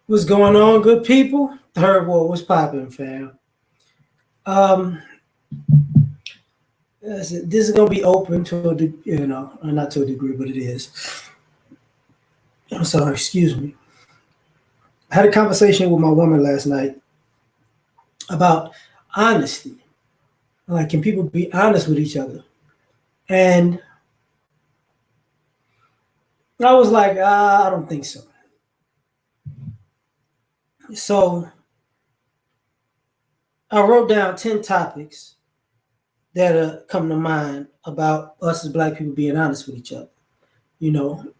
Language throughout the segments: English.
What's going on, good people? Third Ward, what's popping, fam? Um, this is gonna be open to not to a degree, but it is. I'm sorry, excuse me. I had a conversation with my woman last night about honesty. Like, can people be honest with each other? And I was like, I don't think so. So I wrote down 10 topics that come to mind about us as Black people being honest with each other. You know,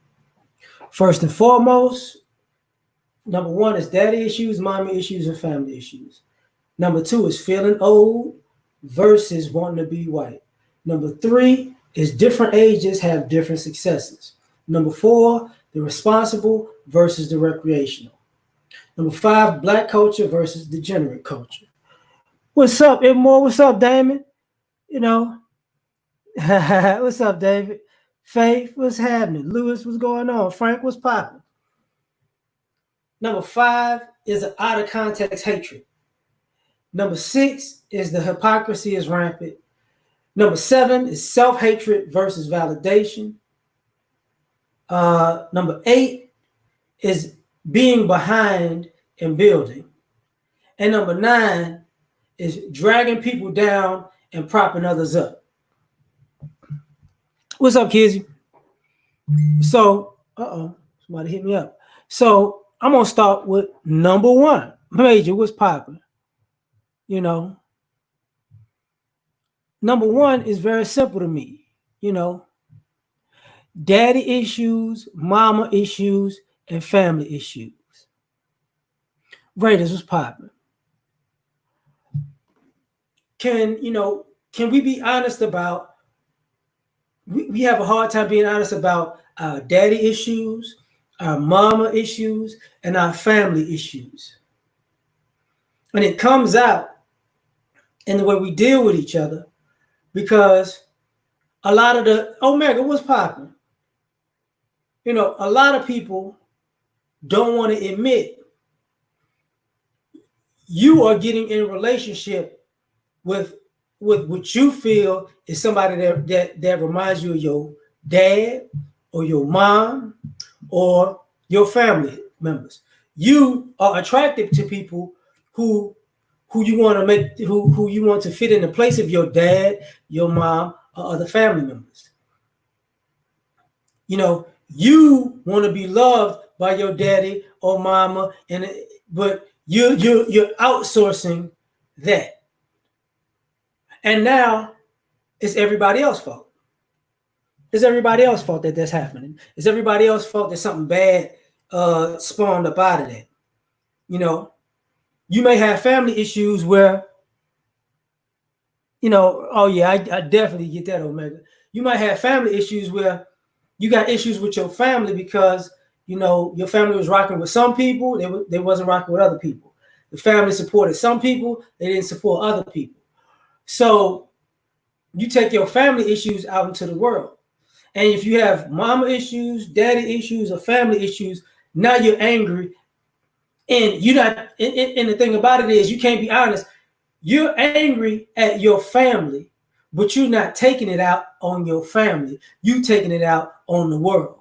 first and foremost, number one is daddy issues, mommy issues, and family issues. Number two is feeling old versus wanting to be white. Number three is different ages have different successes. Number four, the responsible versus the recreational. Number five, Black culture versus degenerate culture. What's up, Edmore? What's up, Damon? You know, what's up, David? Faith, what's happening? Lewis, what's going on? Frank, what's popping? Number five is an out of context hatred. Number six is the hypocrisy is rampant. Number seven is self-hatred versus validation. Number eight is being behind and building. And number nine is dragging people down and propping others up. What's up, Kizzy? So, somebody hit me up. So I'm gonna start with number one. Major, what's popping? You know, number one is very simple to me. You know, daddy issues, mama issues, and family issues. Raiders was popping. Can we be honest about? We have a hard time being honest about our daddy issues, our mama issues, and our family issues. And it comes out in the way we deal with each other, because a lot of the Omega was popping. You know, a lot of people don't want to admit you are getting in a relationship with what you feel is somebody that reminds you of your dad or your mom or your family members. You are attracted to people who you want to make who you want to fit in the place of your dad, your mom, or other family members. You know, you want to be loved by your daddy or mama, but you're outsourcing that. And now it's everybody else's fault. It's everybody else's fault that that's happening. It's everybody else's fault that something bad spawned up out of that. You know, you may have family issues where, oh yeah, I definitely get that, Omega. You might have family issues where you got issues with your family because, your family was rocking with some people, they wasn't rocking with other people. The family supported some people, they didn't support other people. So you take your family issues out into the world. And if you have mama issues, daddy issues, or family issues, now you're angry. And you're not, and the thing about it is you can't be honest. You're angry at your family, but you're not taking it out on your family. You're taking it out on the world.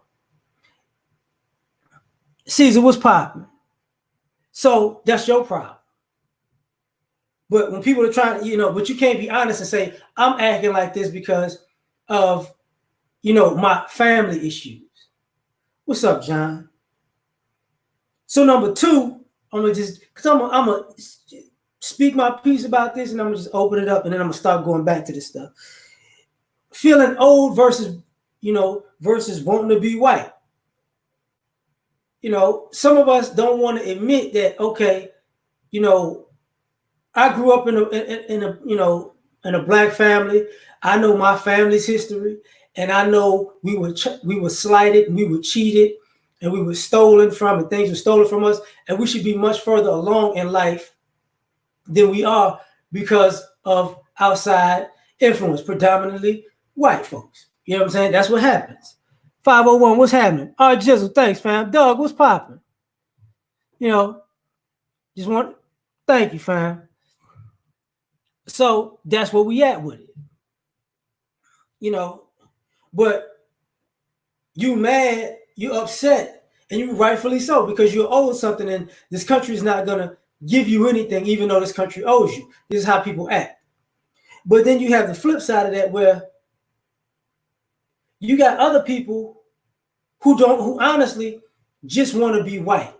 Caesar, what's popping? So that's your problem. But when people are trying to, but you can't be honest and say, I'm acting like this because of, my family issues. What's up, John? So number two, I'm gonna speak my piece about this, and I'm gonna just open it up, and then I'm gonna start going back to this stuff. Feeling old versus wanting to be white. Some of us don't want to admit that. Okay, I grew up in a Black family. I know my family's history, and I know we were slighted, and we were cheated, and we were stolen from, and things were stolen from us, and we should be much further along in life than we are because of outside influence, predominantly white folks. You know what I'm saying? That's what happens. 501, what's happening? All right, Jizzle, thanks, fam. Doug, what's popping? You know, just want thank you, fam. So that's where we at with it. You know, but you mad, you upset, and you rightfully so, because you're owed something, and this country is not gonna give you anything, even though this country owes you. This is how people act. But then you have the flip side of that, where you got other people who honestly just want to be white.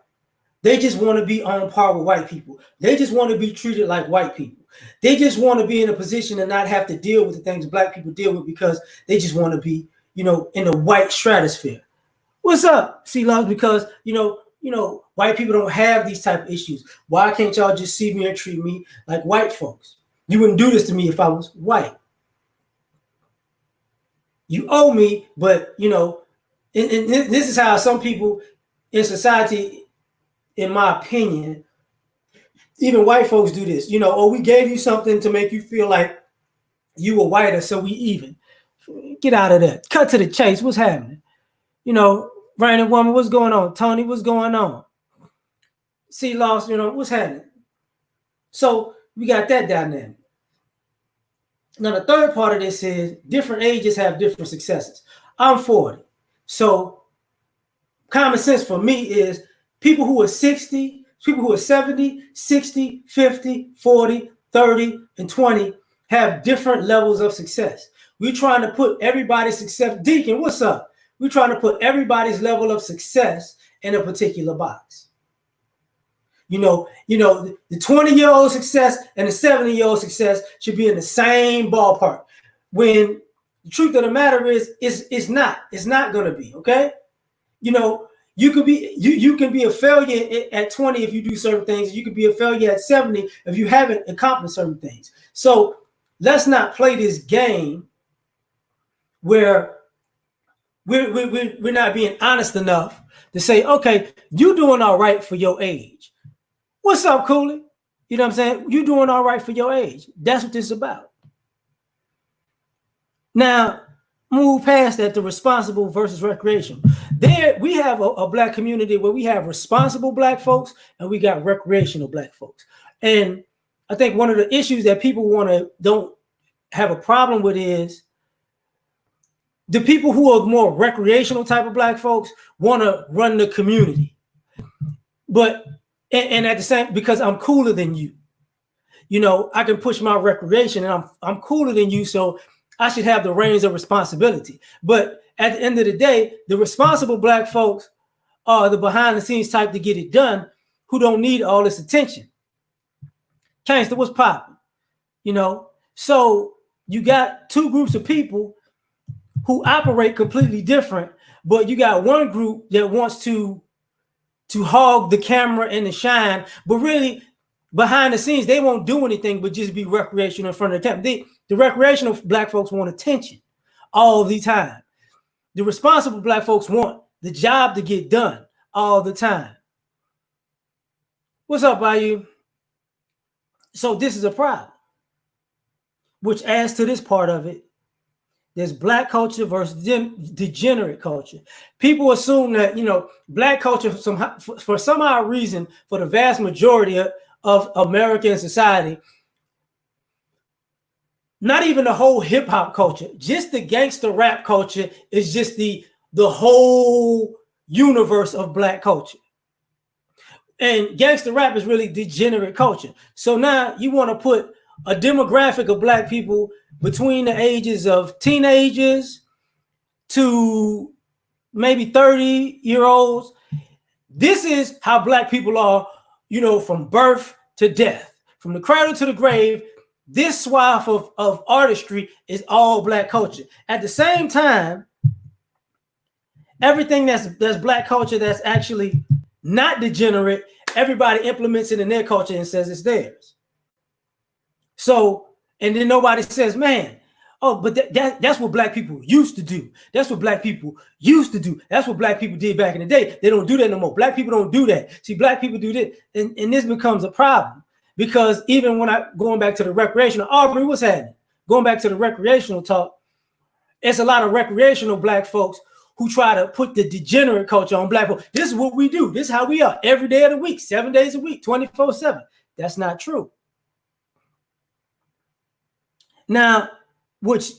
They just want to be on par with white people. They just want to be treated like white people. They just want to be in a position and not have to deal with the things black people deal with, because they just want to be, in the white stratosphere. What's up, C-Logs? Because, white people don't have these type of issues. Why can't y'all just see me and treat me like white folks? You wouldn't do this to me if I was white. You owe me, but, and this is how some people in society, in my opinion, even white folks do this. We gave you something to make you feel like you were whiter, so we even. Get out of that. Cut to the chase. What's happening? Random woman, what's going on? Tony, what's going on? See, lost, what's happening? So we got that dynamic. Now, the third part of this is different ages have different successes. I'm 40. So common sense for me is people who are 60, people who are 70, 60, 50, 40, 30, and 20 have different levels of success. We're trying to put everybody's success. Deacon, what's up? We're trying to put everybody's level of success in a particular box. The 20-year-old success and the 70-year-old success should be in the same ballpark. When the truth of the matter is, it's not going to be, okay? You can be a failure at 20 if you do certain things. You could be a failure at 70 if you haven't accomplished certain things. So let's not play this game where we're not being honest enough to say, okay, you're doing all right for your age. What's up, Cooley? You know what I'm saying? You're doing all right for your age. That's what this is about. Now, move past that to responsible versus recreational. There, we have a black community where we have responsible black folks and we got recreational black folks. And I think one of the issues that people don't have a problem with is the people who are more recreational type of black folks want to run the community. But, and at the same, because I'm cooler than you, I can push my recreation and I'm cooler than you. So I should have the reins of responsibility. But at the end of the day, the responsible black folks are the behind the scenes type to get it done, who don't need all this attention. Gangsta, what's popping? So you got two groups of people who operate completely different, but you got one group that wants to hog the camera and the shine, but really behind the scenes, they won't do anything but just be recreational in front of the camera. The recreational black folks want attention all the time. The responsible black folks want the job to get done all the time. What's up, Bayou? So this is a problem, which adds to this part of it. There's black culture versus degenerate culture. People assume that, black culture, for some odd reason, for the vast majority of American society, not even the whole hip hop culture, just the gangster rap culture is just the whole universe of black culture. And gangster rap is really degenerate culture. So now you want to put a demographic of black people between the ages of teenagers to maybe 30-year-olds. This is how black people are, from birth to death, from the cradle to the grave. This swath of artistry is all black culture. At the same time, everything that's black culture that's actually not degenerate, everybody implements it in their culture and says it's theirs. So, and then nobody says, man, but that's what black people used to do. That's what black people used to do. That's what black people did back in the day. They don't do that no more. Black people don't do that. See, black people do this. And this becomes a problem, because even when going back to the recreational, Aubrey, what's happening? Going back to the recreational talk, it's a lot of recreational black folks who try to put the degenerate culture on black people. This is what we do. This is how we are every day of the week, 7 days a week, 24/7. That's not true. Now, which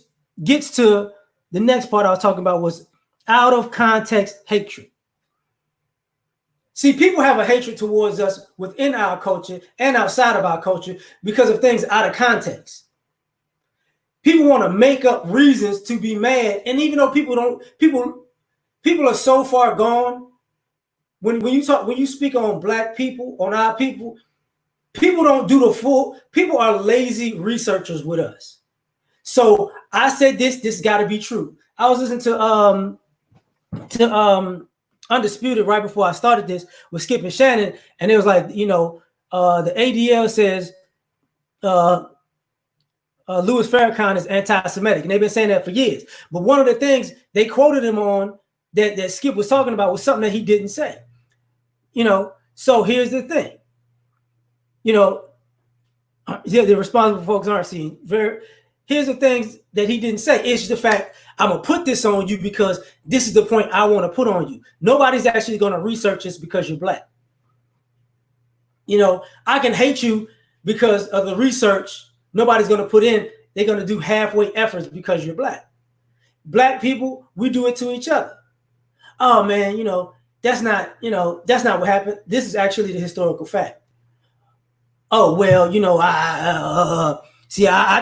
gets to the next part I was talking about was out of context hatred. See, people have a hatred towards us within our culture and outside of our culture because of things out of context. People want to make up reasons to be mad, and even though people are so far gone. When you speak on black people, on our people don't do the full. People are lazy researchers with us. So I said this got to be true. I was listening to Undisputed right before I started this with Skip and Shannon, and it was like, the ADL says Louis Farrakhan is anti-Semitic, and they've been saying that for years. But one of the things they quoted him on that Skip was talking about was something that he didn't say. So here's the thing. The responsible folks aren't seeing. Here's the things that he didn't say. It's the fact I'm going to put this on you because this is the point I want to put on you. Nobody's actually going to research this because you're black. I can hate you because of the research nobody's going to put in. They're going to do halfway efforts because you're black. Black people, we do it to each other. Oh, man, that's not what happened. This is actually the historical fact. Oh, well, I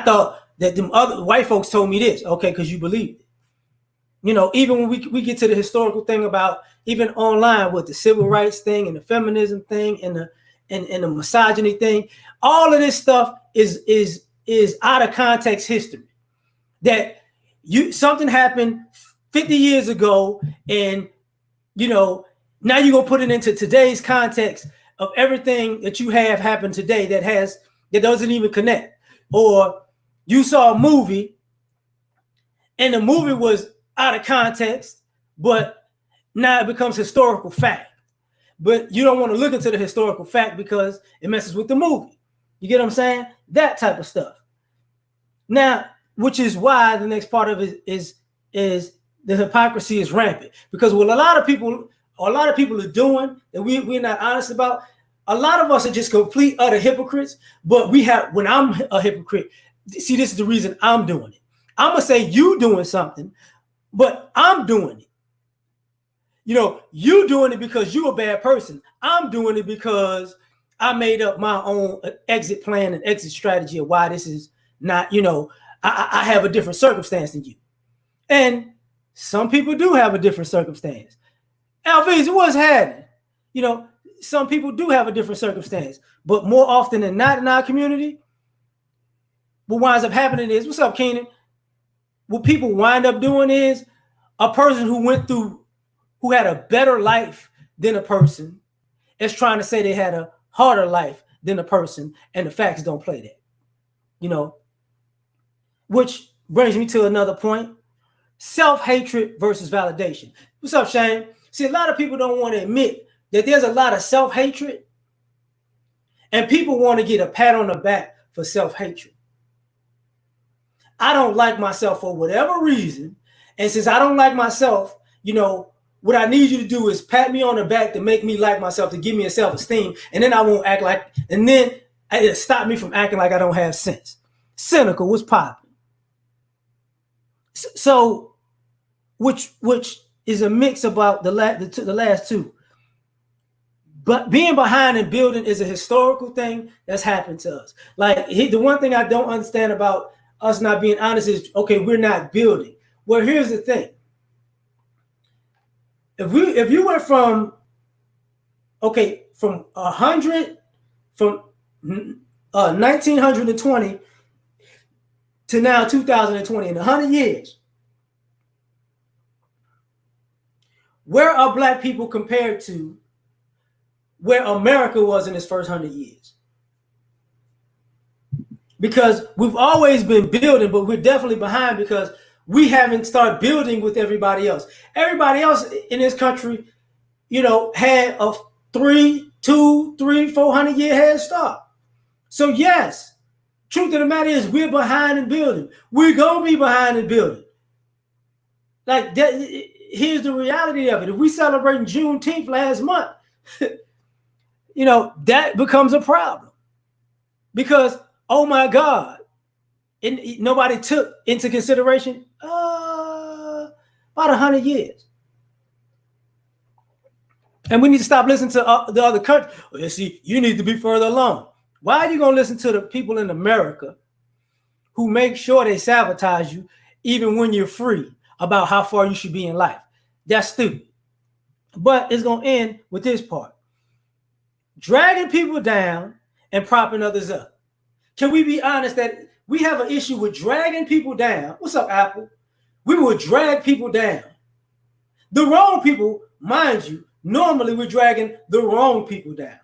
thought that them other white folks told me this. Okay, because you believed it. Even when we get to the historical thing about even online with the civil rights thing and the feminism thing and the misogyny thing, all of this stuff is out of context history. That something happened 50 years ago, and now you're gonna put it into today's context of everything that you have happened today that doesn't even connect. Or you saw a movie and the movie was out of context, but now it becomes historical fact. But you don't want to look into the historical fact because it messes with the movie. You get what I'm saying? That type of stuff. Now, which is why the next part of it is the hypocrisy is rampant. Because what a lot of people are doing that we're not honest about, a lot of us are just complete utter hypocrites. But when I'm a hypocrite, see, this is the reason I'm doing it. I'm gonna say you doing something, but I'm doing it. You doing it because you're a bad person. I'm doing it because I made up my own exit plan and exit strategy of why this is not, I have a different circumstance than you. And some people do have a different circumstance. Alviz, what's happening? Some people do have a different circumstance, but more often than not in our community, what winds up happening is, what's up, Keenan? What people wind up doing is a person who had a better life than a person is trying to say they had a harder life than a person, and the facts don't play that. Which brings me to another point. Self-hatred versus validation. What's up, Shane? See, a lot of people don't want to admit that there's a lot of self-hatred, and people want to get a pat on the back for self-hatred. I don't like myself for whatever reason, and since I don't like myself, what I need you to do is pat me on the back to make me like myself, to give me a self-esteem, and then I won't act like, and then it'll stop me from acting like I don't have sense. Cynical, what's popping? So, which is a mix about the last two. But being behind and building is a historical thing that's happened to us. Like, the one thing I don't understand about us not being honest is, okay, we're not building. Well, here's the thing. If you went from 100, from 1920 to now 2020, in 100 years, where are black people compared to where America was in its first 100 years? Because we've always been building, but we're definitely behind because we haven't started building with everybody else. Everybody else in this country, had a 400 year head start. So yes, truth of the matter is we're behind in building. We're gonna be behind in building. Like that, here's the reality of it. If we celebrating Juneteenth last month, that becomes a problem because, oh my God, nobody took into consideration about 100 years. And we need to stop listening to the other countries. Well, see, you need to be further along. Why are you going to listen to the people in America who make sure they sabotage you even when you're free about how far you should be in life? That's stupid. But it's going to end with this part. Dragging people down and propping others up. Can we be honest that we have an issue with dragging people down? What's up, Apple? We will drag people down. The wrong people, mind you, normally we're dragging the wrong people down.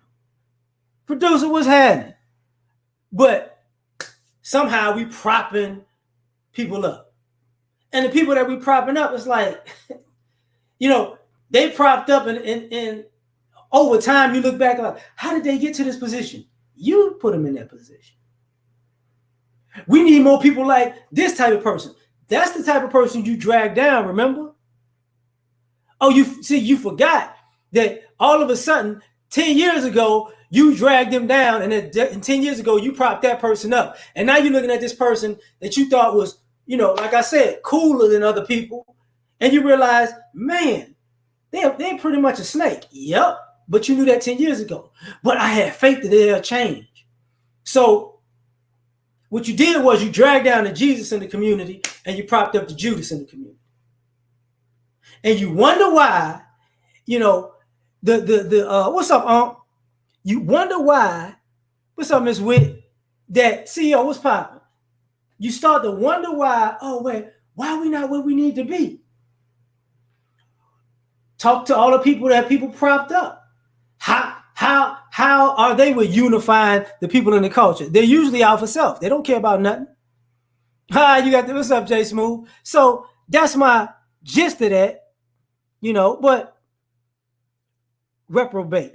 Producer, what's happening? But somehow we propping people up. And the people that we propping up, it's like, they propped up and over time you look back like, how did they get to this position? You put them in that position. We need more people like this type of person. That's the type of person you drag down, remember? Oh, you forgot that all of a sudden, 10 years ago, you dragged them down, and 10 years ago, you propped that person up. And now you're looking at this person that you thought was, like I said, cooler than other people. And you realize, man, they're pretty much a snake. Yep. But you knew that 10 years ago. But I had faith that they'll change. So what you did was you dragged down the Jesus in the community and you propped up the Judas in the community. And you wonder why, what's up, Unc? You wonder why, what's up, Miss Witt? That CEO, what's popping? You start to wonder why, why are we not where we need to be? Talk to all the people that people propped up. How are they with unifying the people in the culture? They're usually out for self. They don't care about nothing. Hi, you got what's up, Jay Smooth? So that's my gist of that, but reprobate.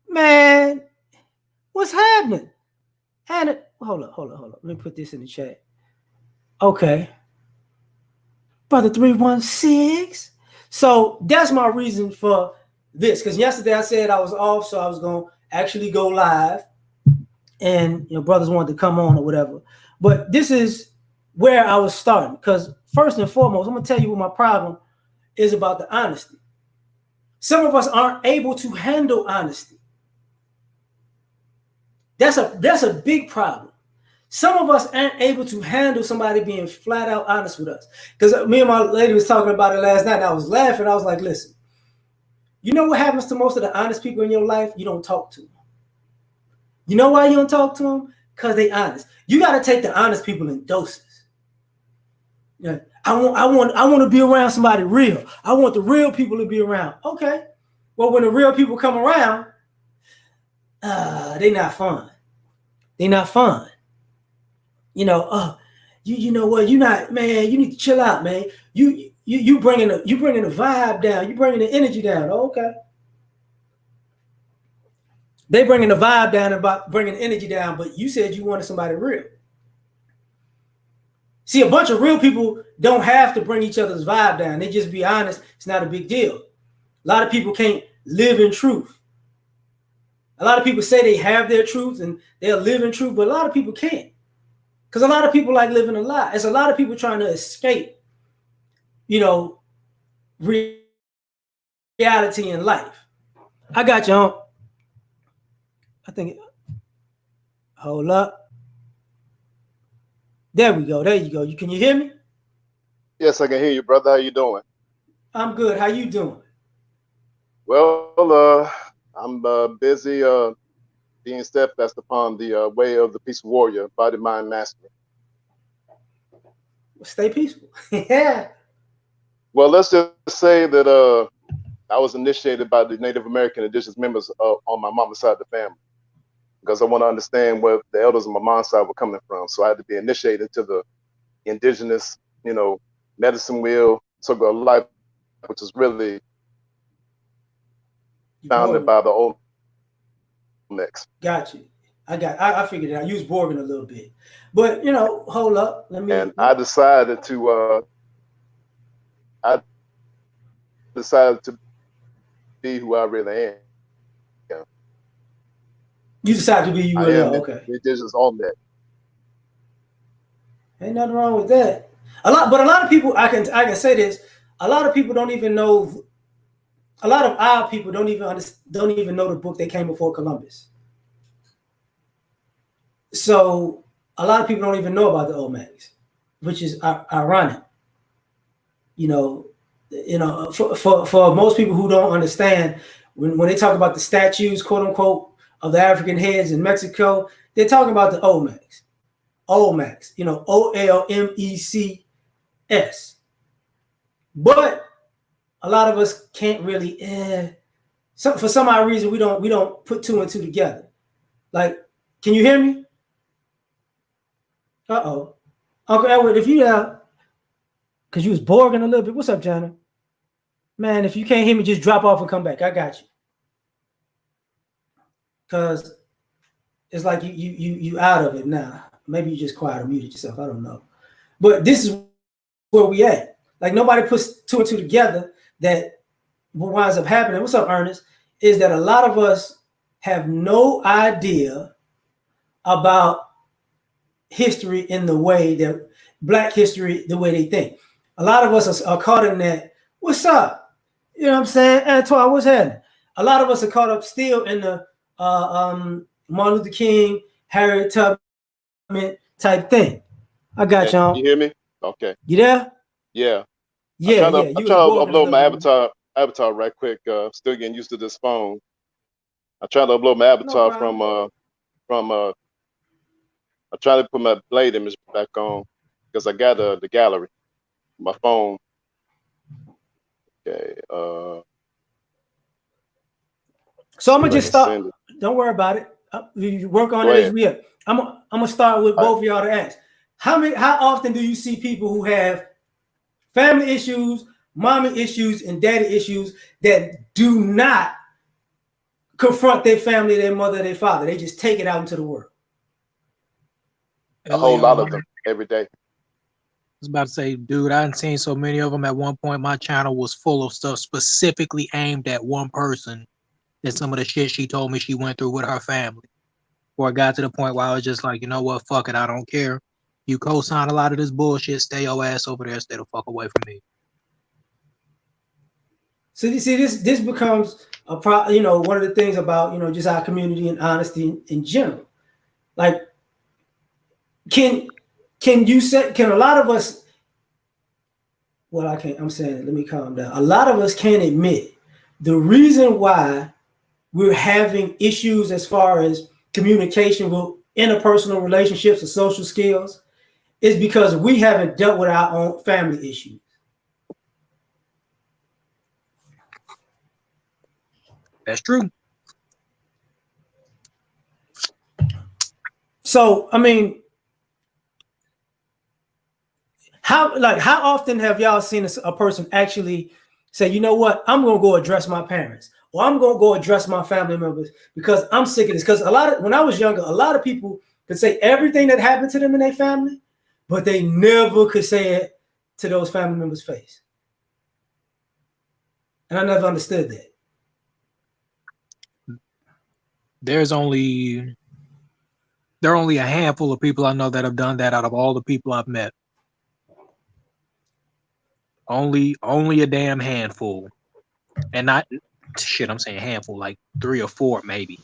Man, what's happening? And hold up. Let me put this in the chat. Okay. Brother 316. So that's my reason for this. Because yesterday I said I was off, so I was going to actually go live. And brothers wanted to come on or whatever. But this is where I was starting. Because first and foremost, I'm going to tell you what my problem is about the honesty. Some of us aren't able to handle honesty. That's a big problem. Some of us aren't able to handle somebody being flat out honest with us. Because me and my lady was talking about it last night, and I was laughing. I was like, listen, you know what happens to most of the honest people in your life? You don't talk to them. You know why you don't talk to them? Because they honest. You got to take the honest people in doses. I want to be around somebody real. I want the real people to be around. Okay. Well, when the real people come around, they're not fun. They're not fun. You know what? You're not, man. You need to chill out, man. You bringing the vibe down. You bringing the energy down. Okay. They bringing the vibe down about bringing the energy down, but you said you wanted somebody real. See, a bunch of real people don't have to bring each other's vibe down. They just be honest. It's not a big deal. A lot of people can't live in truth. A lot of people say they have their truth and they'll live in truth, but a lot of people can't. Because a lot of people like living a lie. There's a lot of people trying to escape, reality in life. I got you on. I think, hold up. There we go. There you go. Can you hear me? Yes, I can hear you, brother. How you doing? I'm good. How you doing? Well, I'm busy being steadfast upon the way of the peaceful warrior, body, mind, master. Stay peaceful. Yeah. Well, let's just say that I was initiated by the Native American indigenous members on my mama's side of the family, because I want to understand where the elders on my mom's side were coming from. So I had to be initiated to the indigenous, medicine wheel, circle of life, which is really founded by the old next. Got you. I figured it out. You was Borging a little bit, but hold up. I decided to decided to be who I really am. You decided to be you I really am are. Okay. indigenous on that. Ain't nothing wrong with that. But a lot of people, I can say this. A lot of people don't even know. A lot of our people don't even know the book that came before Columbus. So a lot of people don't even know about the Olmecs, which is ironic. You know, for most people who don't understand, when they talk about the statues, quote unquote, of the African heads in Mexico, they're talking about the Olmecs. Olmecs, Olmecs. But a lot of us can't really, for some odd reason, we don't put two and two together. Like, can you hear me? Uh-oh. Uncle Edward, if you because you was borging a little bit. What's up, Jana? Man, if you can't hear me, just drop off and come back. I got you. Because it's like you out of it now. Maybe you just quiet or muted yourself. I don't know. But this is where we at. Like, nobody puts two and two together. That what winds up happening, what's up, Ernest, is that a lot of us have no idea about history in the way that Black history, the way they think. A lot of us are caught in that, what's up? You know what I'm saying? Antoine, what's happening? A lot of us are caught up still in the Martin Luther King, Harriet Tubman type thing. I got Okay, y'all. you hear me? Okay. You there? Yeah. Yeah. I You was try to borging a upload little my bit. avatar right quick. Still getting used to this phone. I try to upload my No avatar problem. from I try to put my blade image back on because I got the gallery. My phone. Okay. So I'm See gonna if I just can start. send it. Don't worry about it. You work on Go it as ahead. we are. I'm gonna start with All right. both of y'all to ask. How often do you see people who have family issues, mommy issues, and daddy issues that do not confront their family, their mother, their father? They just take it out into the world. A whole lot L.A.R. of them every day. Was about to say, dude, I done seen so many of them. At one point, my channel was full of stuff specifically aimed at one person and some of the shit she told me she went through with her family. Before it got to the point where I was just like, you know what, fuck it, I don't care. You co-sign a lot of this bullshit, stay your ass over there, stay the fuck away from me. So you see, this becomes one of the things about just our community and honesty in general. Like, can a lot of us? Well, I can't. I'm saying, let me calm down. A lot of us can't admit the reason why we're having issues as far as communication with interpersonal relationships or social skills is because we haven't dealt with our own family issues. That's true. So, I mean, how often have y'all seen a person actually say, you know what, I'm gonna go address my parents, or I'm gonna go address my family members because I'm sick of this? Because when I was younger, a lot of people could say everything that happened to them in their family, but they never could say it to those family members' face. And I never understood that. There are only a handful of people I know that have done that out of all the people I've met. Only a damn handful. And not shit, I'm saying handful, like 3 or 4 maybe.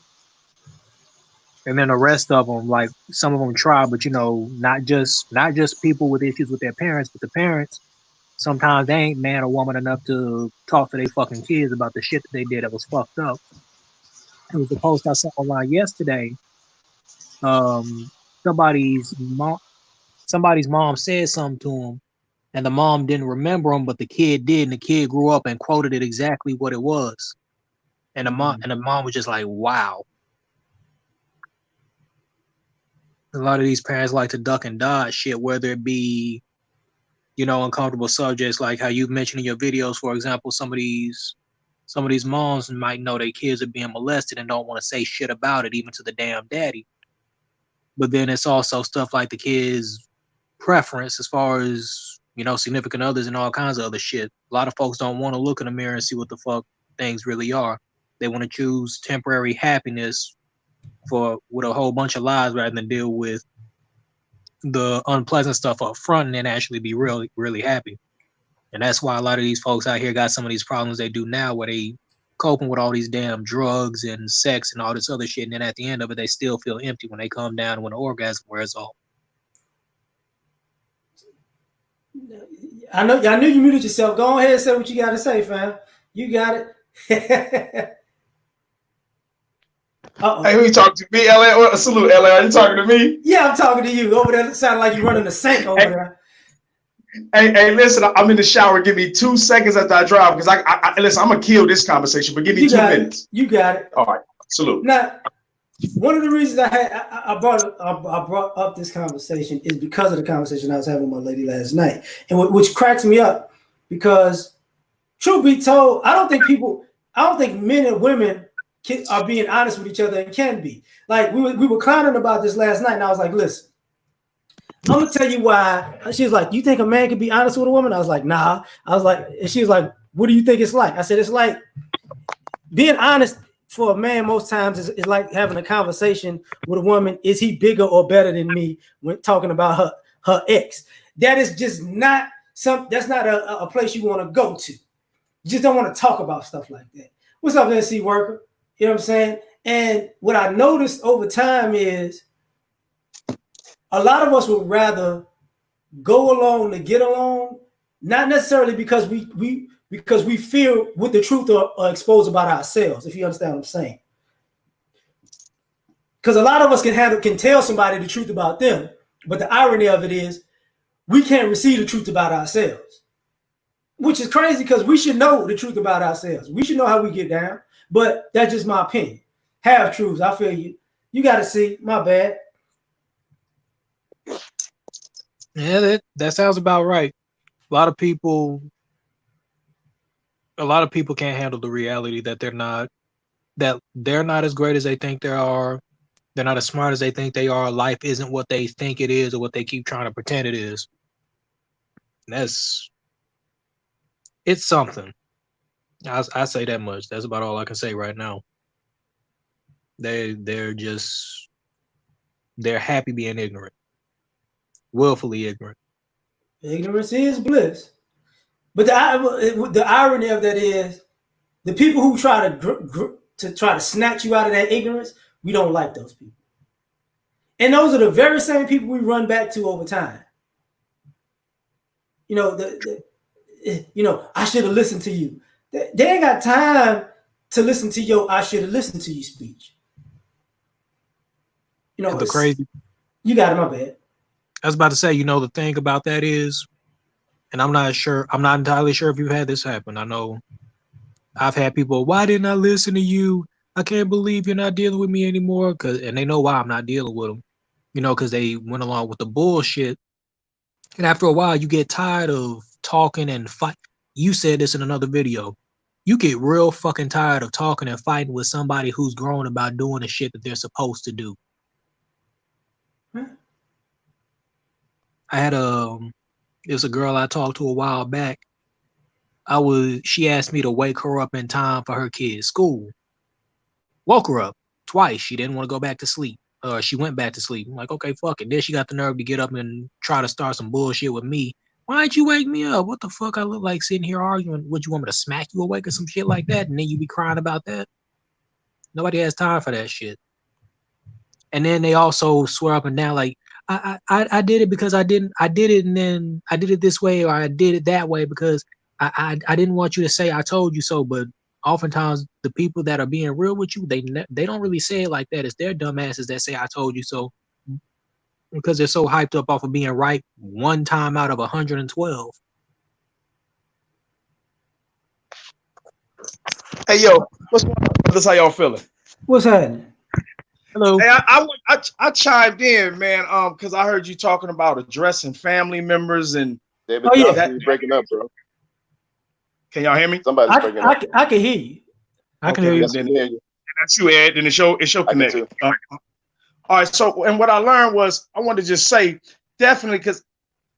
And then the rest of them, like some of them try, but not just people with issues with their parents, but the parents sometimes they ain't man or woman enough to talk to their fucking kids about the shit that they did that was fucked up. It was the post I saw online yesterday. Um, somebody's mom, somebody's mom said something to him, and the mom didn't remember him, but the kid did, and the kid grew up and quoted it exactly what it was. And the mom was just like, "Wow." A lot of these parents like to duck and dodge shit, whether it be uncomfortable subjects like how you mentioned in your videos. For example, some of these moms might know their kids are being molested and don't want to say shit about it, even to the damn daddy. But then it's also stuff like the kids' preference as far as significant others and all kinds of other shit. A lot of folks don't want to look in the mirror and see what the fuck things really are. They want to choose temporary happiness with a whole bunch of lies rather than deal with the unpleasant stuff up front and then actually be really, really happy. And that's why a lot of these folks out here got some of these problems they do now, where they coping with all these damn drugs and sex and all this other shit, and then at the end of it, they still feel empty when they come down when the orgasm wears off. I knew you muted yourself. Go ahead and say what you got to say, fam. You got it. Hey, who you talking to? Me, L.A.R? Salute, L.A.R. You talking to me? Yeah, I'm talking to you. Over there, it sounded like you're running the sink over there. Hey, listen, I'm in the shower. Give me 2 seconds after I drive, because I listen, I'm going to kill this conversation, but give me 2 minutes. You got it. All right, salute. Now, one of the reasons I brought up this conversation is because of the conversation I was having with my lady last night, and which cracks me up, because truth be told, I don't think men and women are being honest with each other and can be. Like we were clowning about this last night, and I was like, listen, I'm gonna tell you why. She was like, you think a man can be honest with a woman? I was like, nah. I was like, and she was like, what do you think it's like? I said, it's like being honest for a man most times is like having a conversation with a woman. Is he bigger or better than me when talking about her ex? That is just not that's not a place you want to go to. You just don't want to talk about stuff like that. What's up, NC Worker? You know what I'm saying? And what I noticed over time is a lot of us would rather go along to get along, not necessarily because we feel with the truth are exposed about ourselves, if you understand what I'm saying. Because a lot of us can tell somebody the truth about them, but the irony of it is we can't receive the truth about ourselves, which is crazy because we should know the truth about ourselves. We should know how we get down, but that's just my opinion. Half truths, I feel you. You got to see, my bad. Yeah, that sounds about right. A lot of people can't handle the reality that they're not as great as they think they are. They're not as smart as they think they are. Life isn't what they think it is or what they keep trying to pretend it is. It's something. I say that much. That's about all I can say right now. They're happy being ignorant. Willfully ignorant. Ignorance is bliss. But the irony of that is the people who try to snatch you out of that ignorance, we don't like those people. And those are the very same people we run back to over time. You know, I should have listened to you. They ain't got time to listen to your I should have listened to you speech. You know, the crazy. You got it, my bad. I was about to say, the thing about that is, and I'm not entirely sure if you've had this happen. I know I've had people, why didn't I listen to you? I can't believe you're not dealing with me anymore. And they know why I'm not dealing with them, because they went along with the bullshit. And after a while, you get tired of talking and fight. You said this in another video. You get real fucking tired of talking and fighting with somebody who's grown about doing the shit that they're supposed to do. I had it was a girl I talked to a while back. She asked me to wake her up in time for her kid's school. Woke her up twice. She didn't want to go back to sleep. She went back to sleep. I'm like, okay, fuck it. Then she got the nerve to get up and try to start some bullshit with me. Why'd you wake me up? What the fuck? I look like sitting here arguing. Would you want me to smack you awake or some shit like that? And then you be crying about that? Nobody has time for that shit. And then they also swear up and down like, I did it because I did it and then I did it this way or I did it that way because I didn't want you to say I told you so. But oftentimes the people that are being real with you, they don't really say it like that. It's their dumbasses that say I told you so because they're so hyped up off of being right one time out of 112. Hey, yo, what's going on, brothers? How y'all feeling? What's happening? Hello. Hey, I chimed in, man, because I heard you talking about addressing family members and. David, you're breaking up, bro. Can y'all hear me? Somebody's breaking up. I can hear you. I can hear you. That's you, Ed. And it show connected. All right. So, and what I learned was I wanted to just say definitely because,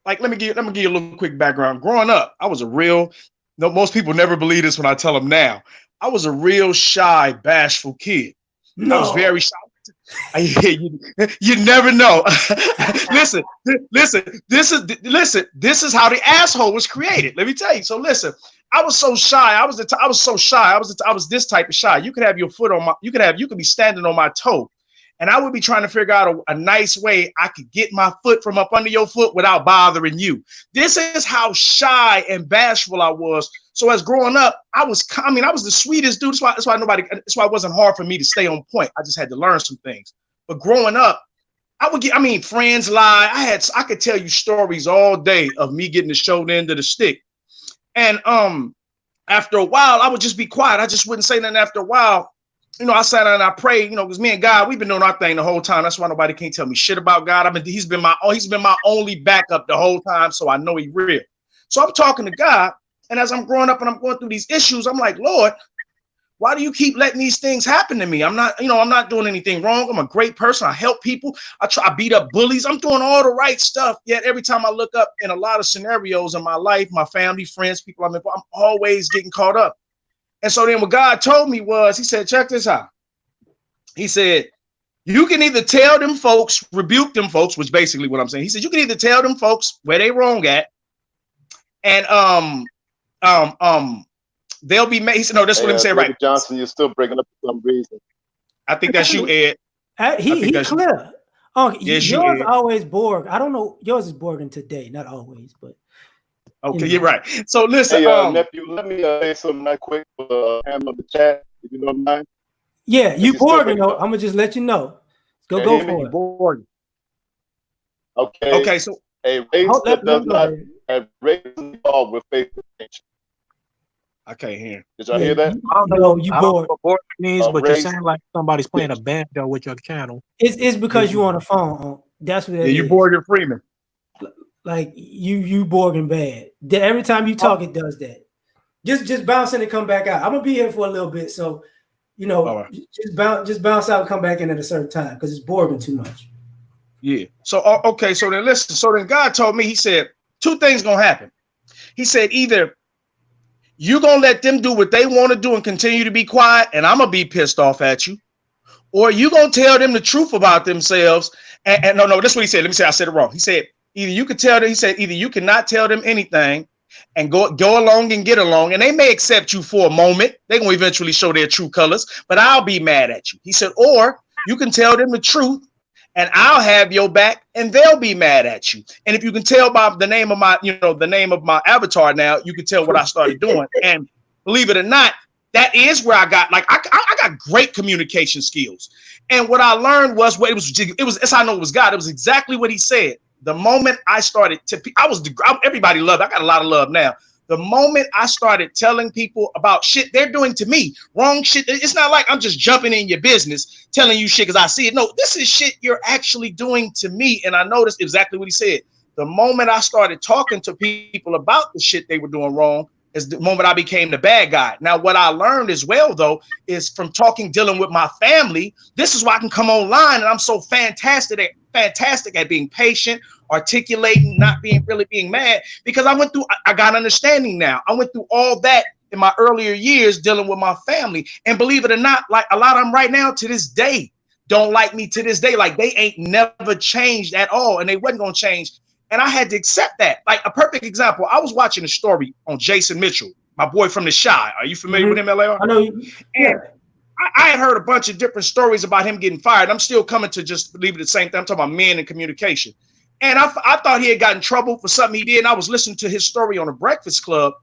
like, let me give you a little quick background. Growing up, I was a real, no, most people never believe this when I tell them now. I was a real shy, bashful kid. No. I was very shy. You never know. listen, this is how the asshole was created. Let me tell you. So listen, I was so shy. I was so shy. I was this type of shy. You could have your foot on my, you could be standing on my toe, and I would be trying to figure out a nice way I could get my foot from up under your foot without bothering you. This is how shy and bashful I was. So as growing up, I was the sweetest dude. That's why it wasn't hard for me to stay on point. I just had to learn some things. But growing up, friends lie. I could tell you stories all day of me getting the short end of the stick. And after a while, I would just be quiet. I just wouldn't say nothing. After a while, I sat down and I prayed, because me and God, we've been doing our thing the whole time. That's why nobody can't tell me shit about God. He's been my only backup the whole time, so I know he's real. So I'm talking to God, and as I'm growing up and I'm going through these issues, I'm like, Lord, why do you keep letting these things happen to me? I'm not doing anything wrong. I'm a great person. I help people. I beat up bullies. I'm doing all the right stuff. Yet every time I look up in a lot of scenarios in my life, my family, friends, people I'm always getting caught up. And so then what God told me was, he said, check this out. He said, you can either tell them folks, rebuke them folks, which basically what I'm saying. He said, you can either tell them folks where they wrong at, and they'll be made. He said, no, that's what I'm saying, right? Johnson, you're still breaking up for some reason. I think that's you, Ed. He clear. Oh, yes, yours always Borg. I don't know. Yours is Borging today, not always, but. Okay, you're right. So listen, hey, nephew, let me say something right quick for handle the chat, if you don't mind. Yeah, you Borging. I'm gonna just let you know. Go for it. Borging. Okay. So a race that does not have race involved with faith. I can't hear. Did y'all hear that? I don't know. You bored. What means, but you sound like somebody's playing a banjo with your channel. It's because you on the phone. That's what it is. You Morgan Freeman. Like you Borging bad. Every time you talk, it does that. Just bounce in and come back out. I'm gonna be here for a little bit, so right. just bounce out and come back in at a certain time because it's Borging too much. Yeah. So okay. So then listen. So then God told me. He said 2 things gonna happen. He said either you're gonna let them do what they want to do and continue to be quiet, and I'm gonna be pissed off at you, or you gonna tell them the truth about themselves. And no, that's what he said. Let me say I said it wrong. He said either you could tell them. He said either you cannot tell them anything and go along and get along, and they may accept you for a moment. They're gonna eventually show their true colors, but I'll be mad at you. He said, or you can tell them the truth, and I'll have your back, and they'll be mad at you. And if you can tell by the name of my avatar now, you can tell what I started doing. And believe it or not, that is where I got I got great communication skills. And what I learned was I know it was God. It was exactly what he said. The moment I started everybody loved. I got a lot of love now. The moment I started telling people about shit they're doing to me, wrong shit. It's not like I'm just jumping in your business, telling you shit because I see it. No, this is shit you're actually doing to me. And I noticed exactly what he said. The moment I started talking to people about the shit they were doing wrong is the moment I became the bad guy. Now, what I learned as well, though, is from dealing with my family. This is why I can come online and I'm so fantastic at being patient, articulating, not really being mad, because I got understanding now. I went through all that in my earlier years dealing with my family. And believe it or not, like a lot of them right now to this day don't like me to this day. Like they ain't never changed at all, and they wasn't going to change. And I had to accept that. Like a perfect example, I was watching a story on Jason Mitchell, my boy from the Chi. Are you familiar with him, L.A.R? I know. Yeah. And I had heard a bunch of different stories about him getting fired. I'm still coming to just believe it the same thing. I'm talking about men and communication. And I thought he had gotten in trouble for something he did. And I was listening to his story on the Breakfast Club.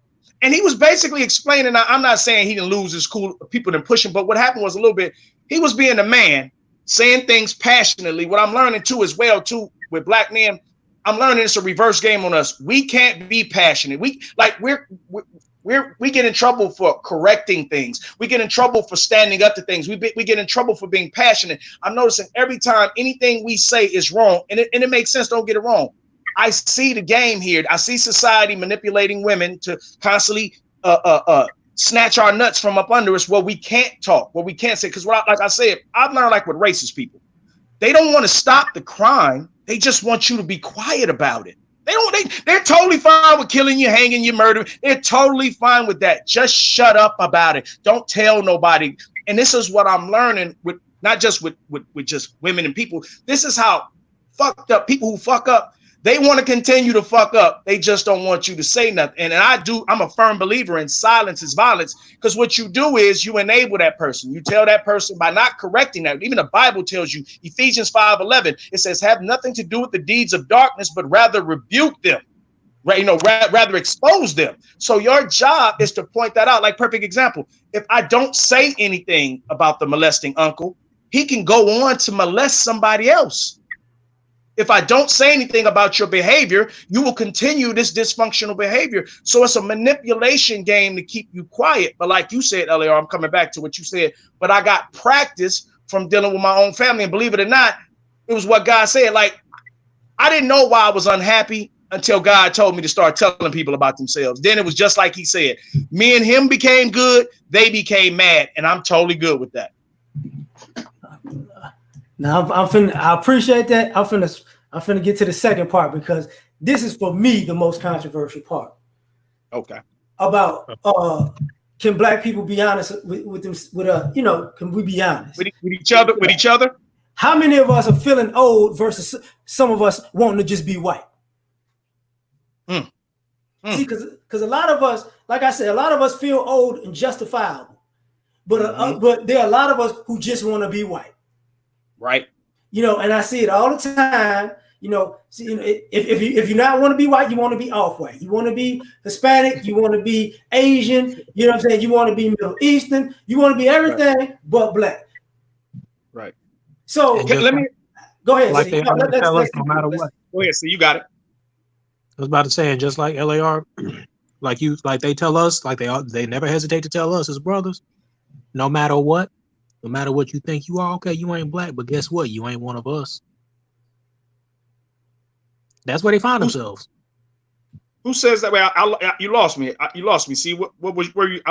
And he was basically explaining, I'm not saying he didn't lose his cool, people didn't push him, but what happened was a little bit, he was being a man, saying things passionately. What I'm learning too as well, too, with black men, I'm learning it's a reverse game on us. We can't be passionate. We get in trouble for correcting things. We get in trouble for standing up to things. We get in trouble for being passionate. I'm noticing every time anything we say is wrong, and it makes sense, don't get it wrong. I see the game here. I see society manipulating women to constantly snatch our nuts from up under us where we can't talk, where we can't say, because like I said, I've learned like with racist people, they don't want to stop the crime. They just want you to be quiet about it. They're totally fine with killing you, hanging you, murdering. They're totally fine with that. Just shut up about it. Don't tell nobody. And this is what I'm learning with not just with just women and people. This is how fucked up people who fuck up. They want to continue to fuck up. They just don't want you to say nothing. And I'm a firm believer in silence is violence, because what you do is you enable that person. You tell that person by not correcting that. Even the Bible tells you, Ephesians 5:11, it says, have nothing to do with the deeds of darkness, but rather rebuke them. Right, rather expose them. So your job is to point that out. Like, perfect example. If I don't say anything about the molesting uncle, he can go on to molest somebody else. If I don't say anything about your behavior, you will continue this dysfunctional behavior. So it's a manipulation game to keep you quiet. But like you said, L.A.R., I'm coming back to what you said, but I got practice from dealing with my own family. And believe it or not, it was what God said. Like, I didn't know why I was unhappy until God told me to start telling people about themselves. Then it was just like he said, me and him became good. They became mad. And I'm totally good with that. Now I appreciate that. I'm finna get to the second part, because this is for me the most controversial part. Okay. About can black people be honest with them? Can we be honest with each other? With each other? How many of us are feeling old versus some of us wanting to just be white? See, because a lot of us, like I said, a lot of us feel old and justifiable, but there are a lot of us who just want to be white. Right. And I see it all the time. If you not want to be white, you want to be off-white. You want to be Hispanic. You want to be Asian. You know what I'm saying? You want to be Middle Eastern. You want to be everything but black. Right. So let me go ahead. Like no matter what. Go ahead. So you got it. I was about to say, and just like L.A.R., like they tell us, like they never hesitate to tell us as brothers, no matter what you think you are, okay, you ain't black, but guess what? You ain't one of us. That's where they find themselves. Who says that way? You lost me. You lost me. See, what was where you?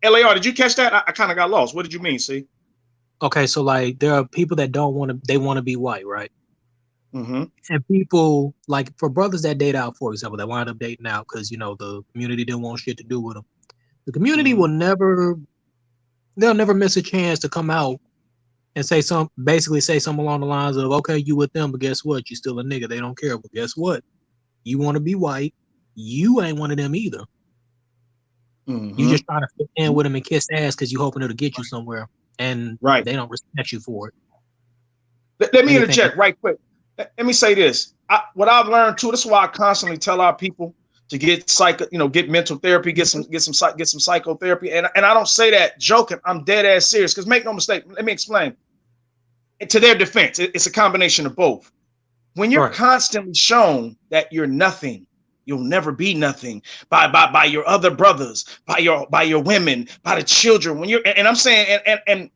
L.A.R., did you catch that? I kind of got lost. What did you mean? See? Okay, so like there are people that they want to be white, right? Mm-hmm. And people, like, for brothers that date out, for example, that wind up dating out because the community didn't want shit to do with them. The community will they'll never miss a chance to come out and say something along the lines of, okay, you with them, but guess what? You still a nigga. They don't care. But guess what? You want to be white. You ain't one of them either. Mm-hmm. You just trying to fit in with them and kiss ass because you hoping it'll get you somewhere. And they don't respect you for it. Let me interject right quick. Let me say this. What I've learned too, this is why I constantly tell our people to get get mental therapy, get some psychotherapy. And I don't say that joking. I'm dead ass serious, because make no mistake, let me explain. To their defense, it's a combination of both. When you're constantly shown that you're nothing, you'll never be nothing by your other brothers, by your women, by the children. When you're, and I'm saying, and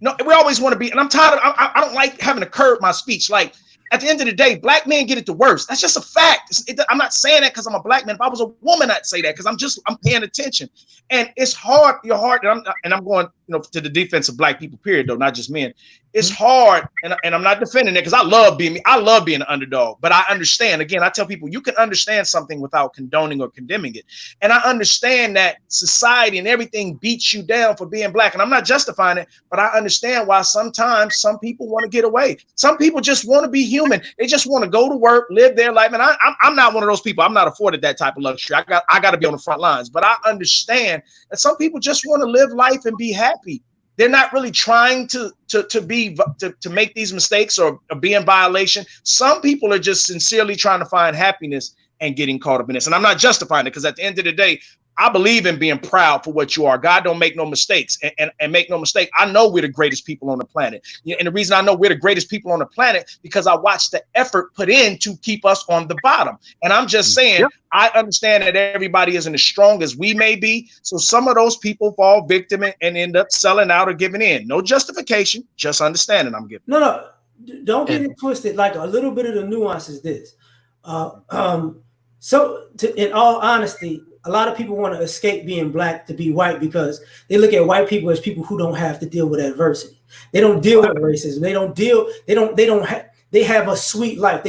no, we always want to be, and I'm tired of, I don't like having to curb my speech. Like, at the end of the day, black men get it the worst. That's just a fact. I'm not saying that because I'm a black man. If I was a woman, I'd say that because I'm paying attention. And it's hard. You're hard. And I'm going, to the defense of black people, period, though, not just men. It's hard. And I'm not defending it because I love being an underdog. But I understand. Again, I tell people you can understand something without condoning or condemning it. And I understand that society and everything beats you down for being black. And I'm not justifying it, but I understand why sometimes some people want to get away. Some people just want to be human. They just want to go to work, live their life. And I'm not one of those people. I'm not afforded that type of luxury. I got to be on the front lines. But I understand that some people just want to live life and be happy. They're not really trying to make these mistakes or be in violation. Some people are just sincerely trying to find happiness and getting caught up in this. And I'm not justifying it, because at the end of the day, I believe in being proud for what you are. God don't make no mistakes, and make no mistake. I know we're the greatest people on the planet. And the reason I know we're the greatest people on the planet, because I watched the effort put in to keep us on the bottom. And I'm just saying, I understand that everybody isn't as strong as we may be. So some of those people fall victim and end up selling out or giving in. No justification, just understanding I'm giving. No, don't get it twisted. Like, a little bit of the nuance is this. In all honesty, a lot of people want to escape being black to be white because they look at white people as people who don't have to deal with adversity. They don't deal with racism. They have a sweet life.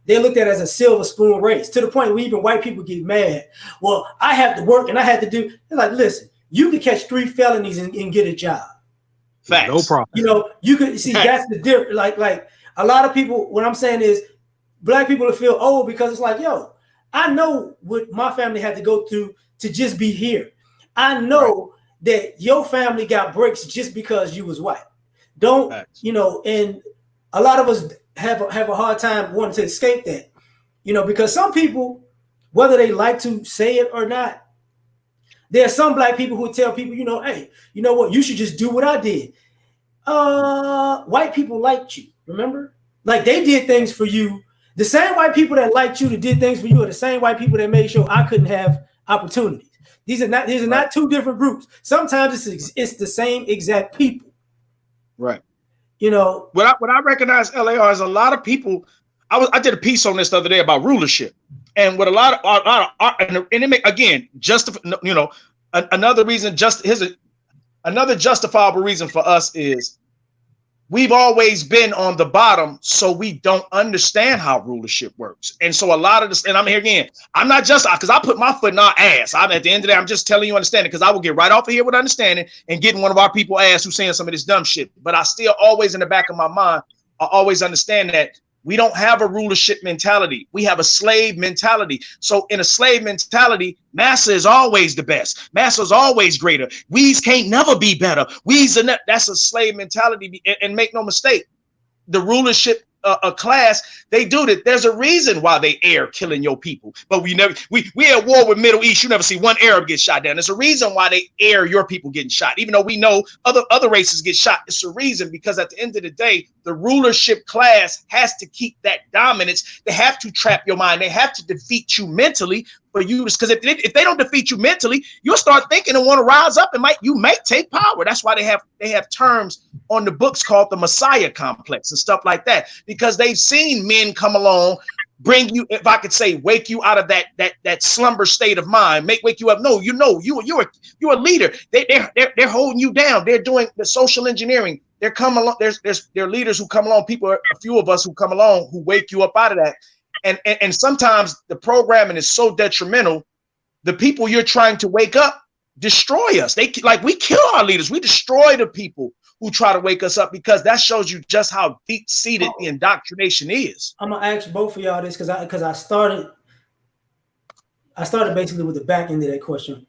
they looked at it as a silver spoon race, to the point where even white people get mad. Well, I have to work and I had to do. They're like, listen, you could catch 3 felonies and get a job. Facts. No problem. You know, you could see that's the difference. Like a lot of people, what I'm saying is, black people feel old because it's like, yo, I know what my family had to go through to just be here. I know that your family got breaks just because you was white. Don't Facts. you know? And a lot of us have a hard time wanting to escape that, you know, because some people, whether they like to say it or not, there are some black people who tell people, you know, hey, you know what, you should just do what I did. White people liked you, remember? Like they did things for you. The same white people that liked you that did things for you are the same white people that made sure I couldn't have opportunities. These are not two different groups. Sometimes it's the same exact people. Right. You know, what I recognize L.A.R. is a lot of people. I did a piece on this the other day about rulership, and what a lot of and it make, again, you know, another reason, another justifiable reason for us is we've always been on the bottom, so we don't understand how rulership works. And so a lot of this, and I'm here again, I'm not just because I put my foot in our ass. I'm at the end of the day, I'm just telling you understand it, because I will get right off of here with understanding and getting one of our people ass who's saying some of this dumb shit. But I still always in the back of my mind, I always understand that we don't have a rulership mentality. We have a slave mentality. So in a slave mentality, massa is always the best. Massa is always greater. We's can't never be better. That's a slave mentality. And make no mistake, the rulership class, they do that. There's a reason why they air killing your people. But we at war with Middle East. You never see one Arab get shot down. There's a reason why they air your people getting shot. Even though we know other races get shot, it's a reason, because at the end of the day, the rulership class has to keep that dominance. They have to trap your mind. They have to defeat you mentally for you, because if they don't defeat you mentally, you'll start thinking and want to rise up and you might take power. That's why they have terms on the books called the Messiah complex and stuff like that, because they've seen men come along, bring you, if I could say, wake you out of that slumber state of mind, wake you up. No, you're a leader. They're holding you down. They're doing the social engineering. They're coming along. There are leaders who come along. A few of us who come along who wake you up out of that. And sometimes the programming is so detrimental. The people you're trying to wake up destroy us. We kill our leaders. We destroy the people who try to wake us up, because that shows you just how deep-seated the indoctrination is. I'm gonna ask both of y'all this because I started basically with the back end of that question.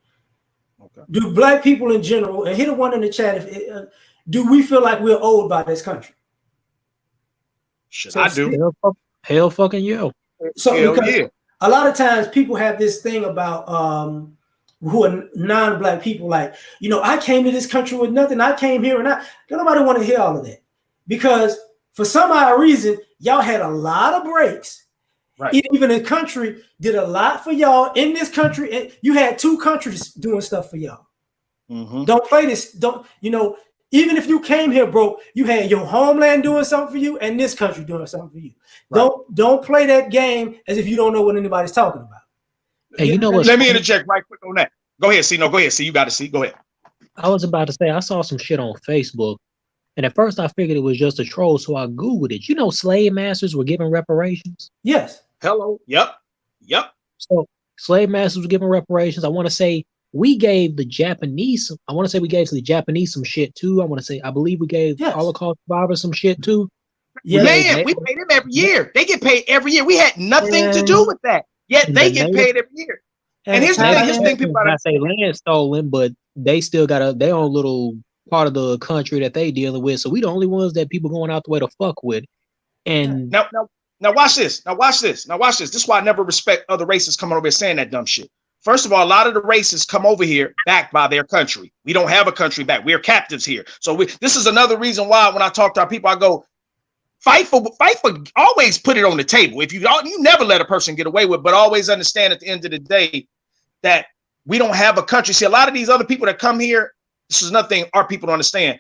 Okay. Do black people in general, and hit a one in the chat, do we feel like we're owed by this country? Shit, I do. Hell fucking yo. So because a lot of times people have this thing about who are non-black people, like, you know, I came to this country with nothing. I came here and don't nobody want to hear all of that, because for some odd reason y'all had a lot of breaks. Right. Even the country did a lot for y'all in this country, and you had 2 countries doing stuff for y'all. Mm-hmm. Don't play this. Don't, you know, even if you came here broke, you had your homeland doing something for you and this country doing something for you. Right. Don't play that game as if you don't know what anybody's talking about. Hey, you know what? Let me interject right quick on that. Go ahead, C. No, go ahead, C. You got to see. Go ahead. I was about to say, I saw some shit on Facebook, and at first I figured it was just a troll, so I Googled it. You know, slave masters were given reparations? Yes. Hello. Yep. So slave masters were given reparations. I want to say we gave the Japanese some shit too. I believe we gave Holocaust survivors some shit too. Yeah, man, we pay them every year. They get paid every year. We had nothing to do with that. Yet they get paid every year. And here's the thing, people gotta say land stolen, but they still got their own little part of the country that they dealing with. So we the only ones that people going out the way to fuck with. And now watch this. This is why I never respect other races coming over here saying that dumb shit. First of all, a lot of the races come over here backed by their country. We don't have a country back. We're captives here. So this is another reason why when I talk to our people, I go, fight for, always put it on the table. If you never let a person get away with, but always understand at the end of the day that we don't have a country. See, a lot of these other people that come here, this is another thing our people don't understand.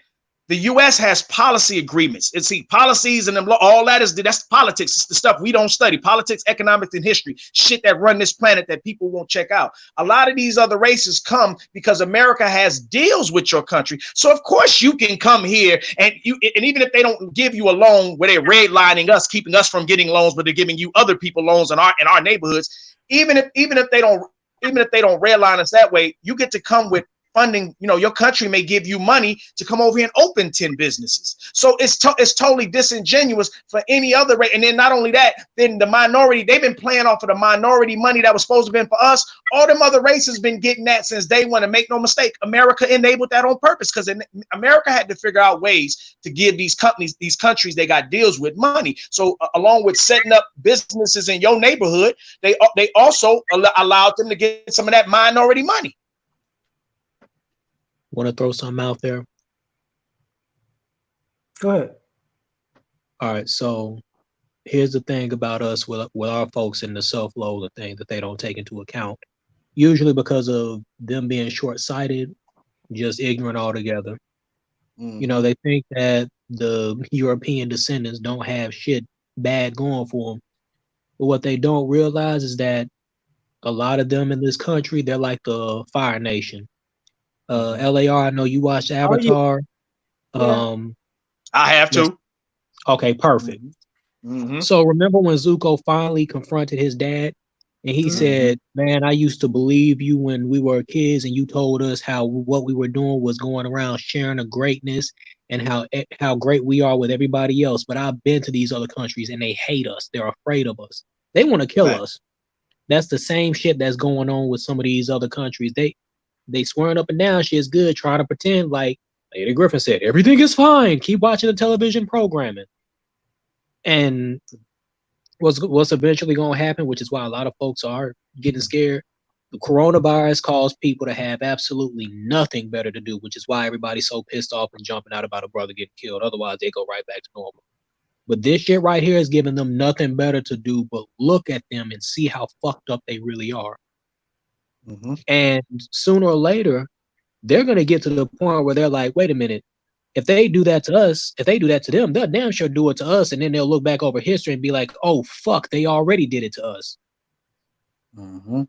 The U.S. has policy agreements. And see, policies and all that's politics. It's the stuff we don't study. Politics, economics, and history. Shit that run this planet that people won't check out. A lot of these other races come because America has deals with your country. So of course you can come here and even if they don't give you a loan where they're redlining us, keeping us from getting loans, but they're giving you other people loans in our neighborhoods. Even if they don't redline us that way, you get to come with funding. You know, your country may give you money to come over here and open 10 businesses. So it's totally disingenuous for any other rate. And then not only that, then the minority, they've been playing off of the minority money that was supposed to have been for us. All them other races been getting that since day one. And make no mistake, America enabled that on purpose, because America had to figure out ways to give these companies, these countries they got deals with, money. So along with setting up businesses in your neighborhood, they also allowed them to get some of that minority money. Want to throw something out there? Go ahead. All right, so here's the thing about us with our folks in the self-loathing thing that they don't take into account. Usually because of them being short-sighted, just ignorant altogether. You know, they think that the European descendants don't have shit bad going for them. But what they don't realize is that a lot of them in this country, they're like the Fire Nation. L.A.R, I know you watched Avatar. Yeah. I have to. Okay, perfect. So remember when Zuko finally confronted his dad and he said, man, I used to believe you when we were kids and you told us how what we were doing was going around sharing the greatness and how great we are with everybody else. But I've been to these other countries and they hate us. They're afraid of us. They want to kill us. That's the same shit that's going on with some of these other countries. They swearing up and down shit's good, trying to pretend like Lady Griffin said, everything is fine. Keep watching the television programming. And what's eventually going to happen, which is why a lot of folks are getting scared, the coronavirus caused people to have absolutely nothing better to do, which is why everybody's so pissed off and jumping out about a brother getting killed. Otherwise, they go right back to normal. But this shit right here is giving them nothing better to do but look at them and see how fucked up they really are. And sooner or later, they're going to get to the point where they're like, wait a minute, if they do that to us, if they do that to them, they'll damn sure do it to us. And then they'll look back over history and be like, oh, fuck, they already did it to us. And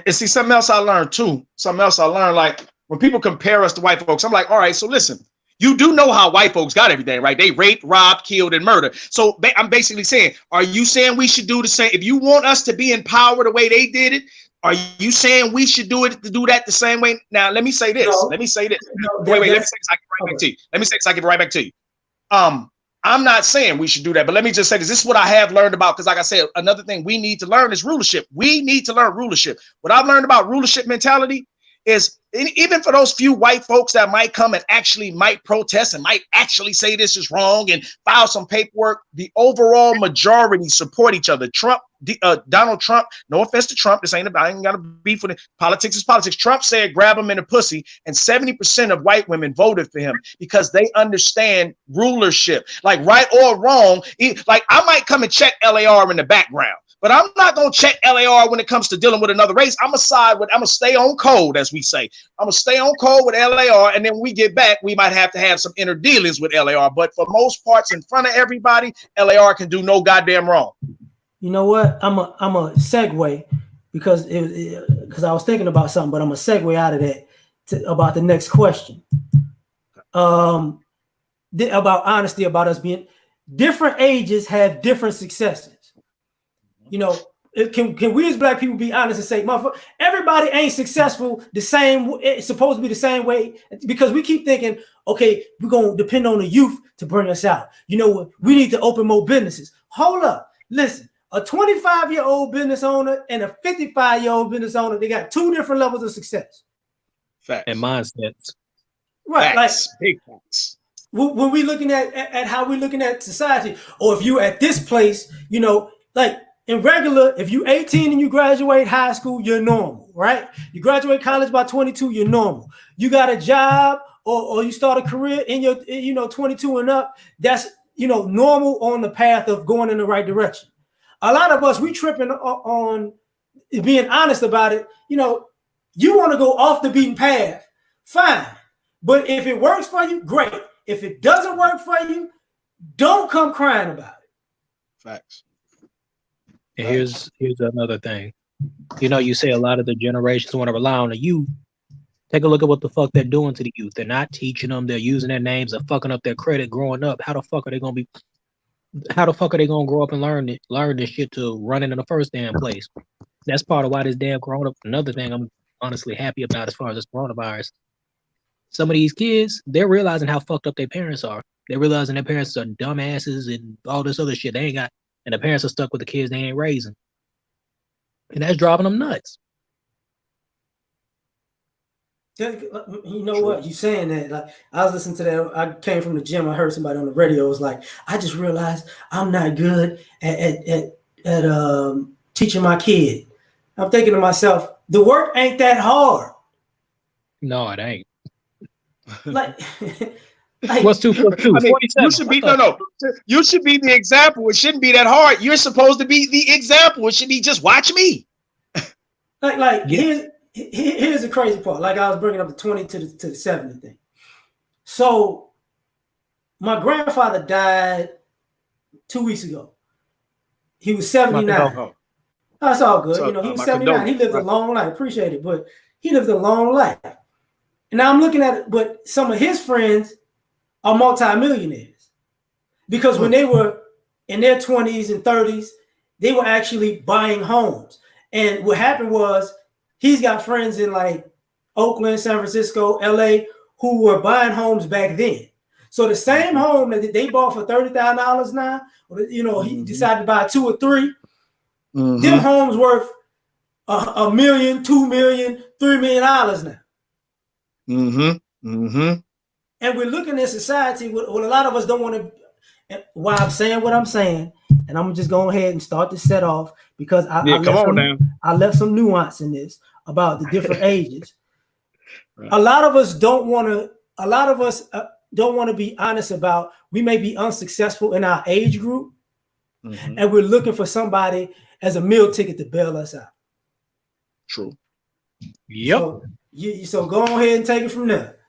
see, something else I learned too. Like when people compare us to white folks, I'm like, all right, so listen, you do know how white folks got everything, right? They raped, robbed, killed, and murdered. So I'm basically saying, are you saying we should do the same? If you want us to be in power the way they did it, are you saying we should do that the same way? Now, let me say this. No. Let me say this. No, Wait, let me say this. I give it right back to you. Let me say this. I give it right back to you. I'm not saying we should do that, but let me just say this. This is what I have learned about, because like I said, another thing we need to learn is rulership. We need to learn rulership. What I've learned about rulership mentality is, even for those few white folks that might come and actually might protest and might actually say this is wrong and file some paperwork, the overall majority support each other. Donald Trump, no offense to Trump, I ain't got to beef with it. Politics is politics. Trump said, grab him in the pussy, and 70% of white women voted for him because they understand rulership. Like, right or wrong, like I might come and check L.A.R in the background, but I'm not going to check L.A.R when it comes to dealing with another race. I'm going to stay on code, as we say. I'm going to stay on code with L.A.R. And then when we get back, we might have to have some inner dealings with L.A.R. But for most parts, in front of everybody, L.A.R. can do no goddamn wrong. You know what? I'm a segue because I was thinking about something, but I'm a segue out of that about the next question. About honesty, about us being different ages have different successes. You know, can we as black people be honest and say, motherfucker, everybody ain't successful the same? It's supposed to be the same way, because we keep thinking, okay, we're gonna depend on the youth to bring us out. You know, we need to open more businesses. Hold up, listen. A 25-year-old business owner and a 55-year-old business owner, they got two different levels of success. Facts. And mindsets. Right. Facts. Like, big facts. When we looking at how we're looking at society, or if you at this place, you know, like in regular, if you 18 and you graduate high school, you're normal, right? You graduate college by 22, you're normal. You got a job or you start a career in your 22 and up, that's, normal on the path of going in the right direction. A lot of us, we tripping on being honest about it. You want to go off the beaten path, fine. But if it works for you, great. If it doesn't work for you, don't come crying about it. Facts. And here's another thing. You know, you say a lot of the generations want to rely on the youth. Take a look at what the fuck they're doing to the youth. They're not teaching them. They're using their names and fucking up their credit growing up. How the fuck are they gonna grow up and learn this shit to run it in the first damn place? That's part of why this damn corona. Another thing I'm honestly happy about as far as this coronavirus. Some of these kids, they're realizing how fucked up their parents are. They're realizing their parents are dumbasses and all this other shit. They ain't got, and the parents are stuck with the kids they ain't raising. And that's driving them nuts. You know what? You saying that? Like, I was listening to that. I came from the gym. I heard somebody on the radio. It was like, I just realized I'm not good at teaching my kid. I'm thinking to myself, the work ain't that hard. No, it ain't. Like, what's 2 + 2? I mean, 47. you should be You should be the example. It shouldn't be that hard. You're supposed to be the example. It should be just watch me. Here's the crazy part. Like I was bringing up the 20 to the 70 thing. So my grandfather died 2 weeks ago. He was 79. That's all good. So, he was 79. He lived a long life. Appreciate it, but he lived a long life. And now I'm looking at it, but some of his friends are multimillionaires because when they were in their 20s and 30s, they were actually buying homes. And what happened was he's got friends in like Oakland, San Francisco, L.A. who were buying homes back then. So the same home that they bought for $30,000 now, he decided to buy 2 or 3. Them homes worth $1 million, $2 million, $3 million now. And we're looking at society. What a lot of us don't want to. Why I'm saying what I'm saying, and I'm just going ahead and start to set off because I left some nuance in this about the different ages. Right. A lot of us don't want to be honest about we may be unsuccessful in our age group, and we're looking for somebody as a meal ticket to bail us out. True. Yep. So go ahead and take it from there.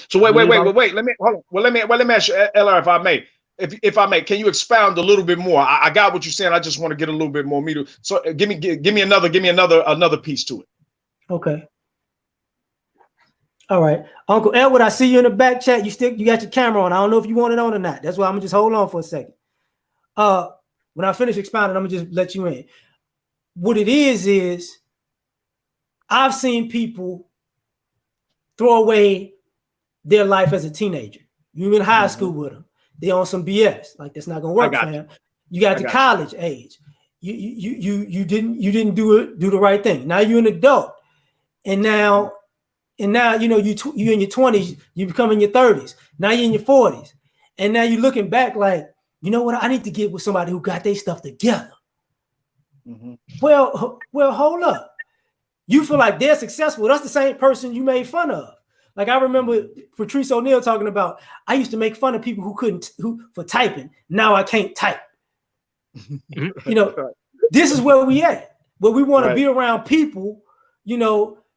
So wait. Let me hold on. Well, let me ask you, L.A.R, if I may. If I may, can you expound a little bit more? I got what you're saying. I just want to get a little bit more meat. So give me another piece to it. Okay. All right, Uncle Edward, I see you in the back chat. You got your camera on. I don't know if you want it on or not. That's why I'm gonna just hold on for a second. When I finish expounding, I'm gonna just let you in. What it is I've seen people throw away their life as a teenager. You in high school with them. They on some BS. Like that's not gonna work for him. You got to college age. You didn't do the right thing. Now you're an adult, and now you in your 20s. You become in your 30s. Now you're in your 40s, and now you're looking back like, you know what? I need to get with somebody who got their stuff together. Well, hold up. You feel like they're successful. That's the same person you made fun of. Like I remember Patrice O'Neal talking about, I used to make fun of people who for typing. Now I can't type. This is where we at. Where we want to be around people,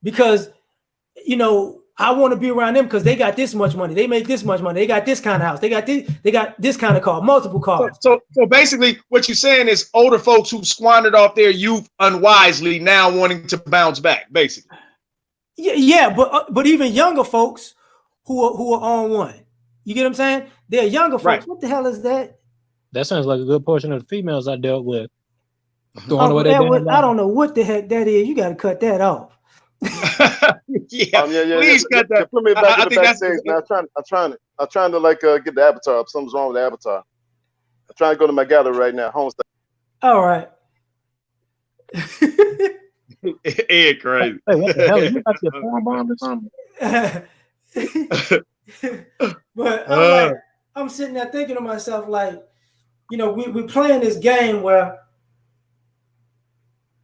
because, I want to be around them because they got this much money. They make this much money. They got this kind of house. They got this kind of car, multiple cars. So basically what you're saying is older folks who squandered off their youth unwisely now wanting to bounce back, basically. Yeah, but even younger folks who are on one. You get what I'm saying? They're younger folks. Right. What the hell is that? That sounds like a good portion of the females I dealt with. I don't know what the heck that is. You got to cut that off. Please cut that. Put me back in the backstage, man. I'm trying to like get the avatar up. Something's wrong with the avatar. I'm trying to go to my gallery right now. Homestead. All right. Ed crazy. Hey, what the hell? You got your phone bomb or something? But I'm sitting there thinking to myself, like, we're playing this game where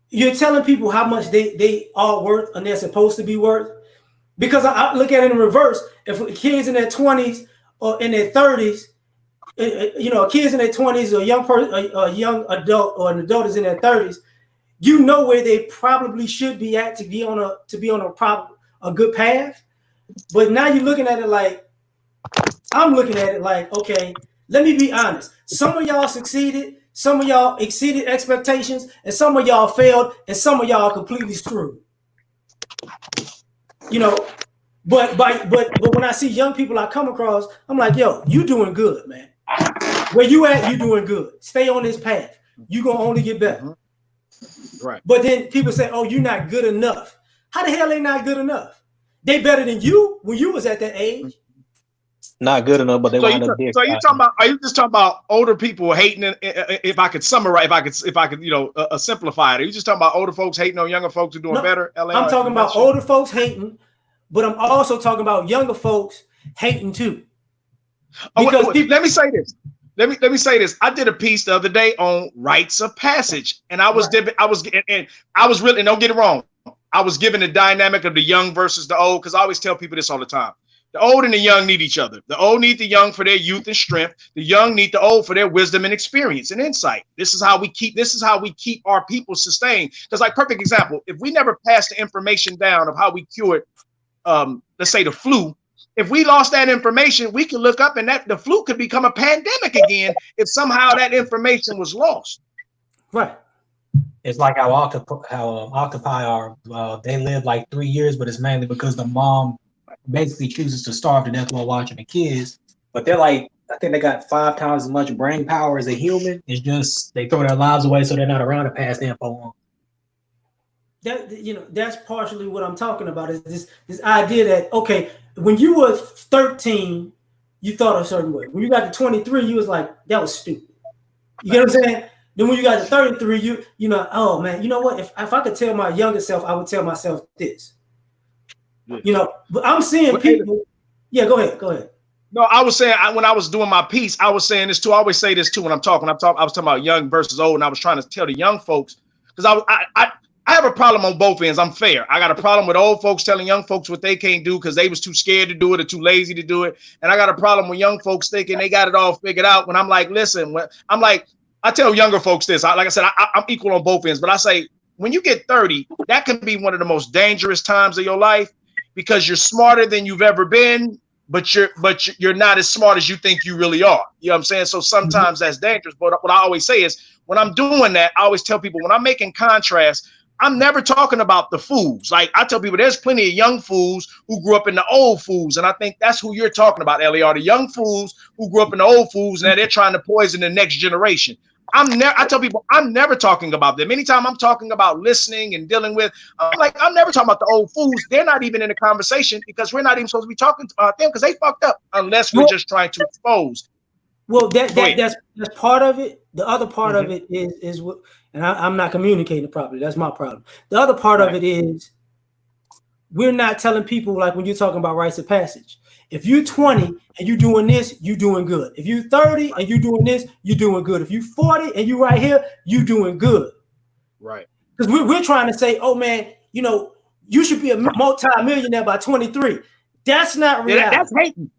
you're telling people how much they are worth and they're supposed to be worth. Because I look at it in reverse. If kids in their 20s or in their 30s, kids in their 20s or a young adult or an adult is in their 30s, where they probably should be at to be on a good path. But now you're looking at it like I'm looking at it like, okay, let me be honest. Some of y'all succeeded, some of y'all exceeded expectations, and some of y'all failed, and some of y'all completely screwed. You know, but when I see young people I come across, I'm like, yo, you doing good, man. Where you at, you doing good. Stay on this path. You gonna only get better. Right. But then people say, oh, you're not good enough. How the hell they not good enough? They better than you when you was at that age. Not good enough, but they wind up So you talking about? Are you just talking about older people hating? If I could summarize, if I could, simplify it. Are you just talking about older folks hating on younger folks who doing better? L.A.R. I'm talking about older folks hating, but I'm also talking about younger folks hating too. Because let me say this. Let me say this. I did a piece the other day on rites of passage, and I was really, don't get it wrong, I was giving the dynamic of the young versus the old, because I always tell people this all the time. The old and the young need each other. The old need the young for their youth and strength. The young need the old for their wisdom and experience and insight. This is how we keep our people sustained. Because, like, perfect example, if we never pass the information down of how we cured, let's say, the flu, if we lost that information, we could look up and that the flu could become a pandemic again if somehow that information was lost. Right. It's like how octopi are. They live like 3 years, but it's mainly because the mom basically chooses to starve to death while watching the kids. But they're like, I think they got 5 times as much brain power as a human. It's just they throw their lives away so they're not around to pass the info on. That's partially what I'm talking about. Is this idea that, okay, when you were 13, you thought a certain way. When you got to 23, you was like, that was stupid. You get what I'm saying? Then when you got to 33, you know, oh man, you know what? If I could tell my younger self, I would tell myself this. But I'm seeing people. Yeah, go ahead. No, I was saying when I was doing my piece, I was saying this too. I always say this too when I'm talking. I was talking about young versus old, and I was trying to tell the young folks, because I have a problem on both ends. I'm fair. I got a problem with old folks telling young folks what they can't do because they was too scared to do it or too lazy to do it, and I got a problem with young folks thinking they got it all figured out. When I'm like, listen, I tell younger folks this. Like I said, I'm equal on both ends, but I say when you get 30, that can be one of the most dangerous times of your life, because you're smarter than you've ever been, but you're not as smart as you think you really are. You know what I'm saying? So sometimes that's dangerous. But what I always say is, when I'm doing that, I always tell people, when I'm making contrast, I'm never talking about the fools. Like, I tell people there's plenty of young fools who grew up in the old fools. And I think that's who you're talking about, L.A.R. The young fools who grew up in the old fools, and they're trying to poison the next generation. I tell people I'm never talking about them. Anytime I'm talking about listening and dealing with, I'm never talking about the old fools. They're not even in the conversation, because we're not even supposed to be talking about them, because they fucked up, unless we're just trying to expose. Well, that's part of it. The other part of it is what, and I'm not communicating properly. That's my problem. The other part of it is we're not telling people, like when you're talking about rites of passage. If you're 20 and you're doing this, you're doing good. If you're 30 and you're doing this, you're doing good. If you're 40 and you're right here, you're doing good. Right. Because we're trying to say, oh man, you should be a multi-millionaire by 23. That's not reality. That's hating.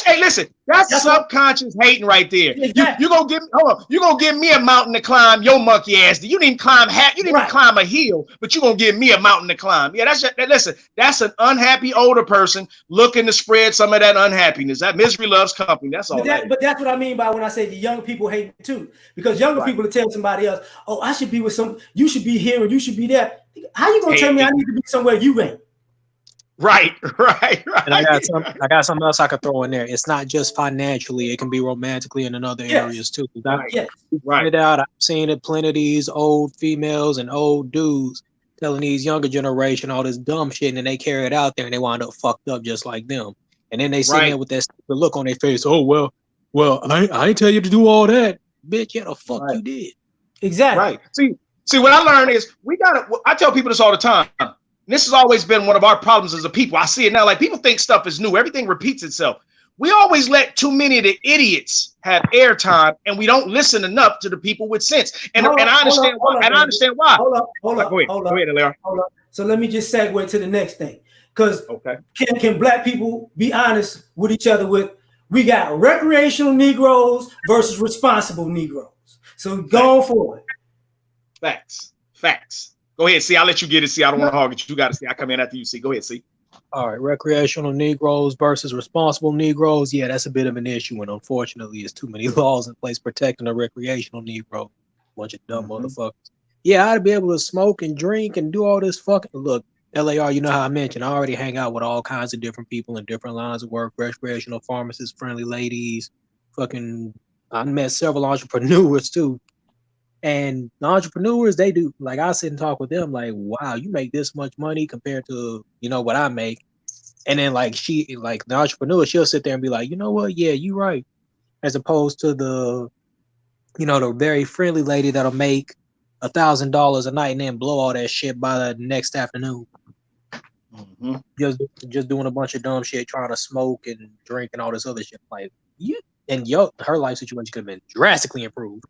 Hey, listen, that's subconscious hating right there. Exactly. You gonna give me a mountain to climb, your monkey ass. You didn't climb climb a hill, but you gonna give me a mountain to climb. Yeah, that's an unhappy older person looking to spread some of that unhappiness. That misery loves company. That's all. But that's what I mean by when I say the young people hate too, because younger people will tell somebody else, oh, I should be with you should be here and you should be there. How you gonna tell me I need to be somewhere you ain't? Right. And I got something else I could throw in there. It's not just financially; it can be romantically and in other areas too. Pointed out, I've seen it. Plenty of these old females and old dudes telling these younger generation all this dumb shit, and then they carry it out there, and they wind up fucked up just like them. And then they sit there with that look on their face. Oh well, I ain't tell you to do all that, bitch. Yeah, the fuck you did. Exactly. Right. See, what I learned is I tell people this all the time. This has always been one of our problems as a people. I see it now. Like, people think stuff is new. Everything repeats itself. We always let too many of the idiots have airtime, and we don't listen enough to the people with sense. And I understand why. Hold up. Go ahead, L.A.R. Hold up. So let me just segue to the next thing. Because can black people be honest with each other? We got recreational Negroes versus responsible Negroes. So go forward. Facts. Go ahead, see. I'll let you get it. See, I don't want to hog it. You got to see. I come in after you. See, go ahead, see. All right, recreational Negroes versus responsible Negroes. Yeah, that's a bit of an issue, and unfortunately, there's too many laws in place protecting a recreational Negro. Bunch of dumb motherfuckers. Yeah, I'd be able to smoke and drink and do all this fucking. Look, L.A.R. You know how I mentioned, I already hang out with all kinds of different people in different lines of work. Recreational pharmacists, friendly ladies, fucking. I met several entrepreneurs too. And the entrepreneurs, they do, like, I sit and talk with them, like, wow, you make this much money compared to, what I make. And then, like, the entrepreneur, she'll sit there and be like, you know what? Yeah, you're right. As opposed to the very friendly lady that'll make $1,000 a night and then blow all that shit by the next afternoon. Just doing a bunch of dumb shit, trying to smoke and drink and all this other shit. Like, her life situation could have been drastically improved.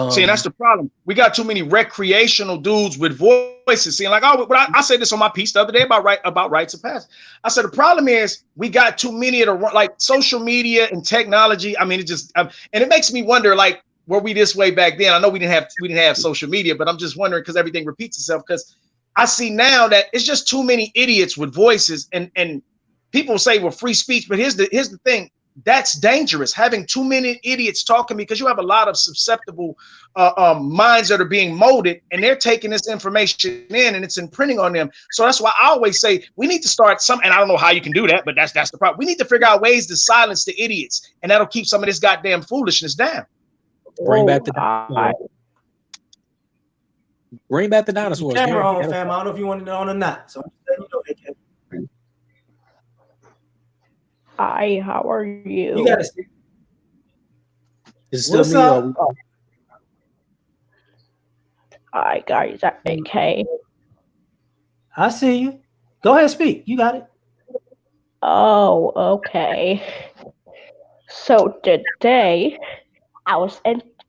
See, and that's the problem. We got too many recreational dudes with voices. See, like, I said this on my piece the other day about rites of passage. I said the problem is we got too many of the, like, social media and technology. I mean, it just and it makes me wonder, like, were we this way back then? I know we didn't have social media, but I'm just wondering because everything repeats itself. Because I see now that it's just too many idiots with voices, and people say, well, free speech. But here's the thing. That's dangerous, having too many idiots talking, because you have a lot of susceptible minds that are being molded, and they're taking this information in and it's imprinting on them. So that's why I always say we need to start and I don't know how you can do that, but that's the problem. We need to figure out ways to silence the idiots, and that'll keep some of this goddamn foolishness down. Bring back the dinosaurs. Bring back the dinosaurs. Camera on, fam. I don't know if you want it on or not. So I'm just letting you know that. Hi, how are you? You gotta see. What's up? Hi, guys. Okay. I see you. Go ahead, speak. You got it. Oh, okay. So today, I was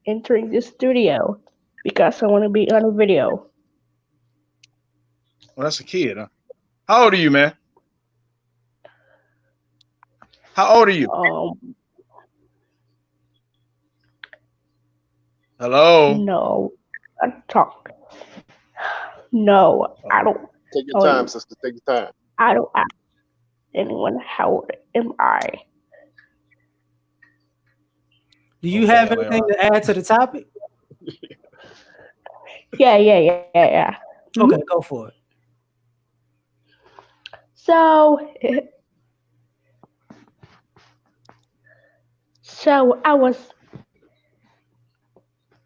entering the studio because I want to be on a video. Well, that's a kid, huh? How old are you, man? How old are you? Hello? No, I talk. No, I don't. Take your time, sister. Take your time. I don't ask anyone how old am I. Do you have anything to add to the topic? Yeah. Okay, go for it. So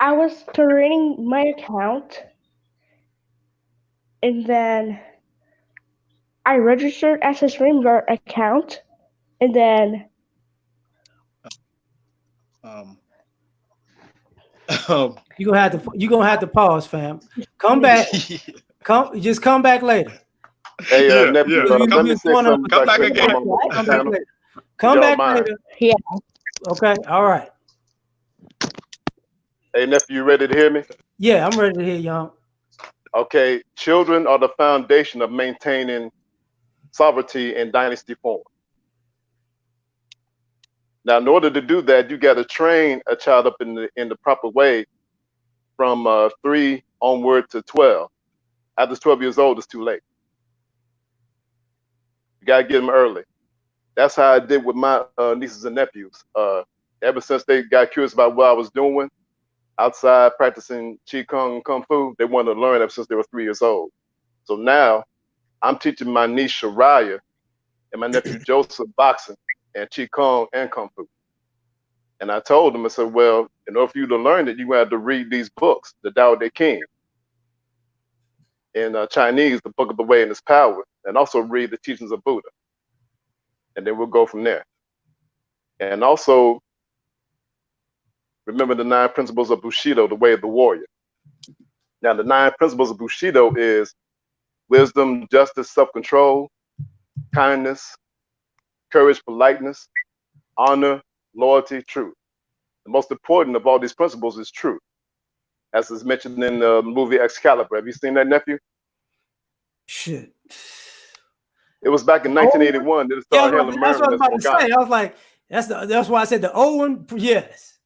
I was creating my account, and then I registered as a streamer account, and then you're gonna have to pause, fam. Come back. Just come back later. Hey, nephew, let me say something. Come back again. Come back later. Yeah. Okay. All right. Hey, nephew, you ready to hear me? Yeah, I'm ready to hear y'all. Okay, children are the foundation of maintaining sovereignty in dynasty form. Now, in order to do that, you got to train a child up in the proper way from 3 onward to 12. After 12 years old, it's too late. You got to get them early. That's how I did with my nieces and nephews. Ever since they got curious about what I was doing outside practicing Qigong and Kung Fu, they wanted to learn ever since they were 3 years old. So now I'm teaching my niece Shariah and my nephew Joseph boxing and Qigong and Kung Fu. And I told them, I said, well, in order for you to learn it, you're going to have to read these books, the Tao Te Ching. In Chinese, the Book of the Way and Its Power, and also read the teachings of Buddha. And then we'll go from there. And also, remember the 9 principles of Bushido, the way of the warrior. Now, the 9 principles of Bushido is wisdom, justice, self-control, kindness, courage, politeness, honor, loyalty, truth. The most important of all these principles is truth, as is mentioned in the movie Excalibur. Have you seen that, nephew? Shit. It was back in 1981 that it started Helen Merlin. That's what I was about to say. I was like, that's why I said the old one. Yes.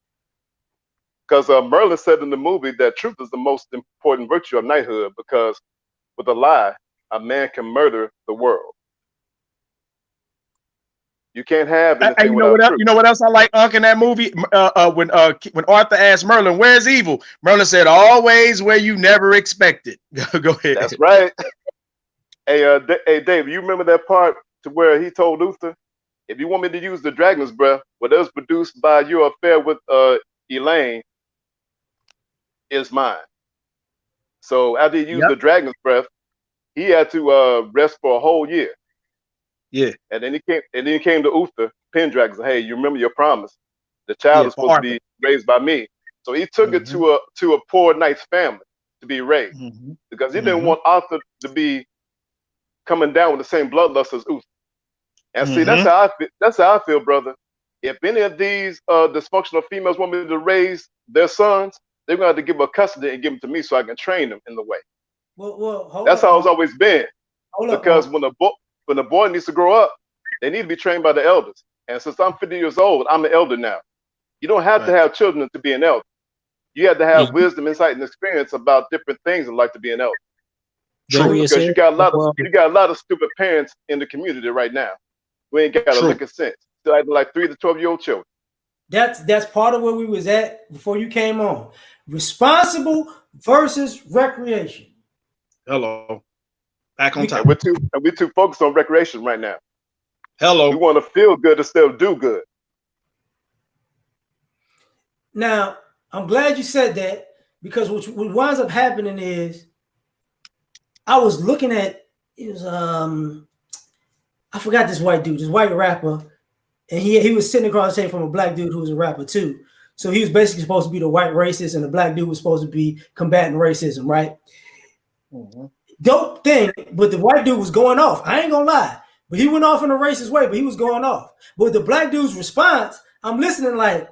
Because Merlin said in the movie that truth is the most important virtue of knighthood, because with a lie, a man can murder the world. You can't have anything You know without what? truth. You know what else I like, Unc, in that movie? When Arthur asked Merlin, "Where's evil?" Merlin said, "Always where you never expected." Go ahead. That's right. Hey, Dave, you remember that part to where he told Luther, if you want me to use the dragon's breath, what was produced by your affair with Elaine is mine. So after he used Yep. the dragon's breath, he had to rest for a whole year. Yeah. And then he came to Uther, Pendragon, said, hey, you remember your promise. The child Yeah, is for supposed to Arthur. be raised by me. So he took it to a poor knight's family to be raised. Because he didn't want Arthur to be coming down with the same bloodlust as Uther. And see, that's how I feel, brother. If any of these dysfunctional females want me to raise their sons, they're gonna have to give up custody and give them to me so I can train them in the way. Well, hold That's up, how it's always been. Because when the boy needs to grow up, they need to be trained by the elders. And since I'm 50 years old, I'm an elder now. You don't have to have children to be an elder. You have to have wisdom, insight, and experience about different things in life to be an elder. True. Because you got a lot of stupid parents in the community right now. We ain't got a lick of sense. Still acting like 3 to 12-year-old children. That's part of where we was at before you came on. Responsible versus recreation. Hello. Back on top. And we're too focused on recreation right now. Hello. We want to feel good instead of do good. Now, I'm glad you said that, because what winds up happening is I was looking at I forgot this white dude, this white rapper, and he was sitting across the table from a black dude who was a rapper too. So he was basically supposed to be the white racist, and the black dude was supposed to be combating racism, right? Dope thing, but the white dude was going off. I ain't gonna lie, but he went off in a racist way, but he was going off. But the black dude's response, I'm listening like,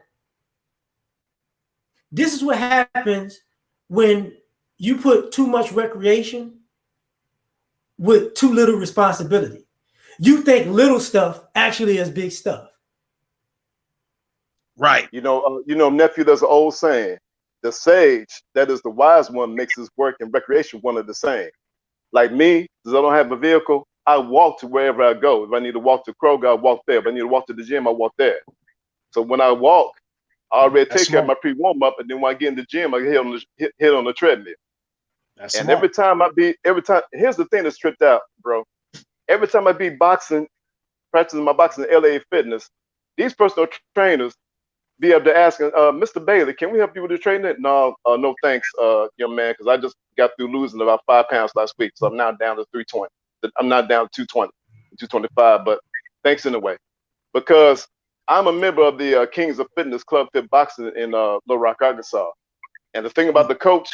this is what happens when you put too much recreation with too little responsibility. You think little stuff actually is big stuff. Right. You know, nephew, there's an old saying, the sage, that is the wise one, makes his work and recreation one of the same. Like me, because I don't have a vehicle, I walk to wherever I go. If I need to walk to Kroger, I walk there. If I need to walk to the gym, I walk there. So when I walk, I already take care of my pre-warm up, and then when I get in the gym, I hit on the treadmill. That's and smart. here's the thing that's tripped out, bro. Every time I be practicing my boxing in L.A. Fitness, these personal trainers be able to ask, Mr. Bailey, can we help you with the training? No, no thanks, young man, because I just got through losing about 5 pounds last week, so I'm now down to 320. I'm not down to 220, 225, but thanks anyway. Because I'm a member of the Kings of Fitness Club Fit Boxing in Little Rock, Arkansas. And the thing about the coach,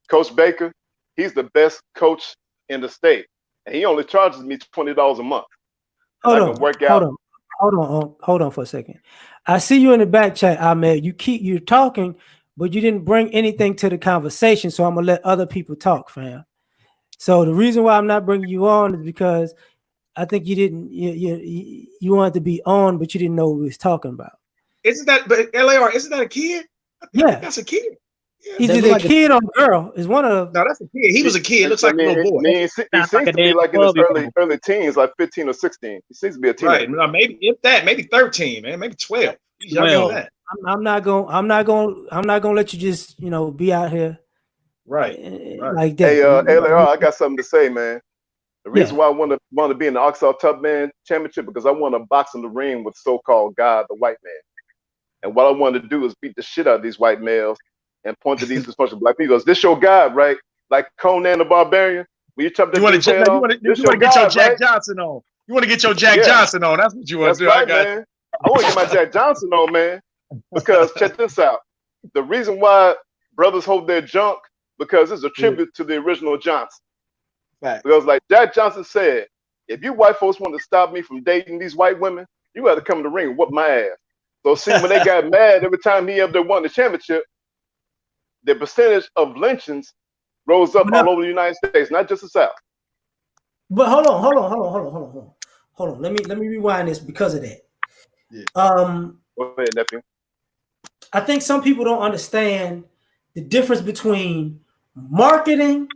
Coach Baker, he's the best coach in the state. And he only charges me $20 a month. Hold on for a second. I see you in the back chat, Ahmed. You're talking, but you didn't bring anything to the conversation. So I'm gonna let other people talk, fam. So the reason why I'm not bringing you on is because I think you wanted to be on, but you didn't know what we was talking about. Isn't that, but L.A.R, isn't that a kid? Yeah, that's a kid. Yeah. He's either a kid or a girl. Is one of No, that's a kid. He was a kid. Looks like a little boy. He seems to be like in his early teens, like 15 or 16. He seems to be a teenager. Right. Maybe if that, maybe 13, man, maybe 12. He's younger than that. I'm not gonna let you just be out here right like that. Hey, L.A.R, I got something to say, man. The reason why I want to be in the Arkansas Tubman Championship, because I want to box in the ring with so-called God, the white man. And what I want to do is beat the shit out of these white males and point to these dysfunctional black people. This your God, right? Like Conan the Barbarian. When you chop that dude's head off, you want to get your Jack Johnson on. You want to get your Jack Johnson on. That's what you want to do. Right, man. I want to get my Jack Johnson on, man. Because check this out. The reason why brothers hold their junk, because it's a tribute to the original Johnson. Right. Because like Jack Johnson said, if you white folks want to stop me from dating these white women, you got to come to the ring and whoop my ass. So see, when they got mad every time he ever won the championship, the percentage of lynchings rose up all over the United States, not just the South. But hold on. Let me rewind this because of that. Yeah. Go ahead, nephew. I think some people don't understand the difference between marketing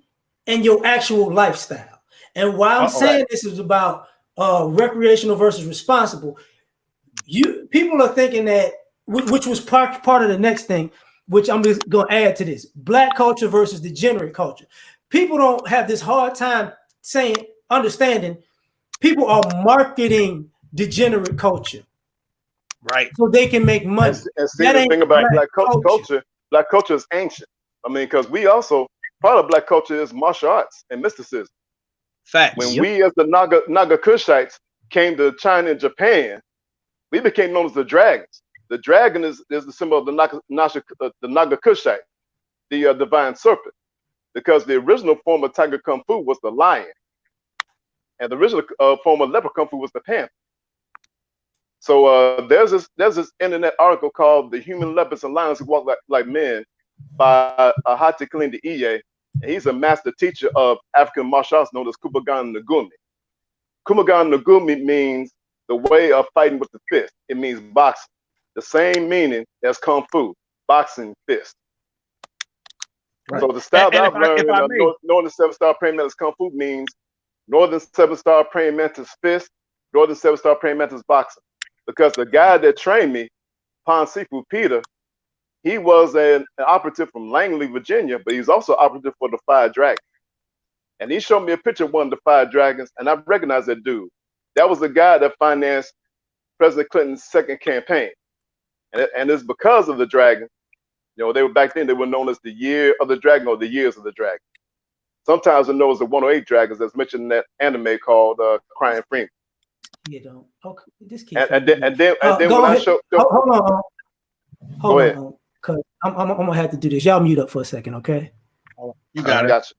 and your actual lifestyle. And why I'm saying this is about recreational versus responsible. People are thinking that, which was part of the next thing, which I'm just going to add to this: black culture versus degenerate culture. People don't have this hard time understanding. People are marketing degenerate culture, right? so they can make money. And see, That the ain't thing about black black culture is ancient. I mean, because we also, part of black culture is martial arts and mysticism. Facts. When we as the Naga Kushites came to China and Japan, we became known as the dragons. The dragon is the symbol of the Naga Kushite, the divine serpent, because the original form of Tiger Kung Fu was the lion, and the original form of leopard Kung Fu was the panther. So there's this internet article called "The Human Leopards and Lions Who Walk like Men" by Hati Kalindi Iye, and he's a master teacher of African martial arts known as Kumagan Nagumi. Kumagan Nagumi means the way of fighting with the fist. It means boxing. The same meaning as Kung Fu, boxing fist. Right. So the style that I've learned in Northern 7-Star Praying Mantis Kung Fu means Northern 7-Star Praying Mantis fist, Northern 7-Star Praying Mantis boxing. Because the guy that trained me, Ponsifu Peter, he was an operative from Langley, Virginia, but he's also operative for the Fire Dragon. And he showed me a picture of one of the Fire Dragons, and I recognized that dude. That was the guy that financed President Clinton's second campaign. And it's because of the dragon. You know, they were back then, they were known as the Year of the Dragon or the Years of the Dragon. Sometimes they're known as the 108 Dragons that's mentioned in that anime called Crying Freeman. You don't. Okay, this keeps and then when I show, hold on, because I'm gonna have to do this. Y'all mute up for a second, okay? You got it. Gotcha.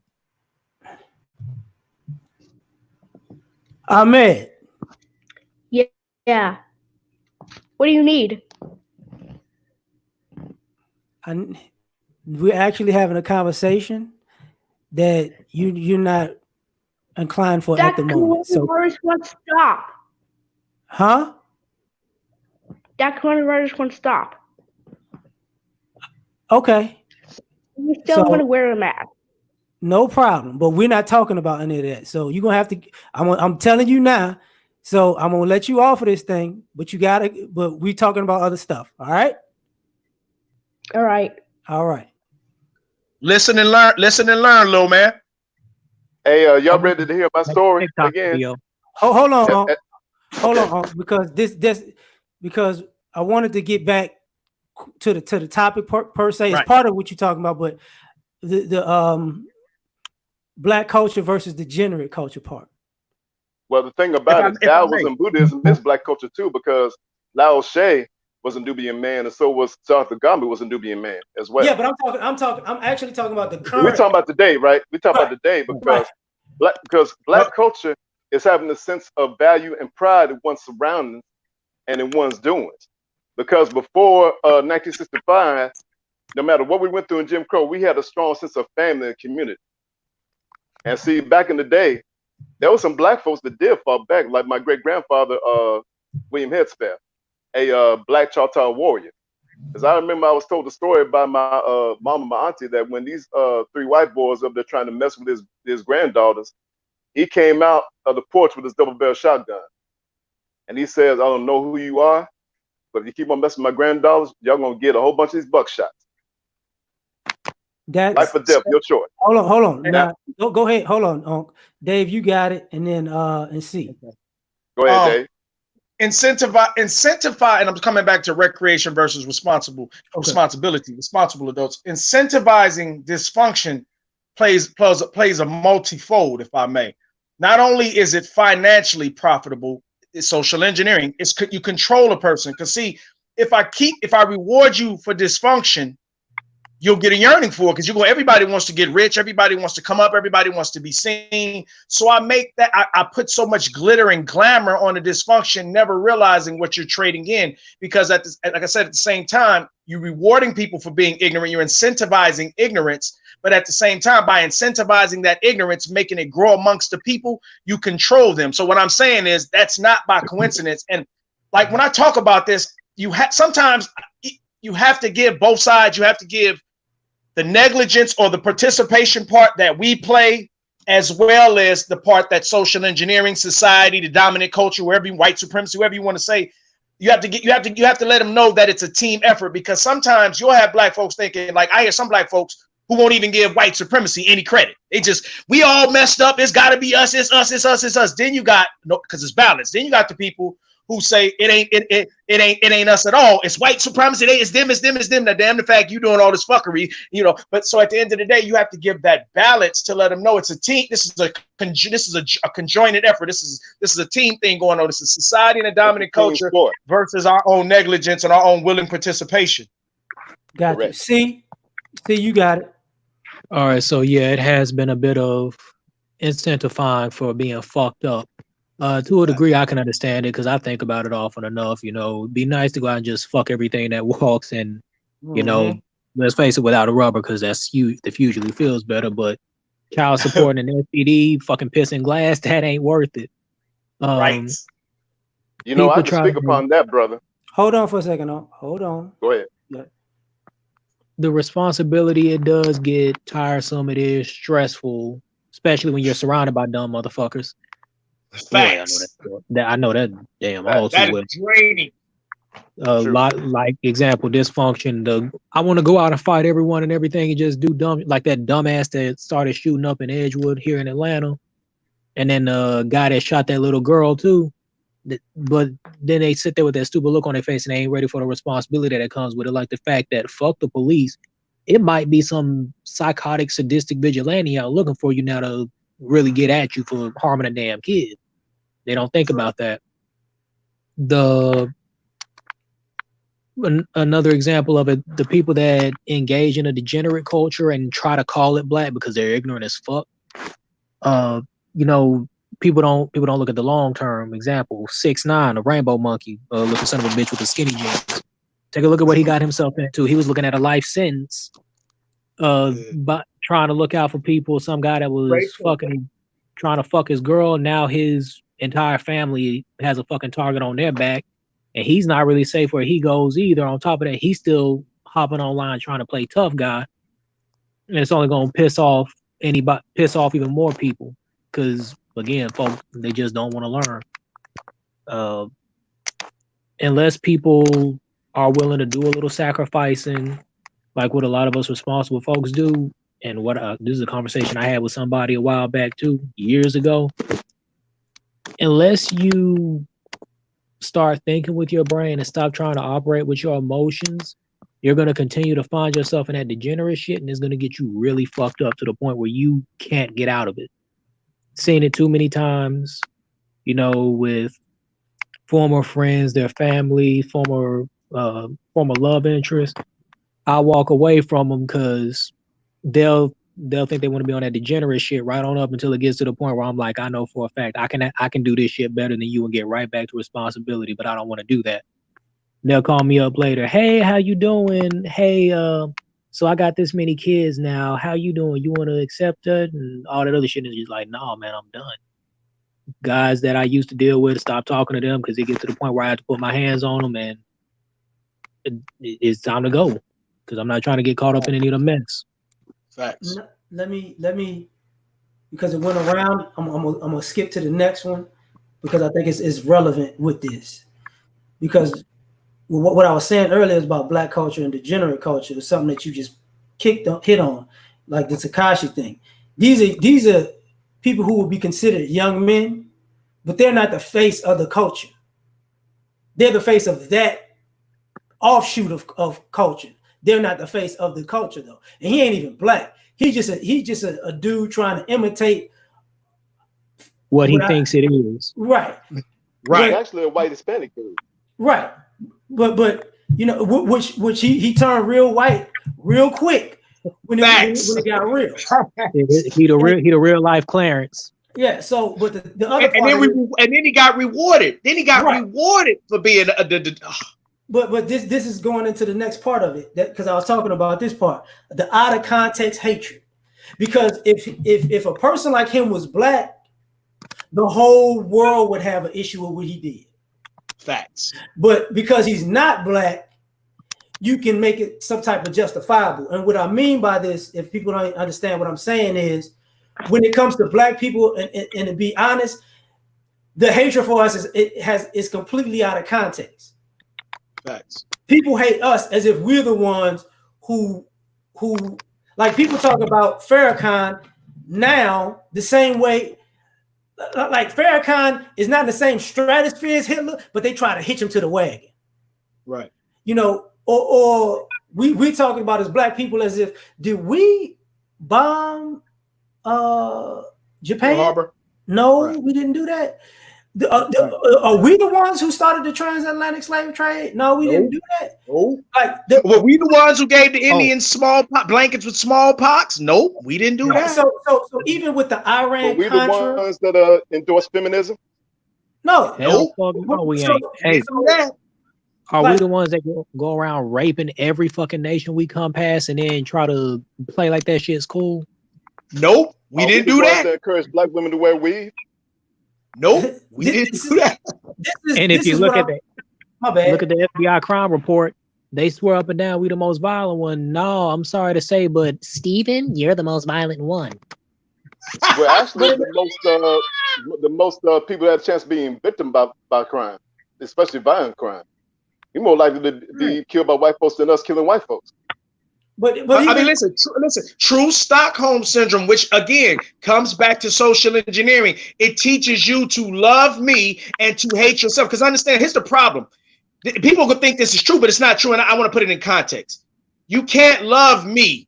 Ahmed. Yeah. What do you need? We're actually having a conversation that you're not inclined for at the moment. So coronavirus won't stop. Huh? That coronavirus won't stop. Okay. You still want to wear a mask. No problem, but we're not talking about any of that. So you're gonna have to. I'm telling you now. So I'm gonna let you off of this thing, but we're talking about other stuff. All right. All right. All right. Listen and learn. Listen and learn, little man. Hey, y'all ready to hear my story again? Hold on, because I wanted to get back to the topic per se. It's part of what you're talking about, but the black culture versus degenerate culture part. Well, the thing about it, Taoism, Buddhism is black culture too, because Lao Tse was a Nubian man, and so was Sartha Gambi was a Nubian man as well. Yeah, but I'm actually talking about the current. We're talking about today, right? We're talking about today because black culture is having a sense of value and pride in one's surroundings and in one's doings. Because before 1965, no matter what we went through in Jim Crow, we had a strong sense of family and community. And see, back in the day, there were some black folks that did fall back, like my great-grandfather, William Headspath, a black Choctaw warrior. Because I remember I was told the story by my mom and my auntie that when these three white boys up there trying to mess with his granddaughters, he came out of the porch with his double-barrel shotgun. And he says, I don't know who you are, but if you keep on messing with my granddaughters, y'all going to get a whole bunch of these buckshots. Life or death, your choice. Hold on. Now, go ahead. Hold on, Dave. You got it, and then and see. Go ahead, Dave. Incentivize, and I'm coming back to recreation versus responsibility. Responsible adults. Incentivizing dysfunction plays a multifold, if I may. Not only is it financially profitable, it's social engineering. You control a person. Because see, if I reward you for dysfunction, you'll get a yearning for it, because everybody wants to get rich, everybody wants to come up, everybody wants to be seen. So I put so much glitter and glamour on the dysfunction, never realizing what you're trading in. Because like I said, at the same time, you're rewarding people for being ignorant, you're incentivizing ignorance, but at the same time, by incentivizing that ignorance, making it grow amongst the people, you control them. So what I'm saying is that's not by coincidence. And like when I talk about this, sometimes you have to give both sides. You have to give the negligence or the participation part that we play as well as the part that social engineering, society, the dominant culture, wherever you, white supremacy, wherever you want to say, you have to let them know that it's a team effort, because sometimes you'll have black folks thinking, like I hear some black folks who won't even give white supremacy any credit. They just, we all messed up. It's got to be us. It's us. It's us. It's us. Then you got, no, because it's balanced. Then you got the people who say it ain't us at all. It's white supremacy. It's them. It's them. It's them. Now, damn the fact you doing all this fuckery, you know. But so at the end of the day, you have to give that balance to let them know it's a team. This is a conjoined effort. This is a team thing going on. This is society and a dominant culture sport versus our own negligence and our own willing participation. Got you. See, you got it. All right, so yeah, it has been a bit of incentivizing for being fucked up. To a degree, I can understand it because I think about it often enough. You know, it'd be nice to go out and just fuck everything that walks, and you know, let's face it, without a rubber, because that usually feels better. But child support and STD, fucking pissing glass, that ain't worth it. Right. You know, I can speak upon that, brother. Hold on for a second. Hold on. Go ahead. Yeah. The responsibility, it does get tiresome. It is stressful, especially when you're surrounded by dumb motherfuckers. Facts. Yeah, I know that. Damn, all too well. That is draining. A lot, like example, dysfunction. I want to go out and fight everyone and everything and just do dumb, like that dumbass that started shooting up in Edgewood here in Atlanta, and then the guy that shot that little girl too. But then they sit there with that stupid look on their face and they ain't ready for the responsibility that comes with it. Like the fact that fuck the police, it might be some psychotic, sadistic vigilante out looking for you now to really get at you for harming a damn kid. They don't think about that. Another example of it, the people that engage in a degenerate culture and try to call it black because they're ignorant as fuck. You know, people don't look at the long term. Example, 6ix9ine, a rainbow monkey, looking son of a bitch with the skinny jeans. Take a look at what he got himself into. He was looking at a life sentence, but trying to look out for people. Some guy that was trying to fuck his girl. Now his entire family has a fucking target on their back, and he's not really safe where he goes either. On top of that, he's still hopping online trying to play tough guy, and it's only gonna piss off even more people. Because again, folks, they just don't want to learn. Unless people are willing to do a little sacrificing, like what a lot of us responsible folks do. And what this is a conversation I had with somebody a while back too, years ago. Unless you start thinking with your brain and stop trying to operate with your emotions, you're going to continue to find yourself in that degenerate shit, and it's going to get you really fucked up to the point where you can't get out of it. Seen it too many times, you know, with former friends, their family, former love interest. I walk away from them because they'll think they want to be on that degenerate shit right on up until it gets to the point where I'm like, I know for a fact I can do this shit better than you and get right back to responsibility, but I don't want to do that. They'll call me up later. Hey, how you doing? Hey, so I got this many kids now. How you doing? You want to accept it? And all that other shit is just like, no, man, I'm done. Guys that I used to deal with, stop talking to them because it gets to the point where I have to put my hands on them, and it's time to go because I'm not trying to get caught up in any of the mess. Facts. Let me, because it went around. I'm gonna skip to the next one because I think it's relevant with this. Because what I was saying earlier is about black culture and degenerate culture is something that you just hit on, like the Tekashi thing. These are people who would be considered young men, but they're not the face of the culture. They're the face of that offshoot of culture. They're not the face of the culture though, and he ain't even black. He's just a dude trying to imitate what he thinks it is. Right. Right. Actually, a white Hispanic dude. Right. But you know, which he turned real white real quick when it got real. He the real life Clarence. Yeah. So, but the other and then he got rewarded. Then he got rewarded for being But this is going into the next part of it, because I was talking about this part, the out of context hatred. Because if a person like him was black, the whole world would have an issue with what he did. Facts. But because he's not black, you can make it some type of justifiable. And what I mean by this, if people don't understand what I'm saying, is when it comes to black people, and to be honest, the hatred for us is completely out of context. Facts. People hate us as if we're the ones who like people talk about Farrakhan now the same way. Like Farrakhan is not in the same stratosphere as Hitler, but they try to hitch him to the wagon. Right. You know, or we talking about as black people as if, did we bomb Japan? Pearl Harbor? No, Right. we didn't do that. Are we the ones who started the transatlantic slave trade? No, we didn't do that. No. Like, Were we the ones who gave the Indians smallpox blankets with smallpox? Nope, we didn't do that. So even with the Iran we Contra, the ones that endorse feminism? no, Hell, no, we ain't. Hey, are we the ones that go around raping every fucking nation we come past and then try to play like that shit's cool? Nope, we didn't do that. Encourage black women to wear weave? Nope, we didn't do that. And if you look at my bad. Look at the FBI crime report. They swear up and down we the most violent one. No, I'm sorry to say, but Steven, you're the most violent one. Well, actually, the most people that have a chance of being victim by crime, especially violent crime. You're more likely to be killed by white folks than us killing white folks. But I mean, listen. True Stockholm syndrome, which again comes back to social engineering. It teaches you to love me and to hate yourself. Because understand, here's the problem. People could think this is true, but it's not true, and I want to put it in context. You can't love me.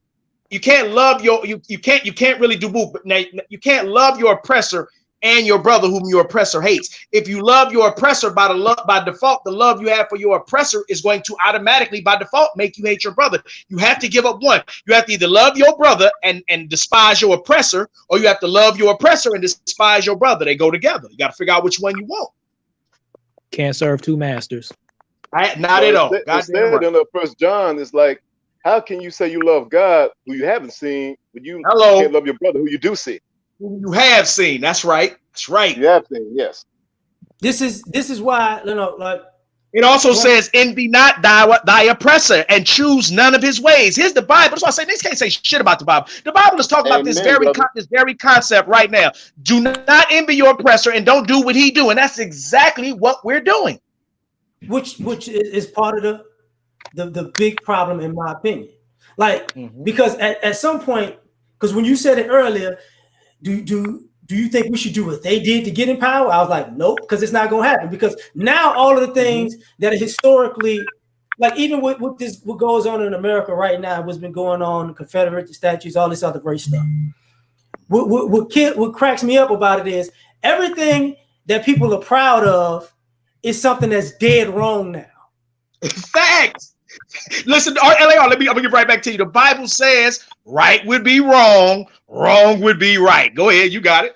You can't love you can't really do both. But now you can't love your oppressor and your brother whom your oppressor hates. If you love your oppressor by default, the love you have for your oppressor is going to automatically by default make you hate your brother. You have to give up one. You have to either love your brother and despise your oppressor, or you have to love your oppressor and despise your brother. They go together. You got to figure out which one you want. Can't serve two masters. Not at all. Instead, in the First John, it's like, how can you say you love God who you haven't seen, but you can't love your brother who you do see? You have seen. That's right. That's right. You have seen. Yes. This is why, you know, like it also says, "Envy not thy oppressor, and choose none of his ways." Here's the Bible. That's why I say they can't say shit about the Bible. The Bible is talking about this very concept right now. Do not envy your oppressor, and don't do what he do, and that's exactly what we're doing. Which is part of the big problem, in my opinion. Like, because at some point, because when you said it earlier, do you think we should do what they did to get in power? I was like, nope, because it's not gonna happen. Because now all of the things that are historically, like even with what goes on in America right now, what's been going on, Confederate statues, all this other great stuff. What cracks me up about it is everything that people are proud of is something that's dead wrong now. Facts. Listen, L.A.R, I'm gonna get right back to you. The Bible says right would be wrong, wrong would be right. Go ahead, you got it.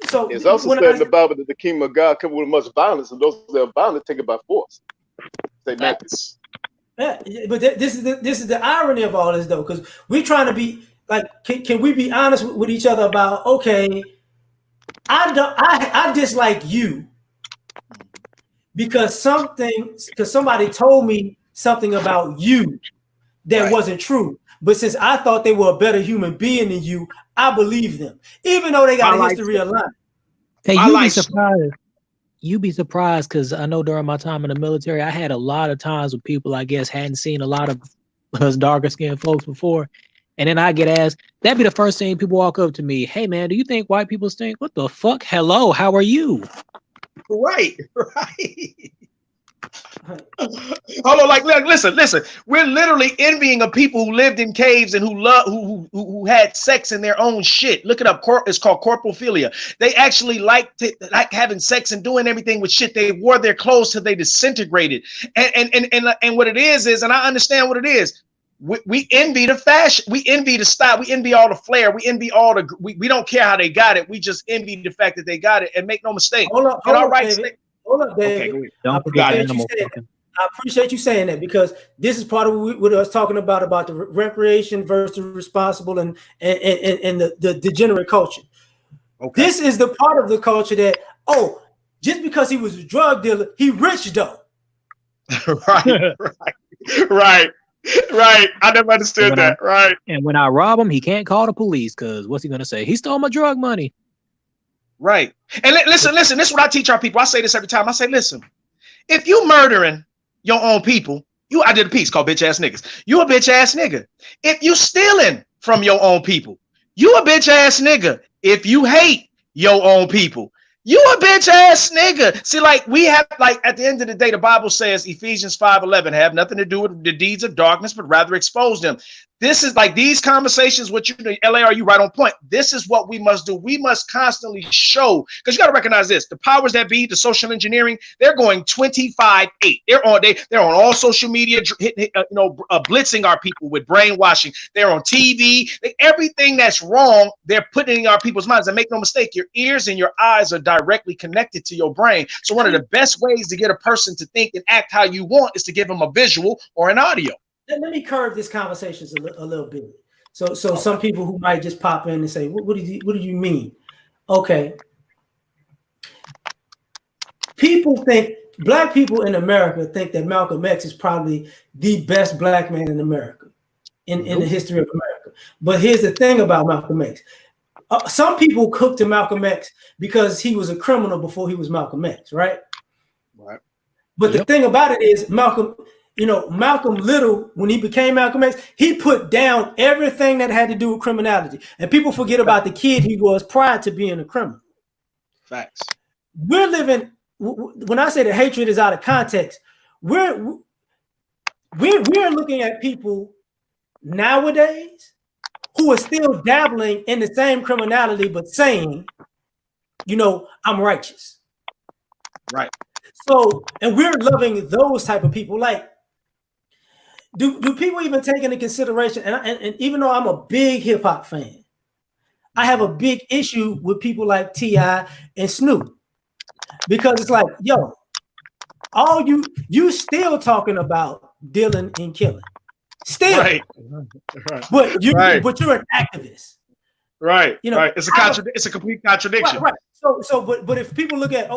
So it's also said in the Bible that the kingdom of God comes with much violence, and those that are violent take it by force. Say Facts. Yeah, but this is the irony of all this, though, because we're trying to be like, can we be honest with each other about, okay, I dislike you because somebody told me something about you that wasn't true. But since I thought they were a better human being than you, I believe them, even though they got a history of lying. Hey, you'd be surprised because I know during my time in the military, I had a lot of times with people I guess hadn't seen a lot of us darker skinned folks before. And then I get asked, that'd be the first thing people walk up to me. Hey man, do you think white people stink? What the fuck? Hello, how are you? Right. Hold on, like listen. We're literally envying of people who lived in caves and who had sex in their own shit. Look it up. It's called corporophilia. They actually like having sex and doing everything with shit. They wore their clothes till they disintegrated. And what it is, and I understand what it is. We envy the fashion, we envy the style, we envy all the flair, we envy all the. We don't care how they got it. We just envy the fact that they got it. And make no mistake. Hold up, David. Okay, don't forget animal. I appreciate you saying that because this is part of what I was talking about the recreation versus responsible and the degenerate culture. Okay. This is the part of the culture that, just because he was a drug dealer, he rich though. Right. Right. I never understood that. Right. And when I rob him, he can't call the police because what's he gonna say? He stole my drug money. Right. And listen. This is what I teach our people. I say this every time. I say, listen, if you murdering your own people, I did a piece called Bitch Ass Niggas. You a bitch ass nigga. If you stealing from your own people, you a bitch ass nigga. If you hate your own people, you a bitch ass nigga. See, like we have, like at the end of the day, the Bible says Ephesians 5:11 have nothing to do with the deeds of darkness, but rather expose them. This is like these conversations, what you do, L.A.R, you right on point. This is what we must do. We must constantly show, because you got to recognize this. The powers that be, the social engineering, they're going 25/8. They're on all social media, blitzing our people with brainwashing. They're on TV. Everything that's wrong, they're putting in our people's minds. And make no mistake, your ears and your eyes are directly connected to your brain. So one of the best ways to get a person to think and act how you want is to give them a visual or an audio. Let me curve this conversation a little bit. So some people who might just pop in and say, what do you mean? Okay. Black people in America think that Malcolm X is probably the best black man in America, in the history of America. But here's the thing about Malcolm X. Some people cook to Malcolm X because he was a criminal before he was Malcolm X, right? Right. But the thing about it is Malcolm Little, when he became Malcolm X, he put down everything that had to do with criminality. And people forget about the kid he was prior to being a criminal. Facts. We're living, when I say the hatred is out of context, we're looking at people nowadays who are still dabbling in the same criminality, but saying, I'm righteous. Right. So, and we're loving those type of people. Like, do people even take into consideration? And even though I'm a big hip hop fan, I have a big issue with people like T.I. and Snoop, because it's like, yo, all you still talking about dealing and killing, still, right. But you're an activist, right? Right. It's a complete contradiction. Right. But if people look at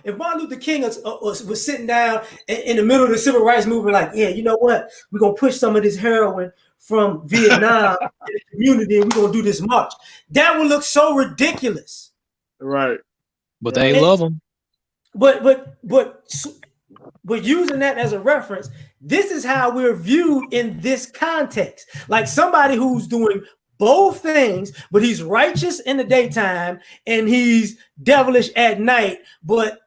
if Martin Luther King was sitting down in the middle of the civil rights movement, like, yeah, you know what, we're gonna push some of this heroin from Vietnam in the community, and we're gonna do this march, that would look so ridiculous. Right. But they love them. But using that as a reference, this is how we're viewed in this context. Like somebody who's doing both things, but he's righteous in the daytime and he's devilish at night, but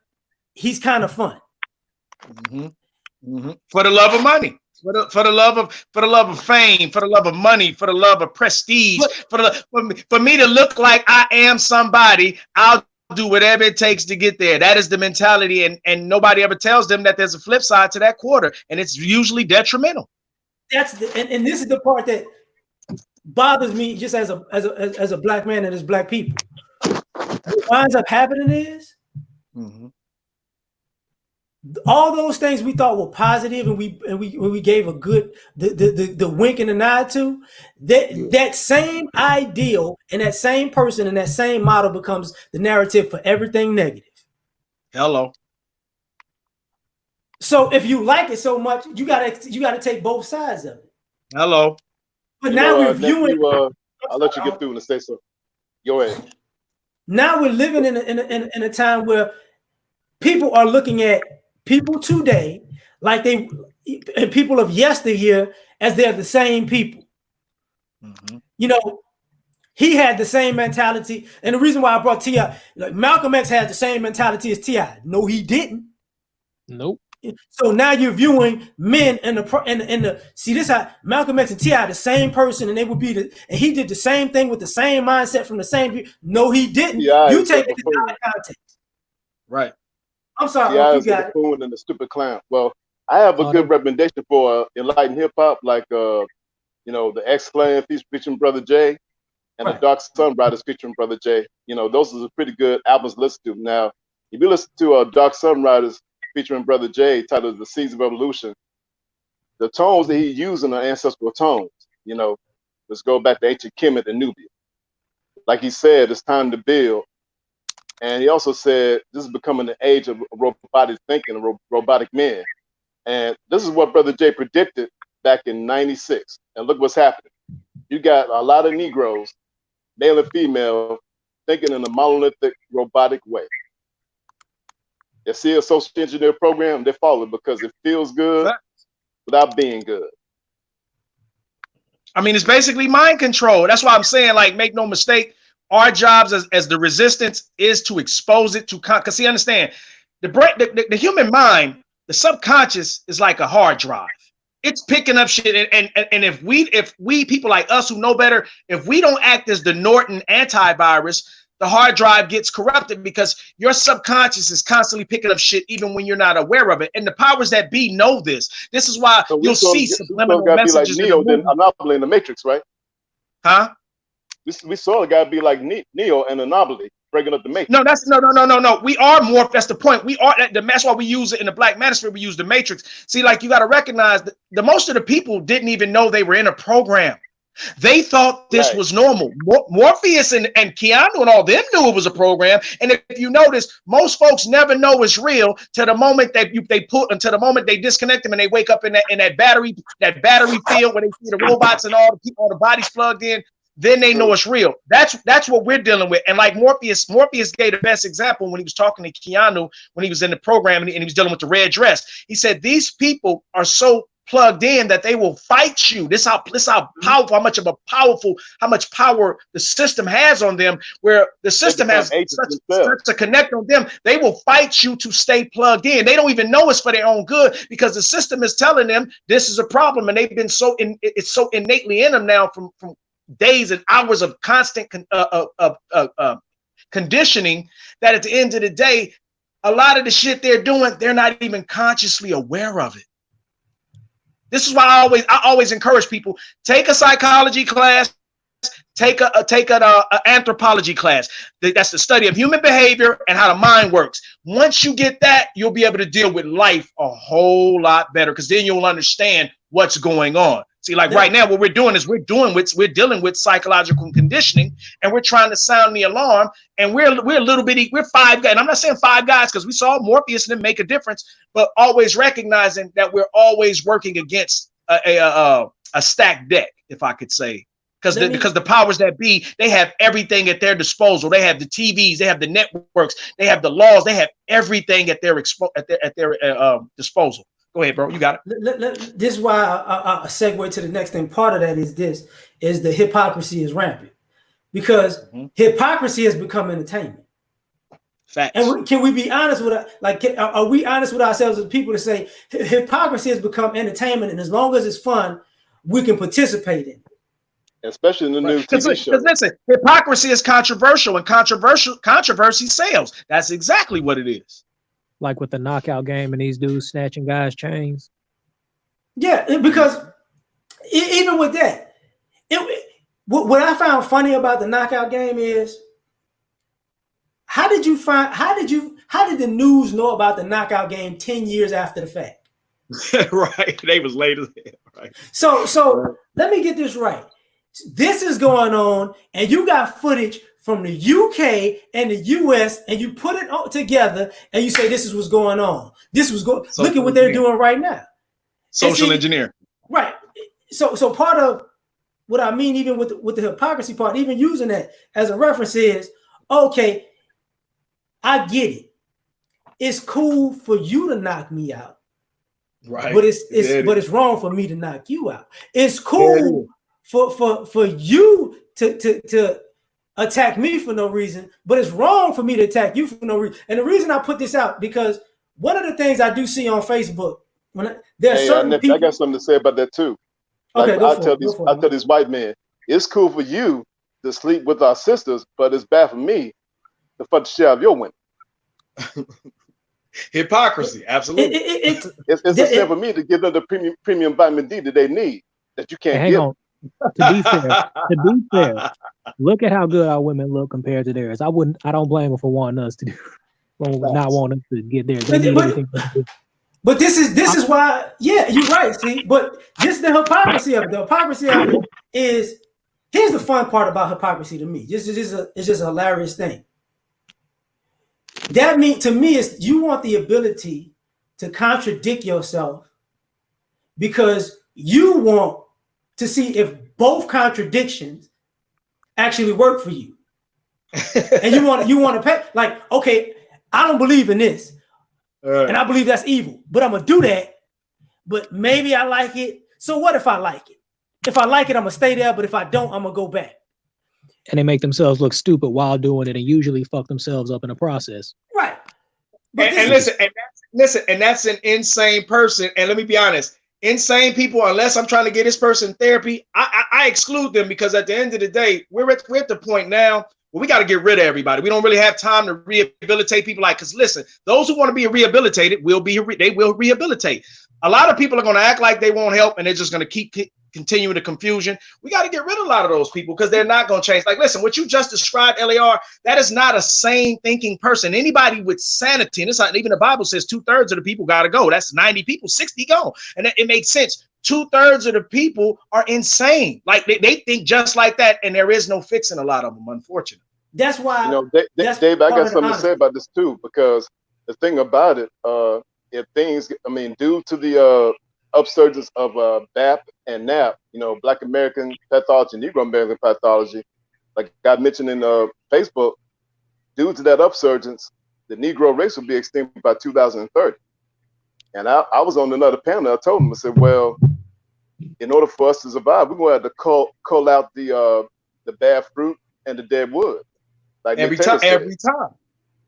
he's kind of fun. Mm-hmm. Mm-hmm. For the love of money, for the love of fame, for the love of money, for the love of prestige, for me to look like I am somebody, I'll do whatever it takes to get there. That is the mentality, and nobody ever tells them that there's a flip side to that quarter, and it's usually detrimental. And this is the part that bothers me, just as a black man and as black people. What winds up happening is all those things we thought were positive, and we gave a good the wink and the nod to, that same ideal and that same person and that same model becomes the narrative for everything negative. Hello. So if you like it so much, you gotta take both sides of it. Hello. But now we're viewing. I'll let you get through and say so. Go ahead. Now we're living in a time where people are looking at people today like and people of yesteryear as they're the same people. He had the same mentality, and the reason why I brought T.I., like Malcolm X had the same mentality as T.I. No, he didn't. Nope. So now you're viewing men in the see this how Malcolm X and T.I. the same person, and they would be and he did the same thing with the same mindset from the same people. No, he didn't. You take it out of context. Right. I'm sorry, you got it. And the stupid clown. Well, I have a good recommendation for enlightened hip hop, like the X-Clan featuring Brother J, and the Dark Sun Riders featuring Brother J. Those are pretty good albums to listen to. Now, if you listen to Dark Sun Riders featuring Brother J, titled The Seeds of Evolution, the tones that he using are ancestral tones. Let's go back to ancient Kemet and Nubia. Like he said, it's time to build. And he also said this is becoming the age of robotic thinking, robotic men. And this is what Brother J predicted back in '96, and look what's happening. You got a lot of Negroes, male and female, thinking in a monolithic, robotic way. They see a social engineer program, they follow it because it feels good without being good. I mean, it's basically mind control. That's why I'm saying, like, make no mistake, our jobs as the resistance is to expose it to, because see, understand, the human mind, the subconscious is like a hard drive. It's picking up shit, and if we people like us who know better, if we don't act as the Norton antivirus, the hard drive gets corrupted because your subconscious is constantly picking up shit even when you're not aware of it. And the powers that be know this. This is why you'll see subliminal messages in the movie. Neo, Anomaly in the Matrix, right? Huh? We saw a guy be like Neo and Anomaly, breaking up the Matrix. No, that's no. We are more. That's the point. We are. That's why we use it in the Black Manosphere. We use the Matrix. See, like, you got to recognize that the most of the people didn't even know they were in a program. They thought this was normal. Morpheus and Keanu and all them knew it was a program. And if you notice, most folks never know it's real to the moment that until the moment they disconnect them and they wake up in that battery field where they see the robots and all the bodies plugged in. Then they know it's real. That's what we're dealing with. And like Morpheus gave the best example when he was talking to Keanu when he was in the program and he was dealing with the red dress. He said these people are so plugged in that they will fight you. This how powerful, how much power the system has on them, where the system has such a connect on them. They will fight you to stay plugged in. They don't even know it's for their own good because the system is telling them this is a problem, and they've been it's so innately in them now from days and hours of constant conditioning that at the end of the day, a lot of the shit they're doing, they're not even consciously aware of it. This is why I always encourage people, take a psychology class, take an anthropology class. That's the study of human behavior and how the mind works. Once you get that, you'll be able to deal with life a whole lot better, because then you'll understand what's going on. See, like right now, what we're doing is we're dealing with psychological conditioning, and we're trying to sound the alarm. And we're a little bitty. We're five guys, and I'm not saying five guys because we saw Morpheus and them make a difference, but always recognizing that we're always working against a stacked deck, if I could say, because the powers that be, they have everything at their disposal. They have the TVs, they have the networks, they have the laws, they have everything at their disposal. Go ahead, bro. You got it. This is why I segue to the next thing. Part of that is the hypocrisy is rampant, because hypocrisy has become entertainment. Facts. And can we be honest with are we honest with ourselves as people to say hypocrisy has become entertainment, and as long as it's fun, we can participate in it? Especially in the new TV show. Because listen, hypocrisy is controversial, and controversy sells. That's exactly what it is. Like with the knockout game and these dudes snatching guys' chains. Yeah, because even with that, what I found funny about the knockout game is how did the news know about the knockout game 10 years after the fact? Right, they was late as hell. Right. So let me get this right. This is going on, and you got footage from the UK and the US, and you put it all together, and you say this is what's going on. Look at what they're doing right now. Social engineer. Right. So part of what I mean, even with the hypocrisy part, even using that as a reference is, okay, I get it. It's cool for you to knock me out. Right. But it's wrong for me to knock you out. It's cool for you to attack me for no reason, but it's wrong for me to attack you for no reason. And the reason I put this out, because one of the things I do see on Facebook, I got something to say about that too. Okay, like, I tell these white men, it's cool for you to sleep with our sisters, but it's bad for me to fuck the shit out of your women. Hypocrisy, absolutely. It's a sin for me to give them the premium vitamin D that they need that you can't give. To be fair, look at how good our women look compared to theirs. I don't blame them for wanting us to do, not wanting us to get there. But this is why, yeah, you're right. See, but this is the hypocrisy of it. The hypocrisy of it is, here's the fun part about hypocrisy to me. It's just a hilarious thing. That means to me is you want the ability to contradict yourself, because You want to see if both contradictions actually work for you. And you want to pay, like, okay, I don't believe in this. And I believe that's evil, but I'm gonna do that. But maybe I like it. So what if I like it? If I like it, I'm gonna stay there. But if I don't, I'm gonna go back. And they make themselves look stupid while doing it, and usually fuck themselves up in the process. Right. But and listen, and that's an insane person. And let me be honest, insane people, unless I'm trying to get this person therapy, I exclude them, because at the end of the day, we're at the point now where we got to get rid of everybody. We don't really have time to rehabilitate people. Like, because listen, those who want to be rehabilitated they will rehabilitate. A lot of people are going to act like they won't help, and they're just going to keep continuing the confusion. We got to get rid of a lot of those people, because they're not going to change. Like, listen, what you just described, L.A.R., that is not a sane thinking person. Anybody with sanity, and it's not, even the Bible says 2/3 of the people got to go. That's 90 people, 60 gone. And it makes sense. 2/3 of the people are insane. Like, they think just like that, and there is no fixing a lot of them, unfortunately. That's why. Dave, I got something to say about this too, because the thing about it, if things, due to the upsurgence of BAP and NAP, Black American pathology, Negro American pathology, like I mentioned in Facebook, due to that upsurgence, the Negro race will be extinct by 2030. And I was on another panel. I told them, I said, well, in order for us to survive, we're going to have to cull out the bad fruit and the dead wood. Like every time.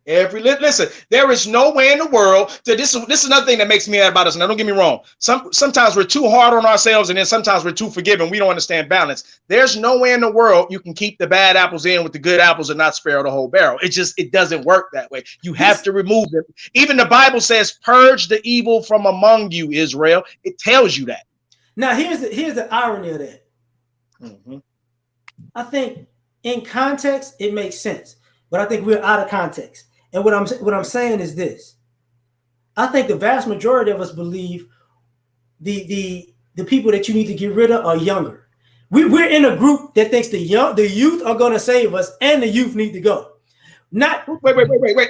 Listen, there is no way in the world this is another thing that makes me mad about us. Now, don't get me wrong. Sometimes we're too hard on ourselves, and then sometimes we're too forgiving. We don't understand balance. There's no way in the world you can keep the bad apples in with the good apples and not spare the whole barrel. It doesn't work that way. You have to remove them. Even the Bible says, purge the evil from among you, Israel. It tells you that. Now, here's the irony of that. Mm-hmm. I think in context, it makes sense, but I think we're out of context. And what I'm saying is this: I think the vast majority of us believe the people that you need to get rid of are younger. We're in a group that thinks the youth are going to save us, and the youth need to go. Not wait,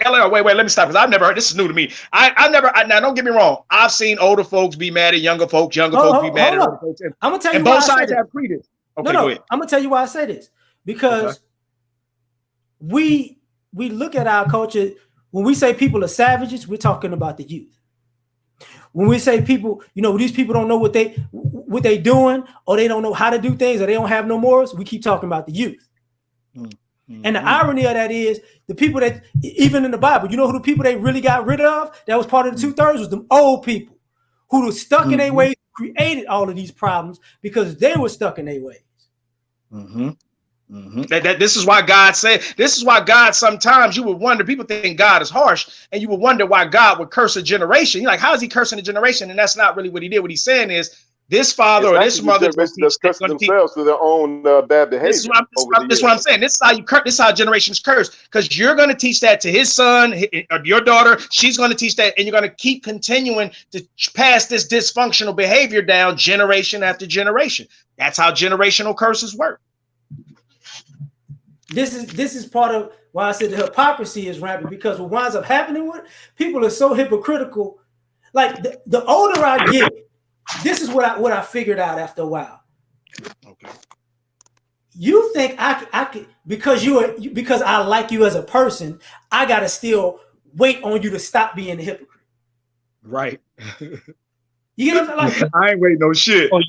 L.A.R., wait, let me stop, because I've never heard this. Is new to me. Now don't get me wrong. I've seen older folks be mad at younger folks be mad at older folks. I'm gonna tell you and both sides have credence. Okay, no, go ahead. I'm gonna tell you why I say this, because we look at our culture. When we say people are savages, we're talking about the youth. When we say people, these people don't know what they doing, or they don't know how to do things, or they don't have no morals, we keep talking about the youth. Mm-hmm. And the irony of that is the people that, even in the Bible, who the people they really got rid of that was part of the 2/3 was them old people who were stuck in their ways, created all of these problems because they were stuck in their ways. Mm-hmm. Mm-hmm. This is why God said, this is why God, sometimes you would wonder, people think God is harsh, and you would wonder why God would curse a generation. You're like, how is he cursing a generation? And that's not really what he did. What he's saying is, this father or this mother just cursing themselves through their own bad behavior. This is what I'm saying. This is how generations curse, because you're going to teach that to his son or your daughter. She's going to teach that, and you're going to keep continuing to pass this dysfunctional behavior down generation after generation. That's how generational curses work. This is part of why I said the hypocrisy is rampant, because what winds up happening with people are so hypocritical. Like the older I get, this is what I figured out after a while. Okay. You think I could because I like you as a person, I gotta still wait on you to stop being a hypocrite. Right. You get what I'm saying? I ain't waiting no shit. Or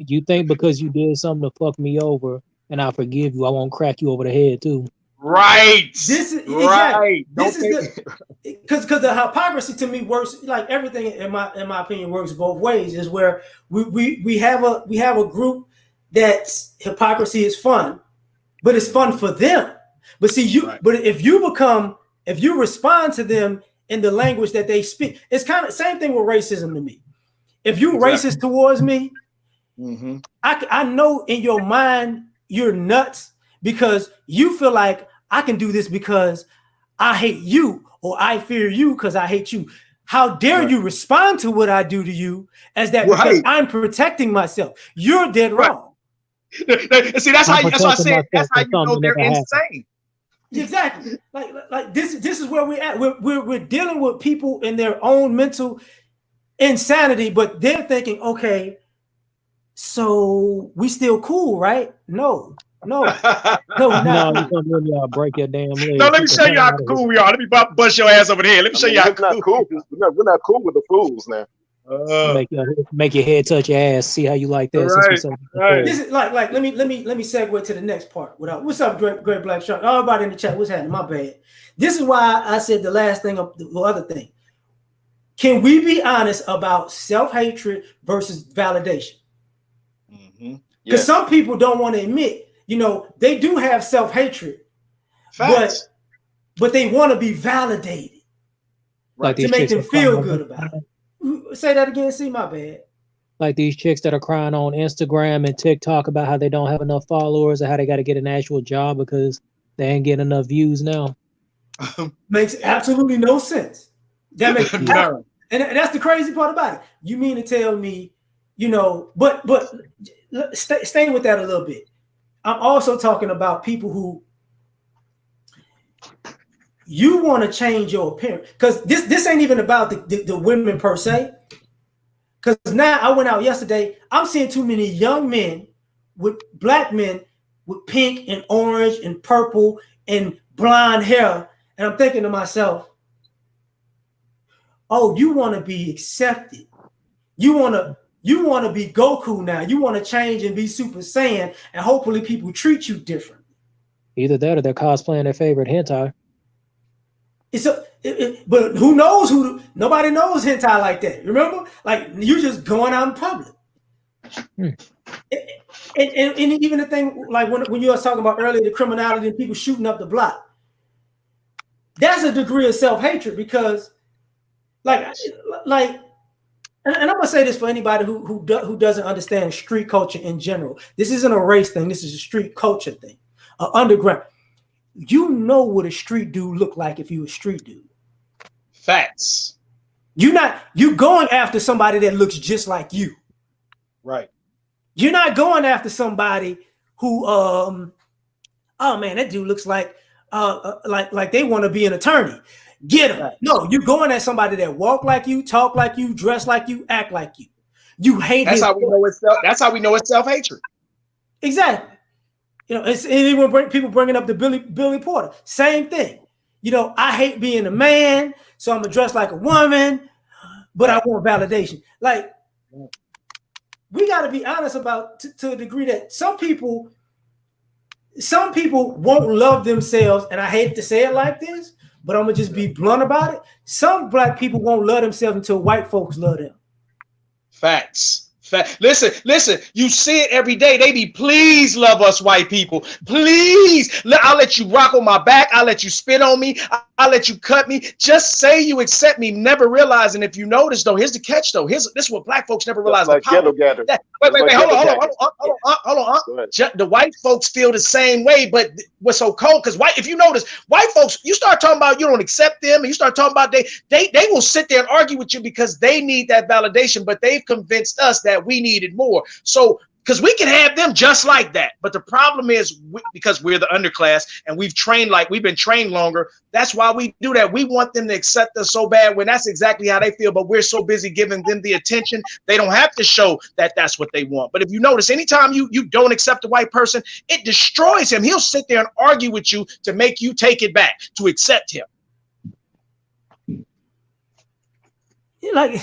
you think because you did something to fuck me over and I forgive you, I won't crack you over the head too. Right. This is right. This is because the hypocrisy to me works, like everything in my opinion works both ways. Is where we have a group that's hypocrisy is fun, but it's fun for them. But see but if you respond to them in the language that they speak, it's kind of same thing with racism to me. If you racist towards me, I know in your mind you're nuts because you feel like I can do this because I hate you, or I fear you because I hate you. How dare you respond to what I do to you as that because I'm protecting myself? You're dead wrong. See, that's why I said that's how you know they're insane. Exactly. Like this is where we're at. We're dealing with people in their own mental insanity, but they're thinking, okay, so we still cool, right? No, no, no, we're not No, you cool. come really break your damn No, leg. let me Get the show you hell how out of here. cool we are. Let me bust your ass over the head. Let me I show mean, you how we're not cool cool. we are. We're not cool with the fools now. Make your head touch your ass. See how you like that since we Right, so right. This is like let me segue to the next part. What's up, great black shark? Everybody in the chat, what's happening? My bad. This is why I said the last thing of the other thing. Can we be honest about self-hatred versus validation? Because Yes. some people don't want to admit, they do have self-hatred, Facts. but they want to be validated like to these make chicks them that crying feel on good about it. Say that again. See, my bad. like these chicks that are crying on Instagram and TikTok about how they don't have enough followers or how they got to get an actual job because they ain't getting enough views now. Makes absolutely no sense. That makes None. and that's the crazy part about it. You mean to tell me, but stay with that a little bit. I'm also talking about people who you want to change your appearance, because this ain't even about the women per se. Because now I went out yesterday, I'm seeing too many young men with black men with pink and orange and purple and blonde hair, and I'm thinking to myself, oh, you want to be accepted. You want to be Goku now. You want to change and be Super Saiyan, and hopefully people treat you different. Either that or they're cosplaying their favorite hentai. But who knows nobody knows hentai like that. Remember? Like, you're just going out in public. And even the thing, like when you were talking about earlier, the criminality and people shooting up the block. That's a degree of self-hatred because and I'm gonna say this for anybody who doesn't understand street culture in general. This isn't a race thing. This is a street culture thing. Underground. You know what a street dude look like if you a street dude. Facts. You going after somebody that looks just like you. Right. You're not going after somebody who oh man, that dude looks like they want to be an attorney. Get him. No, you're going at somebody that walk like you, talk like you, dress like you, act like you. You hate that's how we know it's that's how we know it's self-hatred. Exactly. It's even people bringing up the Billy Porter. Same thing. I hate being a man, so I'm gonna dress like a woman, but I want validation. Like, we got to be honest about to a degree that some people won't love themselves, and I hate to say it like this, but I'm gonna just be blunt about it. Some black people won't love themselves until white folks love them. Facts. Listen, you see it every day. They be, please love us white people. Please. I'll let you rock on my back. I'll let you spit on me. I'll let you cut me. Just say you accept me, never realizing. If you notice, though, here's the catch, though. This is what black folks never realize. Like ghetto gather. Wait, hold on. The white folks feel the same way, but what's so cold? Because if you notice, white folks, you start talking about you don't accept them, and you start talking about they will sit there and argue with you because they need that validation, but they've convinced us that we needed more. So because we can have them just like that, but the problem is because we're the underclass and we've been trained longer. That's why we do that. We want them to accept us so bad when that's exactly how they feel, but we're so busy giving them the attention they don't have to show that that's what they want. But if you notice, anytime you don't accept a white person, it destroys him. He'll sit there and argue with you to make you take it back to accept him. You're like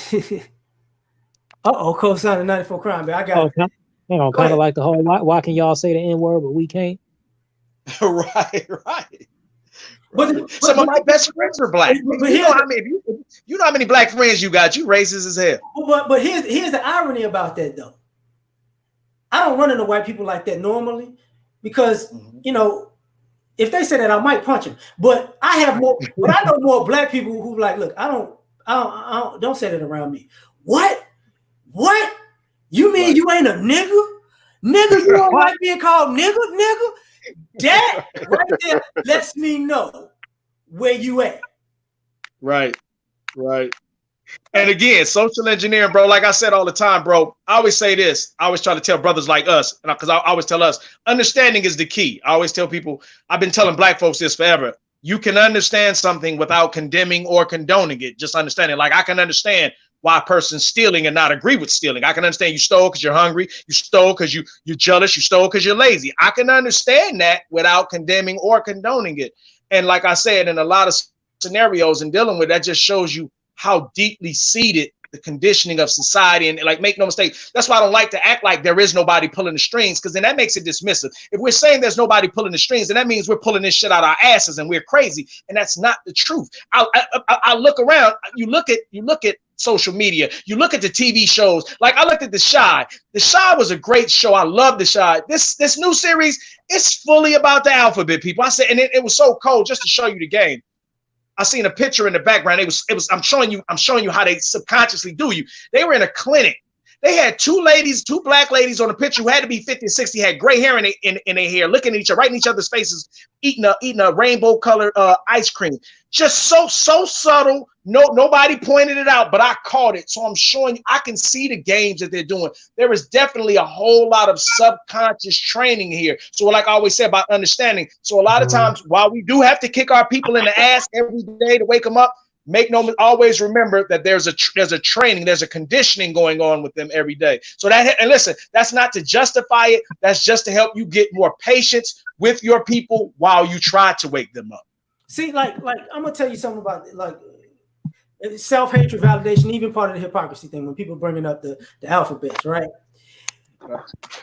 co-signing 94 crime, I got it. Kind of like the whole why can y'all say the N-word but we can't? Right. But some of my best friends are black. But you know how many black friends you got. You racist as hell. But here's the irony about that, though. I don't run into white people like that normally because if they say that, I might punch them. But I know more black people who like, look, I don't say that around me. What? You mean you ain't a nigga? Nigga, you don't like being called nigga? That right there lets me know where you at. Right. And again, social engineering, bro, like I said all the time, bro, I always say this. I always try to tell brothers like us, because I always tell us, understanding is the key. I always tell people, I've been telling black folks this forever. You can understand something without condemning or condoning it. Just understand it. Like, I can understand why a person's stealing and not agree with stealing. I can understand you stole because you're hungry, you stole because you're jealous, you stole because you're lazy. I can understand that without condemning or condoning it. And like I said, in a lot of scenarios and dealing with that, just shows you how deeply seated the conditioning of society. And like, make no mistake, that's why I don't like to act like there is nobody pulling the strings, because then that makes it dismissive. If we're saying there's nobody pulling the strings, then that means we're pulling this shit out our asses and we're crazy. And that's not the truth. I look around, you look at social media, you look at the TV shows. Like, I looked at The Chi. The Chi was a great show. I love The Chi. This new series is fully about the alphabet, people. I said, and it was so cold, just to show you the game. I seen a picture in the background. I'm showing you how they subconsciously do you. They were in a clinic. They had two black ladies on the picture who had to be 50 and 60, had gray hair in their hair, looking at each other, right in each other's faces, eating a rainbow colored ice cream. Just so subtle. Nobody pointed it out, but I caught it. So I'm showing you, I can see the games that they're doing. There is definitely a whole lot of subconscious training here. So like I always say about understanding. So a lot of times, while we do have to kick our people in the ass every day to wake them up, always remember that there's a training, there's a conditioning going on with them every day. So and listen, that's not to justify it. That's just to help you get more patience with your people while you try to wake them up. See, like I'm gonna tell you something about like self-hatred, validation, even part of the hypocrisy thing when people bringing up the alphabets, right?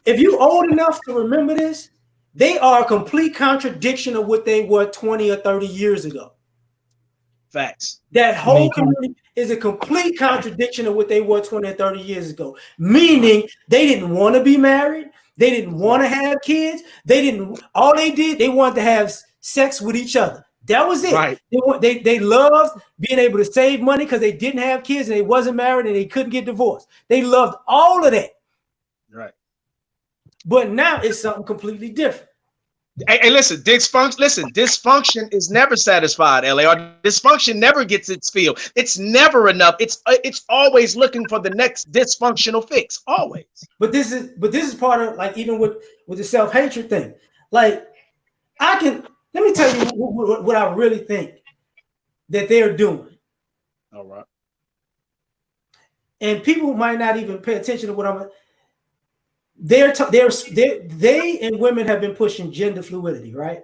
If you old enough to remember this, they are a complete contradiction of what they were 20 or 30 years ago. Facts. That whole community is a complete contradiction of what they were 20 or 30 years ago. Meaning they didn't want to be married. They didn't want to have kids. All they did, they wanted to have sex with each other. That was it. Right. They loved being able to save money because they didn't have kids and they wasn't married and they couldn't get divorced. They loved all of that. Right. But now it's something completely different. Hey, listen, dysfunction is never satisfied, L.A.R. Dysfunction never gets its fill. It's never enough. It's always looking for the next dysfunctional fix. Always. But this is part of, like, even with the self-hatred thing. Like, let me tell you what I really think that they're doing. All right. And people might not even pay attention to what they and women have been pushing gender fluidity, right?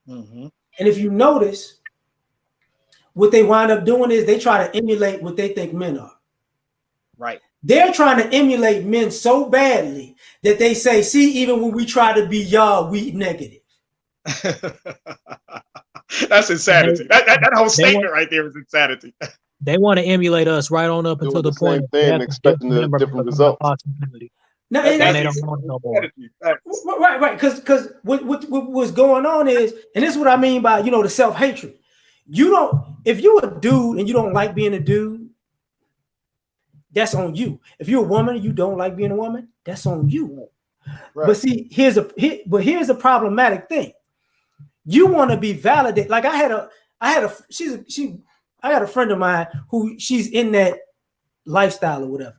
Mm-hmm. And if you notice, what they wind up doing is they try to emulate what they think men are. Right. They're trying to emulate men so badly that they say, see, even when we try to be y'all, we negative. That's insanity. That whole statement right there is insanity. They want to emulate us right on up until the point thing, expecting a different result. No, and they don't want no more. Right. Because what was going on is, and this is what I mean by, the self-hatred. If you're a dude and you don't like being a dude, that's on you. If you're a woman and you don't like being a woman, that's on you. Right. But see, here's a problematic thing. You want to be validated. Like I had a friend of mine who she's in that lifestyle or whatever.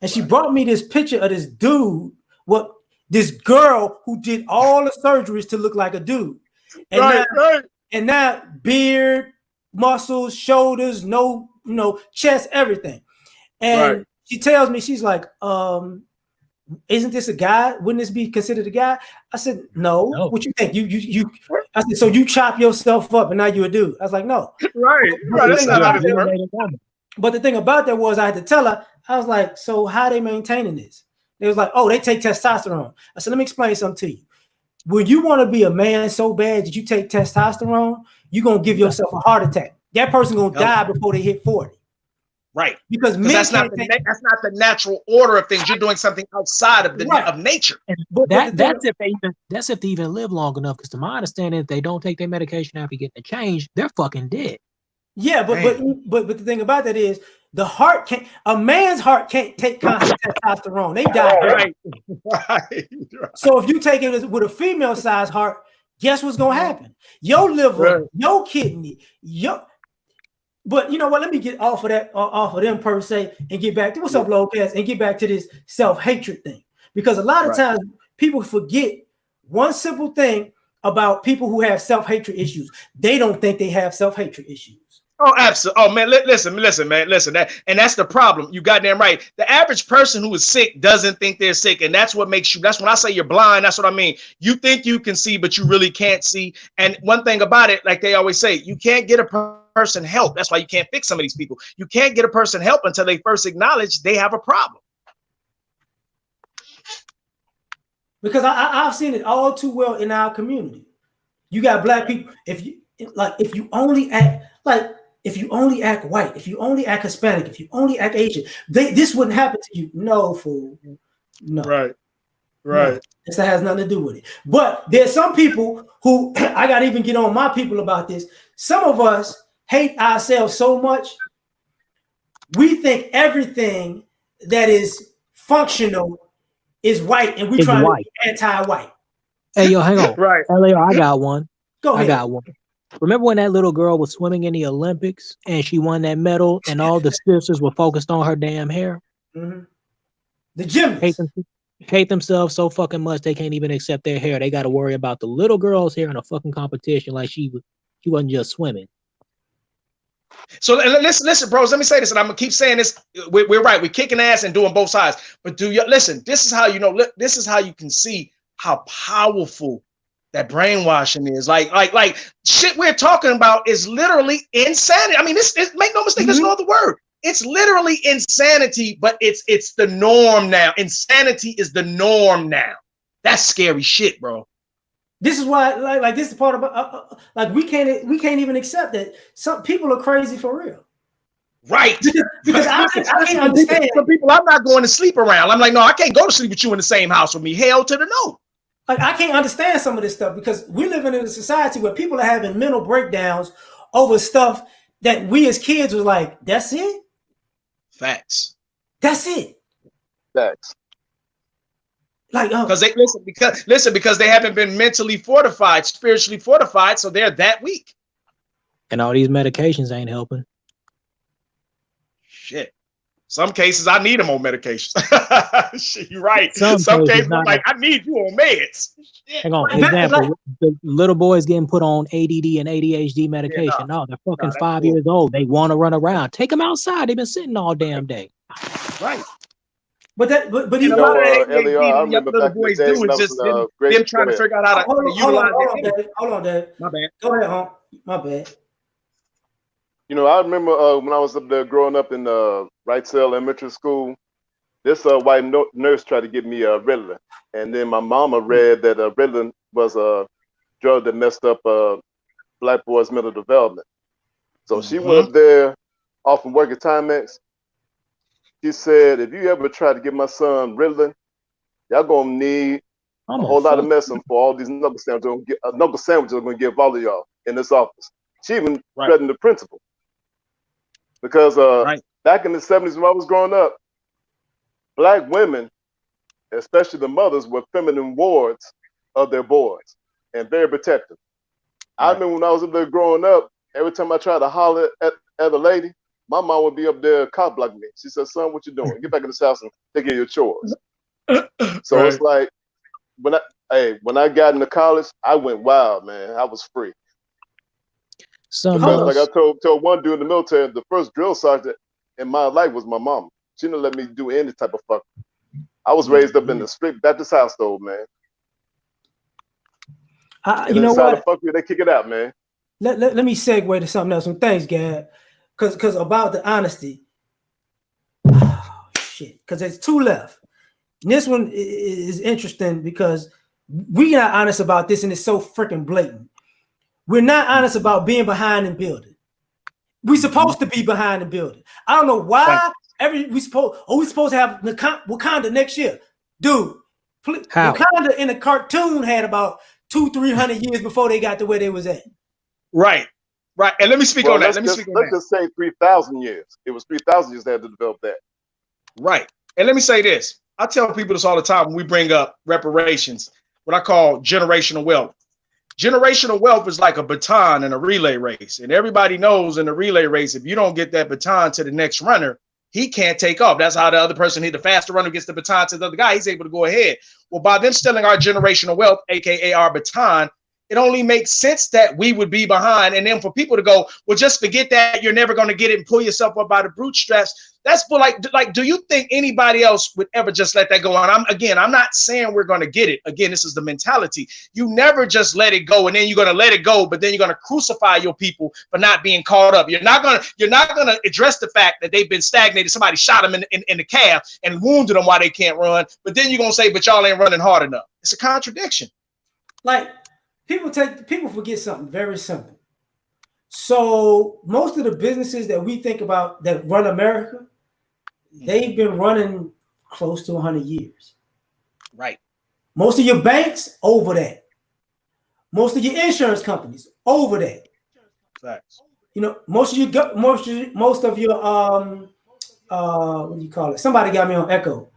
And she brought me this picture of this dude, this girl who did all the surgeries to look like a dude. And now beard, muscles, shoulders, chest, everything. And she tells me, she's like, isn't this a guy? Wouldn't this be considered a guy? I said, no. What you think? You I said, so you chop yourself up and now you're a dude. I was like, no. Right. But the thing about that was I had to tell her, I was like, so how are they maintaining this? They was like, oh, they take testosterone. I said, let me explain something to you. When you want to be a man so bad that you take testosterone, you're going to give yourself a heart attack. That person going to die before they hit 40. Right. Because that's not the natural order of things. You're doing something outside of of nature. That's if they even live long enough. Because to my understanding, if they don't take their medication after getting the change, they're fucking dead. Yeah, but the thing about that is a man's heart can't take constant testosterone. They die. Right. So if you take it with a female sized heart, guess what's gonna happen? Your liver, your kidney, But you know what? Let me get off of them per se and get back to what's up, Lopez, and get back to this self-hatred thing. Because a lot of times people forget one simple thing about people who have self-hatred issues. They don't think they have self-hatred issues. Oh, absolutely. Oh man, listen, man, listen. That's the problem. You goddamn right. The average person who is sick doesn't think they're sick, and that's what makes you. That's when I say you're blind. That's what I mean. You think you can see, but you really can't see. And one thing about it, like they always say, you can't get a person help. That's why you can't fix some of these people. You can't get a person help until they first acknowledge they have a problem. Because I've seen it all too well in our community. You got black people. If you only act white, if you only act Hispanic, if you only act Asian, this wouldn't happen to you. No, fool. No. Right. No. This has nothing to do with it. But there's some people who I gotta even get on my people about this. Some of us hate ourselves so much. We think everything that is functional is white, and we try to be anti-white. Hey, yo, hang on. Right. L.A.R, I got one. Go ahead. I got one. Remember when that little girl was swimming in the Olympics and she won that medal and all the sisters were focused on her damn hair? Mm-hmm. The gymnasts hate themselves so fucking much they can't even accept their hair. They got to worry about the little girl's hair in a fucking competition like she wasn't just swimming. So listen, bros. Let me say this, and I'm gonna keep saying this. We're right. We're kicking ass and doing both sides. But do you listen? This is how you know. This is how you can see how powerful that brainwashing is. Like shit we're talking about is literally insanity. I mean, this make no mistake. There's no other word. It's literally insanity, but it's the norm now. Insanity is the norm now. That's scary shit, bro. This is why, like this is part of like we can't even accept that some people are crazy for real. Right. Because I can't understand. Some people I'm not going to sleep around. I'm like, no, I can't go to sleep with you in the same house with me. Hell to the no. Like I can't understand some of this stuff because we're living in a society where people are having mental breakdowns over stuff that we as kids was like, that's it. Facts. That's it. Facts. Like because they haven't been mentally fortified, spiritually fortified, so they're that weak. And all these medications ain't helping. Shit. Some cases I need them on medications. Shit, you're right. Some cases I'm like, I need you on meds. Shit. Hang on. Example, the little boys getting put on ADD and ADHD medication. Yeah, no, they're fucking 5 years old. They want to run around. Take them outside. They've been sitting all damn day. Right. But you know, L.A.R, I remember back in the day when I was them trying to figure out how to utilize it. Hold on, Dave. My bad. Go ahead, hon. My bad. You know, I remember when I was up there growing up in Wrightsville Elementary School, this white nurse tried to give me Ritalin. And then my mama read that Ritalin was a drug that messed up black boys' mental development. So she went up there off from work at Timex. She said, if you ever try to give my son Ritalin, y'all gonna need a whole lot of medicine for all these knuckle sandwiches. Knuckle sandwiches are gonna give all of y'all in this office. She even threatened the principal. Because back in the 70s when I was growing up, black women, especially the mothers, were feminine wards of their boys and very protective. I remember when I was up there growing up, every time I tried to holler at a lady, my mom would be up there cop blocking me. She said, son, what you doing? Get back in this house and take care of your chores. So it's like, when I got into college, I went wild, man. I was free. Because like I told one dude in the military, the first drill sergeant in my life was my mama. She didn't let me do any type of fuck. I was raised up in the strict Baptist household, man. You know what? Fuck you, they kick it out, man. Let me segue to something else. And thanks, Gab. Because about the honesty. Oh, shit. Because there's two left. And this one is interesting because we not honest about this and it's so freaking blatant. We're not honest about being behind in building. We're supposed to be behind in building. I don't know why we're supposed to have Wakanda next year. Dude, Wakanda in the cartoon had about 200-300 years before they got to where they was at. Right. And let me speak on that. Let's just say 3,000 years. It was 3,000 years they had to develop that. Right. And let me say this. I tell people this all the time when we bring up reparations, what I call generational wealth. Generational wealth is like a baton in a relay race. And everybody knows in a relay race, if you don't get that baton to the next runner, he can't take off. That's how the other person, the faster runner gets the baton to the other guy. He's able to go ahead. Well, by them stealing our generational wealth, AKA our baton, it only makes sense that we would be behind. And then for people to go, well, just forget that, you're never going to get it and pull yourself up by the bootstraps. That's for like, do you think anybody else would ever just let that go on? I'm not saying we're going to get it. Again, this is the mentality. You never just let it go, and then you're going to let it go, but then you're going to crucify your people for not being caught up. You're not going to address the fact that they've been stagnated. Somebody shot them in the calf and wounded them while they can't run. But then you're going to say, but y'all ain't running hard enough. It's a contradiction. Like people forget something very simple. So most of the businesses that we think about that run America, they've been running close to 100 years. Right. Most of your banks over that. Most of your insurance companies over that. Facts. You know, most of your what do you call it? Somebody got me on echo.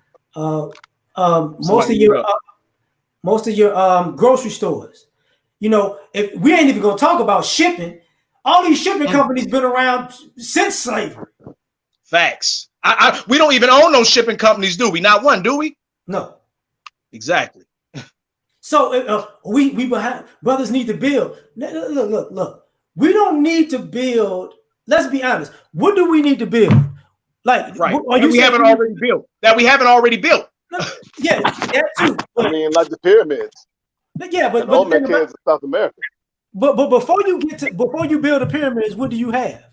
Most of your grocery stores. You know, if we ain't even gonna talk about shipping, all these shipping companies been around since slavery. Facts. We don't even own those shipping companies, do we? Not one, do we? No. Exactly. So we behind. Brothers need to build. Look. We don't need to build. Let's be honest. What do we need to build? Like, right. We haven't already built. Yeah, that too. I mean, like the pyramids. Yeah, but in South America. But before you build the pyramids, what do you have?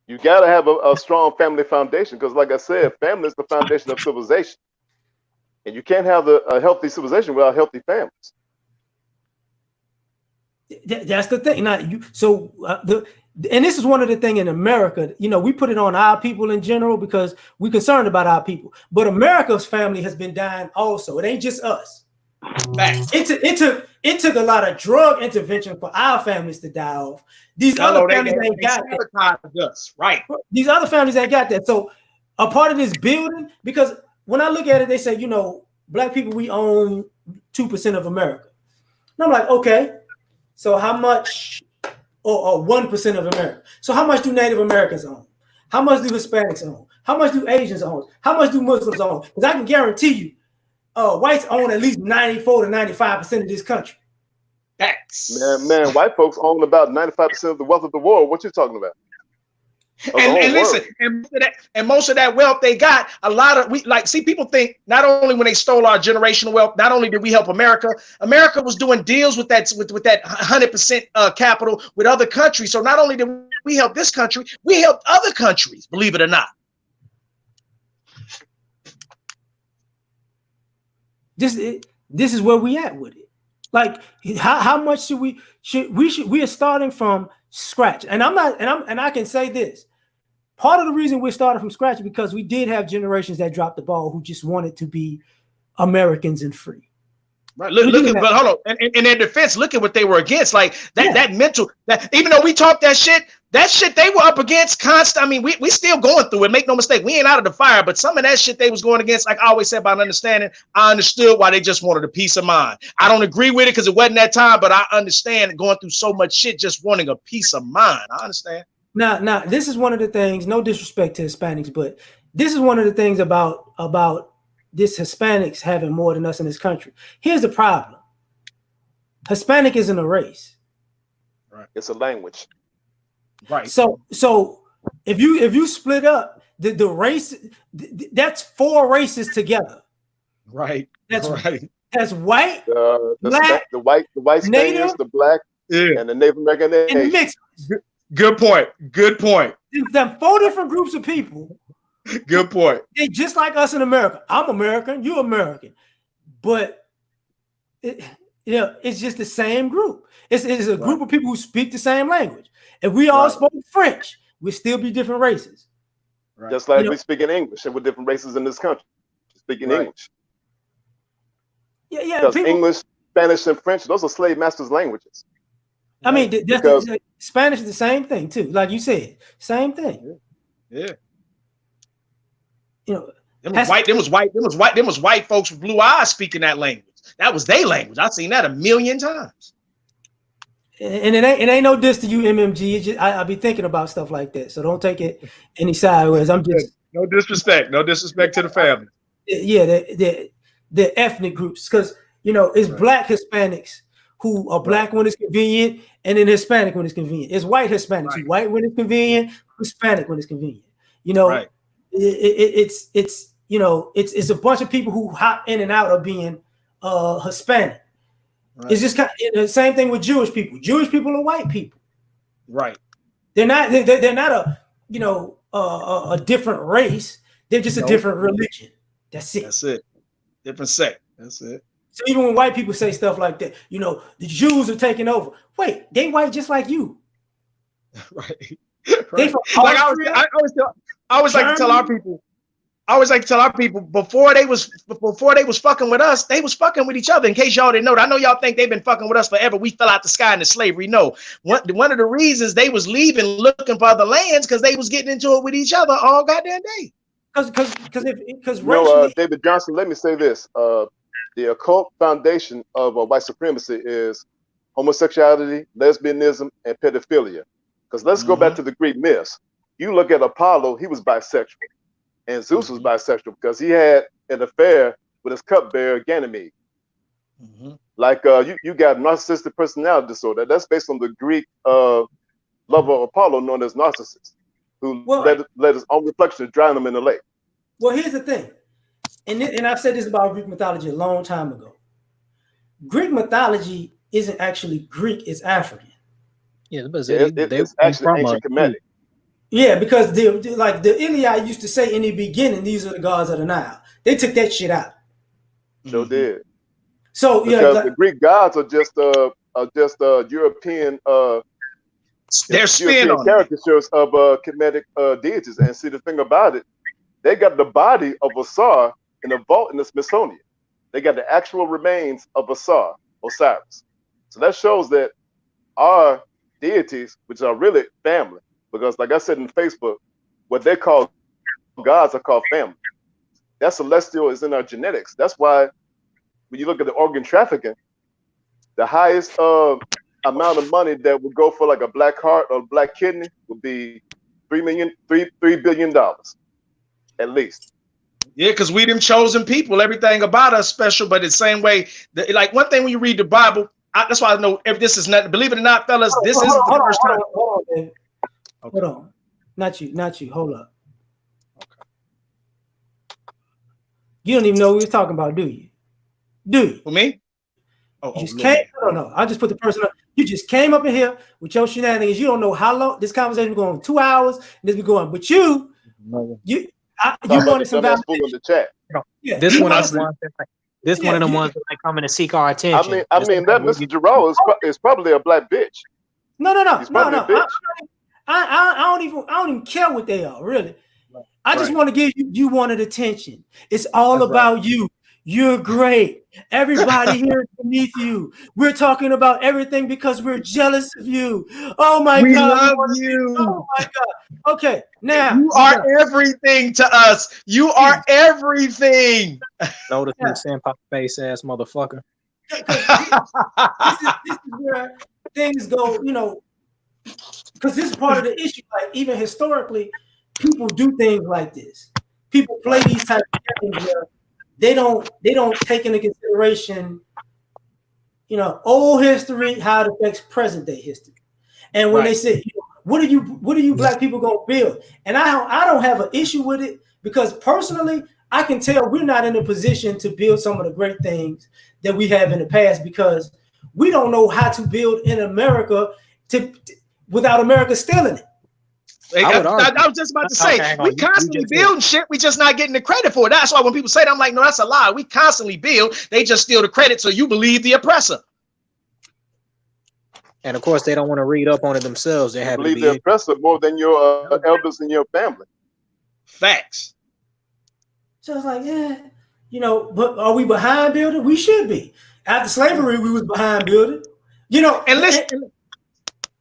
You got to have a strong family foundation, because, like I said, family is the foundation of civilization, and you can't have a healthy civilization without healthy families. That's the thing. Now, and this is one of the things in America. You know, we put it on our people in general because we're concerned about our people. But America's family has been dying also. It ain't just us. It took a lot of drug intervention for our families to die off. These other families ain't got that. Right. These other families ain't got that. So a part of this building, because when I look at it, they say, you know, black people, we own 2% of America. And I'm like, okay, so how much, or 1% of America? So how much do Native Americans own? How much do Hispanics own? How much do Asians own? How much do Muslims own? Because I can guarantee you, whites own at least 94 to 95% of this country. Man, white folks own about 95% of the wealth of the world. What you talking about? And listen, and most of that wealth they got, a lot of people think not only when they stole our generational wealth, not only did we help America was doing deals with that 100% capital with other countries. So not only did we help this country, we helped other countries, believe it or not. This is where we at with it. Like, how much we are starting from scratch. And I can say this. Part of the reason we're starting from scratch is because we did have generations that dropped the ball who just wanted to be Americans and free. Right. But hold on. In their defense, look at what they were against. Like that mental, that even though we talk that shit they were up against constant. I mean, we still going through it. Make no mistake. We ain't out of the fire, but some of that shit they was going against, like I always said about understanding, I understood why they just wanted a peace of mind. I don't agree with it because it wasn't that time, but I understand going through so much shit, just wanting a peace of mind. I understand. Now, this is one of the things, no disrespect to Hispanics, but this is one of the things about this Hispanics having more than us in this country. Here's the problem. Hispanic isn't a race. Right. It's a language. Right. So if you split up the race, that's 4 races together. Right. That's right. That's white, black, the white Spaniards, the black, and the Native American and mixed. Good point. There's 4 different groups of people. Good point. They just like us in America. I'm American, you're American, but it's just the same group. It's a group of people who speak the same language. If we all spoke French, we'd still be different races. Right. Just like we speak in English, and we're different races in this country. Speaking English. Yeah. Because English, Spanish, and French, those are slave masters' languages. I mean, Spanish is the same thing too. Like you said, same thing. Yeah. You know, them was white folks with blue eyes speaking that language. That was their language. I've seen that 1,000,000 times. And it ain't no diss to you, MMG. It's just, I be thinking about stuff like that, so don't take it any sideways. I'm just no disrespect to the family. Yeah, the ethnic groups, because it's Black Hispanics who are black when it's convenient, and then Hispanic when it's convenient. It's white Hispanics, Right. white when it's convenient, Hispanic when it's convenient. You know, Right. it's you know, it's a bunch of people who hop in and out of being Hispanic. Right. It's just kind of the same thing with Jewish people. Jewish people are white people. Right. They're not a you know a different race. They're just a different religion. That's it. That's it. Different sect. That's it. So even when white people say stuff like that, you know, the Jews are taking over. Wait, they white just like you. Right. They Right. from Like Austria, I always like to tell our people. I always like to tell our people before they was fucking with us, they was fucking with each other. In case y'all didn't know, I know y'all think they've been fucking with us forever. We fell out the sky into slavery. No, one of the reasons they was leaving, looking for other lands, because they was getting into it with each other all goddamn day. Because No, David Johnson, let me say this. The occult foundation of white supremacy is homosexuality, lesbianism, and pedophilia. Because let's go back to the Greek myths. You look at Apollo, he was bisexual. And Zeus was bisexual because he had an affair with his cupbearer Ganymede. Like you got narcissistic personality disorder. That's based on the Greek lover of Apollo known as Narcissus, who let his own reflection drown him in the lake. Well, here's the thing, and I've said this about Greek mythology a long time ago. Greek mythology isn't actually Greek; it's African. Yeah, but it's actually ancient Kemetic. Yeah, because the Iliad used to say in the beginning, these are the gods of the Nile. They took that shit out. Sure did. So because the Greek gods are just European they're spin on caricatures of Kemetic deities. And see, the thing about it, they got the body of Asar in a vault in the Smithsonian. They got the actual remains of Asar, Osiris. So that shows that our deities, which are really family, because like I said in Facebook, what they call gods are called family. That celestial is in our genetics. That's why when you look at the organ trafficking, the highest amount of money that would go for like a black heart or a black kidney would be $3 billion at least. Yeah, because we them chosen people. Everything about us special, but the same way, like one thing when you read the Bible, that's why I know if this is not, believe it or not, fellas, this is the first time. Hold on. Not you. Hold up. Okay. You don't even know what we're talking about, do you? Do you? For me? No. I just put the person up. You just came up in here with your shenanigans. You don't know how long this conversation is going. 2 hours, and this be going. But you wanted some validation in the chat. Yeah, this one of them ones that like coming to seek our attention. I mean that Mr. Jarrell is probably a black bitch. No. I don't even care what they are, really. I just want to give you wanted attention. It's all about you. You're great. Everybody here is beneath you. We're talking about everything because we're jealous of you. Oh my God. We love you. Oh my God. Okay, now you are everything to us. You are everything. Notice the sandpop face ass motherfucker. This is where things go, because this is part of the issue. Like even historically, people do things like this. People play these types of games where they don't take into consideration, old history, how it affects present day history. And when they say, what are you black people gonna build? And I don't have an issue with it because personally, I can tell we're not in a position to build some of the great things that we have in the past because we don't know how to build in America without America stealing it. I was just about to say, we constantly building shit. We just not getting the credit for it. That's why when people say that, I'm like, no, that's a lie. We constantly build. They just steal the credit. So you believe the oppressor. And of course, they don't want to read up on it themselves. They have to believe the oppressor more than your elders in your family. Facts. So it's like, but are we behind building? We should be. After slavery, we was behind building. And listen.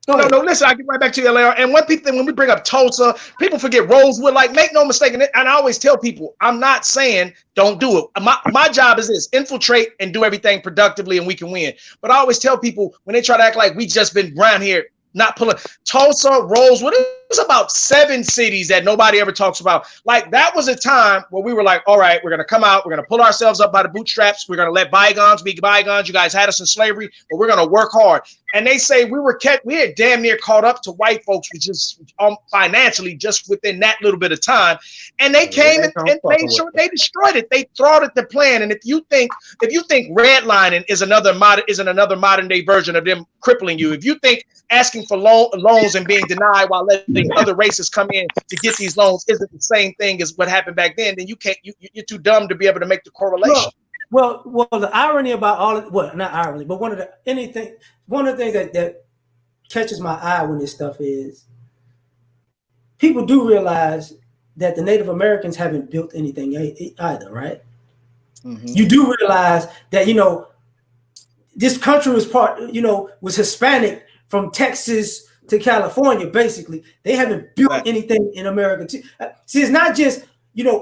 No, listen, I get right back to L.A.R. And when we bring up Tulsa, people forget Rosewood. Like, make no mistake, and I always tell people, I'm not saying don't do it. My job is this: infiltrate and do everything productively, and we can win. But I always tell people when they try to act like we just been around here, not pulling Tulsa, Rosewood, it was about 7 cities that nobody ever talks about. Like that was a time where we were like, all right, we're going to come out. We're going to pull ourselves up by the bootstraps. We're going to let bygones be bygones. You guys had us in slavery, but we're going to work hard. And they say we had damn near caught up to white folks, which is financially just within that little bit of time. And they came and made sure they destroyed it. They thwarted the plan. And if you think redlining is another modern day version of them crippling you, if you think asking for loans and being denied while letting other races come in to get these loans isn't the same thing as what happened back then you're too dumb to be able to make the correlation. Well, the irony about all of, well, not irony, but one of the things that catches my eye when this stuff is people do realize that the Native Americans haven't built anything either, right? Mm-hmm. You do realize that, this country was Hispanic from Texas to California, basically. They haven't built anything in America. See, it's not just,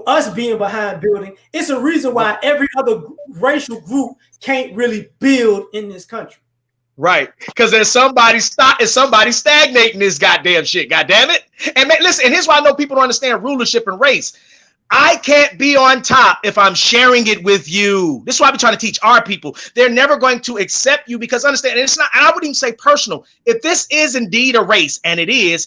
us being behind building. It's a reason why every other racial group can't really build in this country. Right, because there's somebody stagnating this goddamn shit. Goddamn it! And man, listen, and here's why I know people don't understand rulership and race. I can't be on top if I'm sharing it with you. This is why I'm trying to teach our people. They're never going to accept you because understand, and it's not, and I wouldn't even say personal. If this is indeed a race, and it is,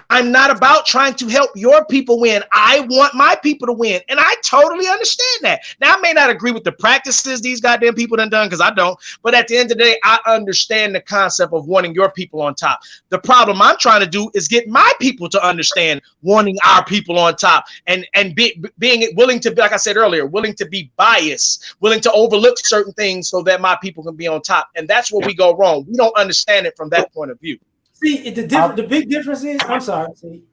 I'm not about trying to help your people win. I want my people to win. And I totally understand that. Now, I may not agree with the practices these goddamn people done because I don't. But at the end of the day, I understand the concept of wanting your people on top. The problem I'm trying to do is get my people to understand wanting our people on top and being willing to be, like I said earlier, willing to be biased, willing to overlook certain things so that my people can be on top. And that's where we go wrong. We don't understand it from that point of view. See, the big difference is, I'm sorry. See.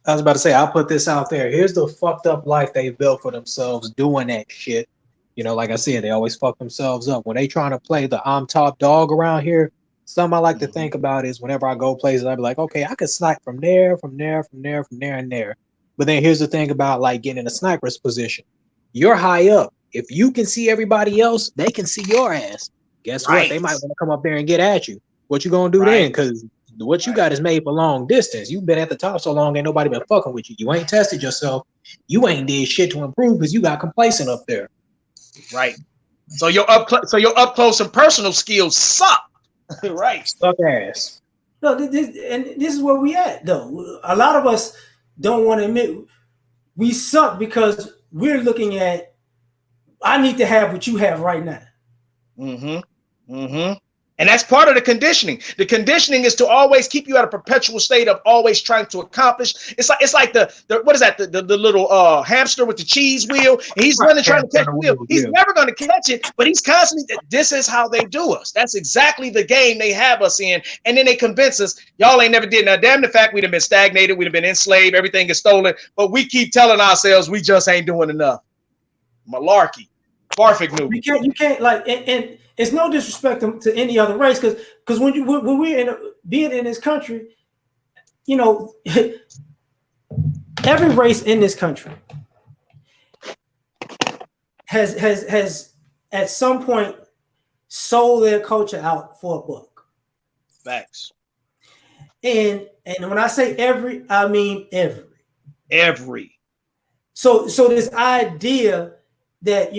I was about to say, I'll put this out there. Here's the fucked up life they built for themselves doing that shit. Like I said, they always fuck themselves up. When they trying to play the I'm top dog around here, something I like to think about is whenever I go places, I be like, okay, I could snipe from there, and there. But then here's the thing about like getting in a sniper's position. You're high up. If you can see everybody else, they can see your ass. Guess what? They might want to come up there and get at you. What you gonna do then? Because what you got is made for long distance. You've been at the top so long, ain't nobody been fucking with you. You ain't tested yourself. You ain't did shit to improve because you got complacent up there. Right. So your up close and personal skills suck. Right. Suck ass. No, this is where we at though. A lot of us don't want to admit we suck because we're looking at I need to have what you have right now. Mm-hmm. Mm-hmm. And that's part of the conditioning. The conditioning is to always keep you at a perpetual state of always trying to accomplish. It's like the what is that? The little hamster with the cheese wheel. And he's running trying to catch the wheel. He's never going to catch it, but he's constantly. This is how they do us. That's exactly the game they have us in. And then they convince us, y'all ain't never did. Now, damn the fact we'd have been stagnated, we'd have been enslaved, everything is stolen. But we keep telling ourselves we just ain't doing enough. Malarkey. Barfig you can't like and it's no disrespect to any other race because when we're being in this country, every race in this country has at some point sold their culture out for a buck. Facts. And when I say every, I mean every. So this idea that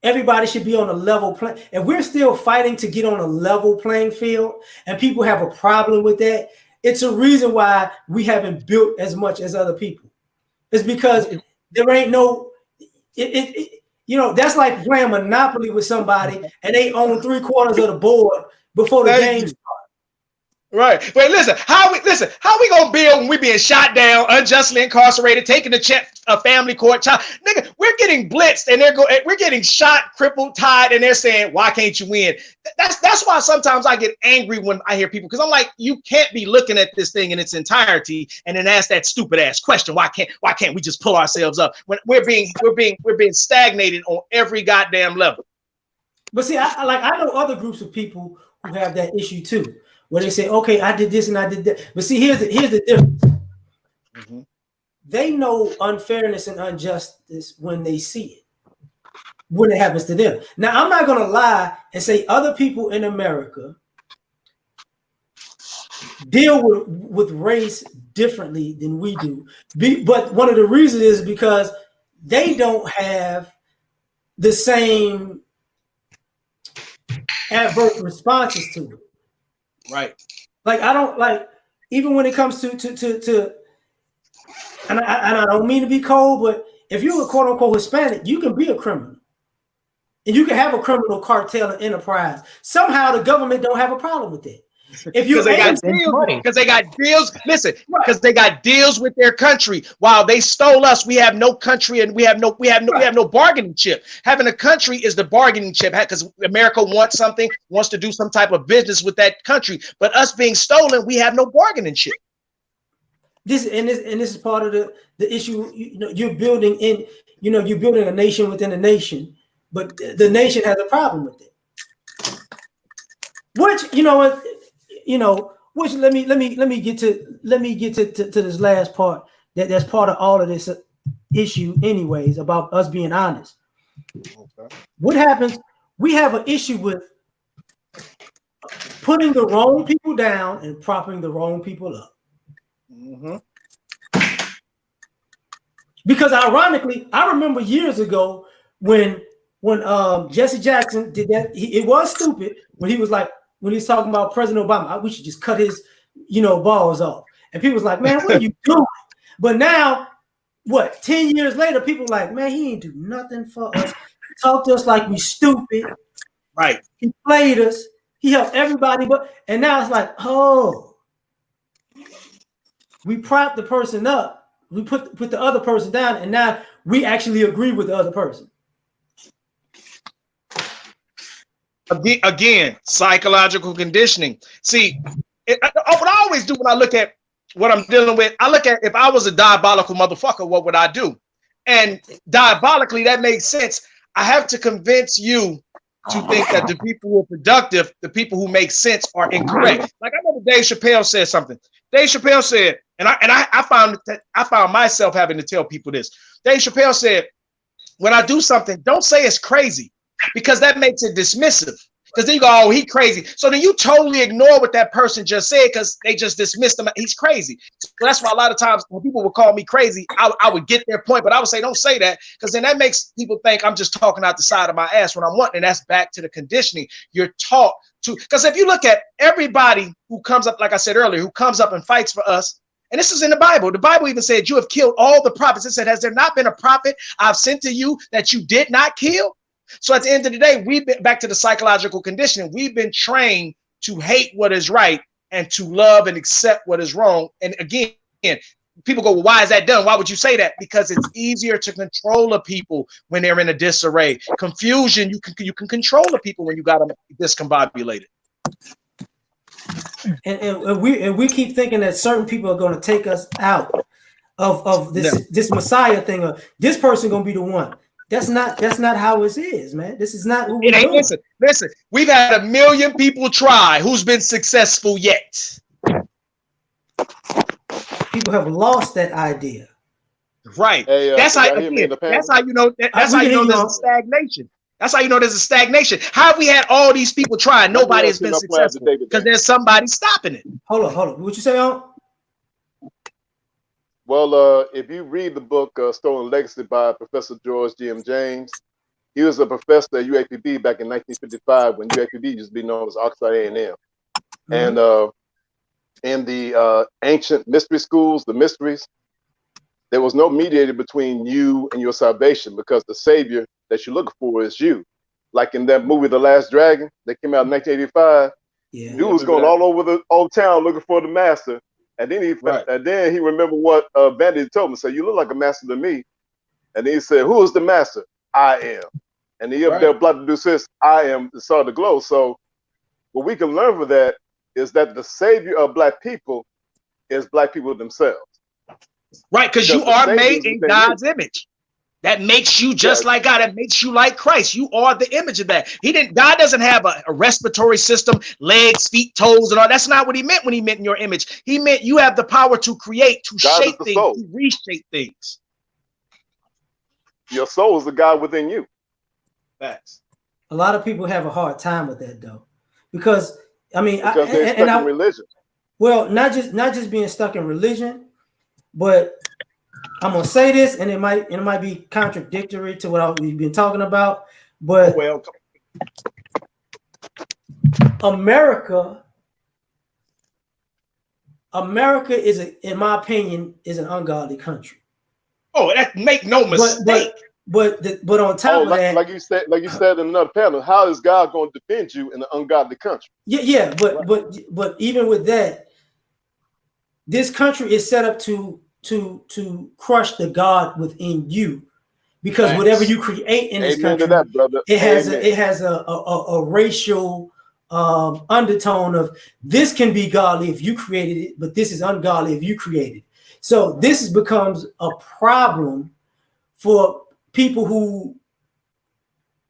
everybody should be on a level plane, and we're still fighting to get on a level playing field, and people have a problem with that. It's a reason why we haven't built as much as other people. It's because there ain't no that's like playing Monopoly with somebody and they own 3/4 of the board before the game starts. Right. But listen, how we gonna build when we being shot down, unjustly incarcerated, taking to check a family court child? Nigga, we're getting blitzed and we're getting shot, crippled, tied, and they're saying, why can't you win? That's why sometimes I get angry when I hear people, because I'm like, you can't be looking at this thing in its entirety and then ask that stupid ass question. Why can't we just pull ourselves up when we're being stagnated on every goddamn level? But see, I know other groups of people who have that issue too, where they say, okay, I did this and I did that. But see, here's the difference. Mm-hmm. They know unfairness and injustice when they see it, when it happens to them. Now, I'm not going to lie and say other people in America deal with race differently than we do. But one of the reasons is because they don't have the same adverse responses to it. Right. Like I don't like, even when it comes to and I don't mean to be cold, but if you're a quote unquote Hispanic, you can be a criminal. And you can have a criminal cartel and enterprise. Somehow the government don't have a problem with it. If Because you're they got able, deals. money. Because they got deals. Listen, Right. because they got deals with their country. While they stole us, we have no country and we have no bargaining chip. Having a country is the bargaining chip, because America wants to do some type of business with that country. But us being stolen, we have no bargaining chip. this is part of the issue. You're building a nation within a nation, but the nation has a problem with it. Which which let me get to this last part that's part of all of this issue anyways, about us being honest. Okay. What happens? We have an issue with putting the wrong people down and propping the wrong people up. Mm-hmm. Because ironically, I remember years ago when Jesse Jackson did that. It was stupid when he was talking about President Obama. We should just cut his balls off. And people was like, man, what are you doing? But now, 10 years later, people like, man, he ain't do nothing for us. He talked to us like we stupid. Right. He played us. He helped everybody. And now it's like, oh, we propped the person up. We put the other person down, and now we actually agree with the other person. Again, psychological conditioning. See, what I always do when I look at what I'm dealing with, I look at, if I was a diabolical motherfucker, what would I do? And diabolically, that makes sense. I have to convince you to think that the people who are productive, the people who make sense, are incorrect. Like I remember Dave Chappelle said something. Dave Chappelle said, and I found myself having to tell people this. Dave Chappelle said, when I do something, don't say it's crazy, because that makes it dismissive. Because then you go, oh, he crazy. So then you totally ignore what that person just said because they just dismissed him. He's crazy. So that's why a lot of times when people would call me crazy, I would get their point, but I would say, don't say that, because then that makes people think I'm just talking out the side of my ass when I'm wanting. And that's back to the conditioning. You're taught to, because if you look at everybody who comes up, like I said earlier, who comes up and fights for us, and this is in the Bible even said, you have killed all the prophets. It said, has there not been a prophet I've sent to you that you did not kill? So at the end of the day, we've been back to the psychological conditioning. We've been trained to hate what is right and to love and accept what is wrong. And again, people go, well, why is that done? Why would you say that? Because it's easier to control the people when they're in a disarray. Confusion, you can control the people when you got them discombobulated. And we keep thinking that certain people are going to take us out of this Messiah thing, or this person going to be the one. That's not how it is, man. This is not what we're doing. Listen, we've had 1 million people try. Who's been successful yet? People have lost that idea. Right. Hey, that's how you know there's a stagnation. That's how you know there's a stagnation. How have we had all these people try? Nobody has been successful because there's somebody stopping it. Hold on. What you say, on? Well, if you read the book Stolen Legacy by Professor George G.M. James, he was a professor at UAPB back in 1955 when UAPB used to be known as Oxford A&M. Mm-hmm. And in the ancient mystery schools, the mysteries, there was no mediator between you and your salvation, because the savior that you're looking for is you. Like in that movie, The Last Dragon, that came out in 1985, dude was going all over the old town looking for the master. And then he remembered what Vanity told him. Said, you look like a master to me. And then he said, who is the master? I am. And he up there blood to do this, I am the sun of the glow. So what we can learn from that is that the savior of Black people is Black people themselves. Right, because you are made in God's image. That makes you just like God. That makes you like Christ. You are the image of that. God doesn't have a respiratory system, legs, feet, toes, and all. That's not what he meant when he meant in your image. He meant you have the power to create, to shape things, to reshape things. Your soul is the God within you. Facts. A lot of people have a hard time with that, though, because they're stuck in religion. Well, not just being stuck in religion, But I'm gonna say this, and it might be contradictory to what we've been talking about. But Well, America is, in my opinion, is an ungodly country. that make no mistake. But on top of that, like you said in another panel, how is God going to defend you in an ungodly country? Yeah. But even with that, this country is set up to crush the God within you, because Facts. whatever you create in this Amen country, to that, brother. it has a racial undertone of, this can be godly if you created it, but this is ungodly if you created it. So this becomes a problem for people who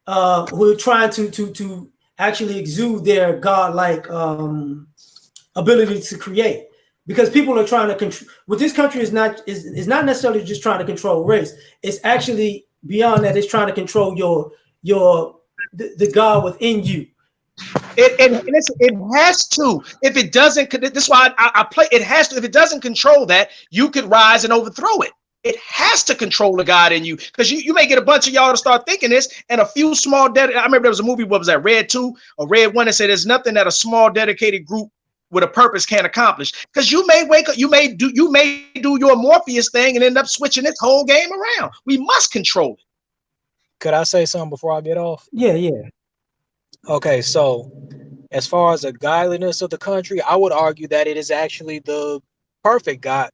are trying to actually exude their godlike ability to create, because people are trying to control. What this country is not necessarily just trying to control race. It's actually beyond that. It's trying to control the God within you. It has to. If it doesn't, this is why I play. It has to. If it doesn't control that, you could rise and overthrow it. It has to control the God in you, because you may get a bunch of y'all to start thinking this, and a few small I remember there was a movie, what was that, Red 2 or Red 1, that said there's nothing that a small dedicated group with a purpose can't accomplish. Because you may wake up, you may do your Morpheus thing and end up switching this whole game around. We must control it. Could I say something before I get off? Yeah. Okay, so as far as the godliness of the country, I would argue that it is actually the perfect God.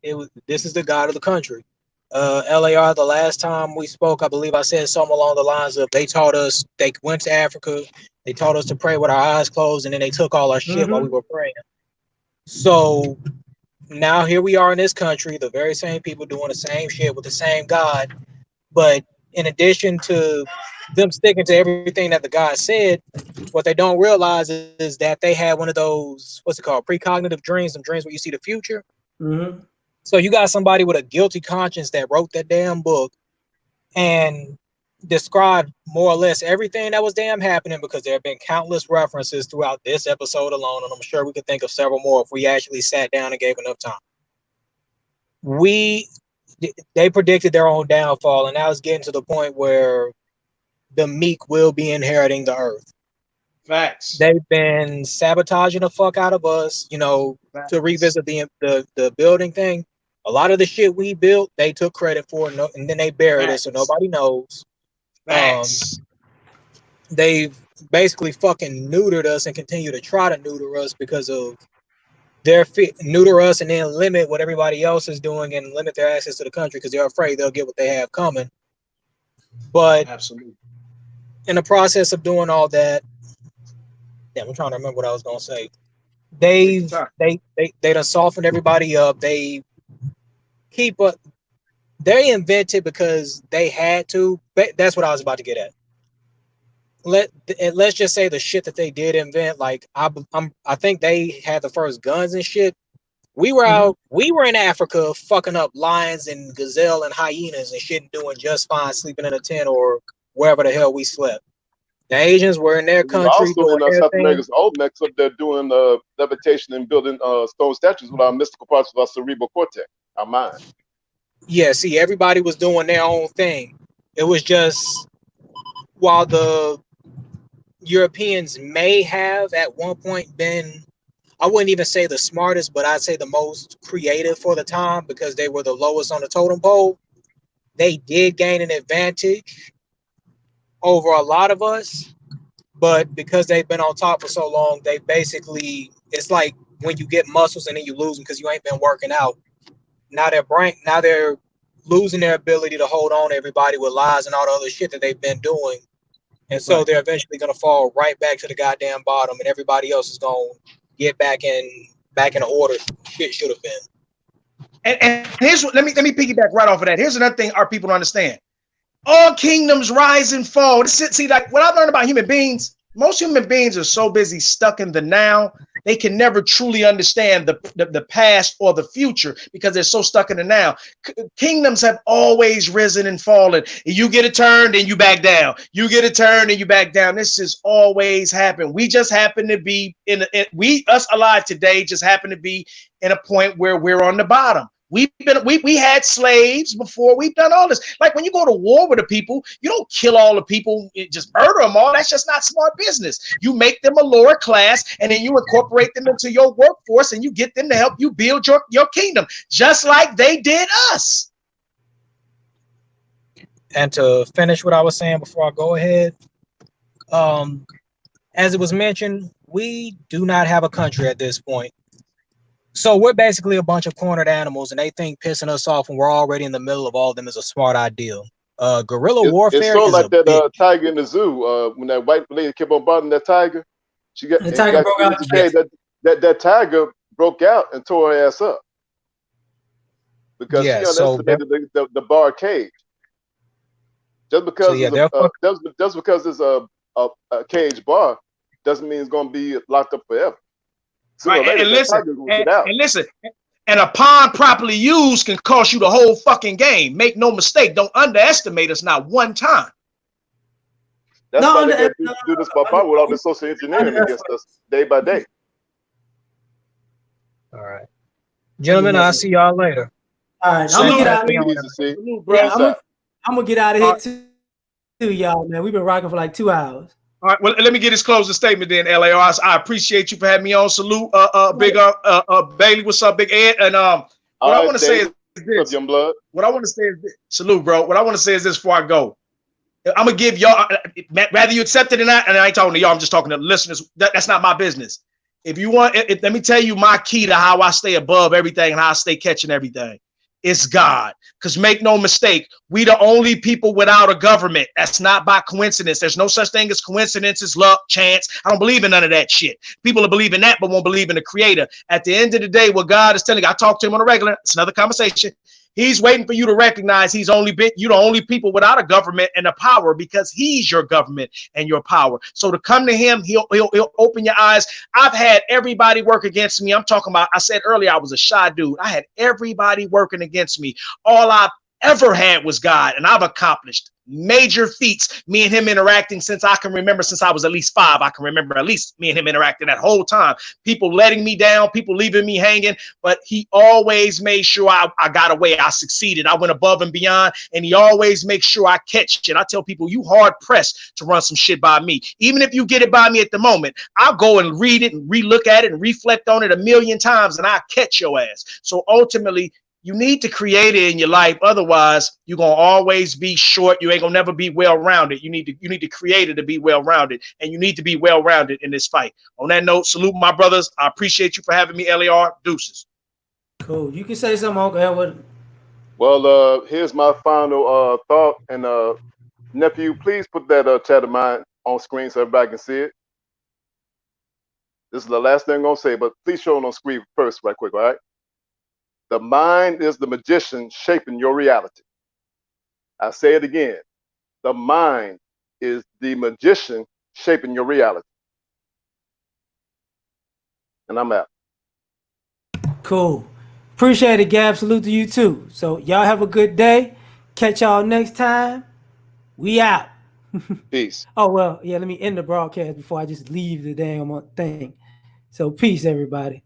This is the God of the country. L.A.R, the last time we spoke, I believe I said something along the lines of, they went to Africa, they taught us to pray with our eyes closed, and then they took all our shit while we were praying. So now here we are in this country, the very same people doing the same shit with the same God. But in addition to them sticking to everything that the God said, what they don't realize is that they had one of those, what's it called, precognitive dreams, some dreams where you see the future. Mm-hmm. So you got somebody with a guilty conscience that wrote that damn book and described more or less everything that was damn happening, because there have been countless references throughout this episode alone, and I'm sure we could think of several more if we actually sat down and gave enough time. They predicted their own downfall, and now it's getting to the point where the meek will be inheriting the earth. Facts. They've been sabotaging the fuck out of us, Facts. to revisit the building thing. A lot of the shit we built, they took credit for, and then they buried it, so nobody knows. Facts. They've basically fucking neutered us and continue to try to neuter us because of their neuter us, and then limit what everybody else is doing and limit their access to the country because they're afraid they'll get what they have coming. But absolutely, in the process of doing all that, I'm trying to remember what I was gonna say. They done softened everybody up. They invented because they had to. That's what I was about to get at. Let's just say the shit that they did invent. Like I think they had the first guns and shit. We were out. We were in Africa, fucking up lions and gazelle and hyenas and shit, and doing just fine, sleeping in a tent or wherever the hell we slept. The Asians were in their country also doing in their South thing. America's Olmecs up there doing levitation and building stone statues with our mystical parts of our cerebral cortex, our mind. Yeah, see, everybody was doing their own thing. It was just, while the Europeans may have at one point been, I wouldn't even say the smartest, but I'd say the most creative for the time because they were the lowest on the totem pole. They did gain an advantage over a lot of us, but because they've been on top for so long, they basically, it's like when you get muscles and then you lose them because you ain't been working out. Now they're losing their ability to hold on to everybody with lies and all the other shit that they've been doing. And so they're eventually going to fall right back to the goddamn bottom, and everybody else is going to get back in order shit should have been. And here's what, let me piggyback right off of that. Here's another thing our people don't understand. All kingdoms rise and fall. See, like what I've learned about human beings, most human beings are so busy stuck in the now, they can never truly understand the past or the future because they're so stuck in the now. Kingdoms have always risen and fallen. You get a turn, then you back down. You get a turn, and you back down. This has always happened. We just happen to be us alive today just happen to be in a point where we're on the bottom. We had slaves before. We've done all this. Like when you go to war with the people, you don't kill all the people, just murder them all. That's just not smart business. You make them a lower class, and then you incorporate them into your workforce, and you get them to help you build your kingdom, just like they did us. And to finish what I was saying before I go ahead, as it was mentioned, we do not have a country at this point. So we're basically a bunch of cornered animals, and they think pissing us off when we're already in the middle of all of them is a smart idea. Guerrilla warfare it's sort of is like that bitch. tiger in the zoo. When that white lady kept on bothering that tiger, The tiger broke out. That tiger broke out and tore her ass up because she underestimated the bar cage. Just because it's a cage bar doesn't mean it's going to be locked up forever. Right, and listen, and a pawn properly used can cost you the whole fucking game. Make no mistake. Don't underestimate us not one time. That's why they got to do this with all the social engineering against us day by day. All right, gentlemen, I'll see y'all later. All right, I'm gonna get out of here. I'm gonna get out of here too, y'all. Man, we've been rocking for like 2 hours. All right, well, let me get his closing statement then, L.A.R. I appreciate you for having me on. Salute, Big Bailey. What's up, Big Ed? And what I want to say is this. What I want to say is this. Salute, bro. What I want to say is this before I go. I'm gonna give y'all, whether you accept it or not, and I ain't talking to y'all. I'm just talking to the listeners. That's not my business. If you want, let me tell you my key to how I stay above everything and how I stay catching everything. It's God. Because make no mistake, we the only people without a government. That's not by coincidence. There's no such thing as coincidences, luck, chance. I don't believe in none of that shit. People will believe in that, but won't believe in the creator. At the end of the day, what God is telling you, I talk to him on a regular, it's another conversation. He's waiting for you to recognize you're the only people without a government and a power because he's your government and your power. So to come to him, he'll open your eyes. I've had everybody work against me. I'm talking about, I said earlier, I was a shy dude. I had everybody working against me. All I've ever had was God, and I've accomplished major feats. Me and him interacting since I can remember, since I was at least 5. I can remember at least me and him interacting that whole time. People letting me down, people leaving me hanging, but he always made sure I got away. I succeeded. I went above and beyond, and he always makes sure I catch it. I tell people, you hard pressed to run some shit by me. Even if you get it by me at the moment, I'll go and read it and relook at it and reflect on it 1,000,000 times, and I'll catch your ass. So ultimately, you need to create it in your life. Otherwise, you're going to always be short. You ain't going to never be well-rounded. You need to create it to be well-rounded, and you need to be well-rounded in this fight. On that note, salute my brothers. I appreciate you for having me, L.A.R. Deuces. Cool. You can say something, Uncle Edward. Well, here's my final thought. And nephew, please put that chat of mine on screen so everybody can see it. This is the last thing I'm going to say, but please show it on screen first right quick, all right? The mind is the magician shaping your reality. I say it again. The mind is the magician shaping your reality. And I'm out. Cool. Appreciate it, Gab. Salute to you too. So y'all have a good day. Catch y'all next time. We out. Peace. Oh, well, yeah, let me end the broadcast before I just leave the damn thing. So peace, everybody.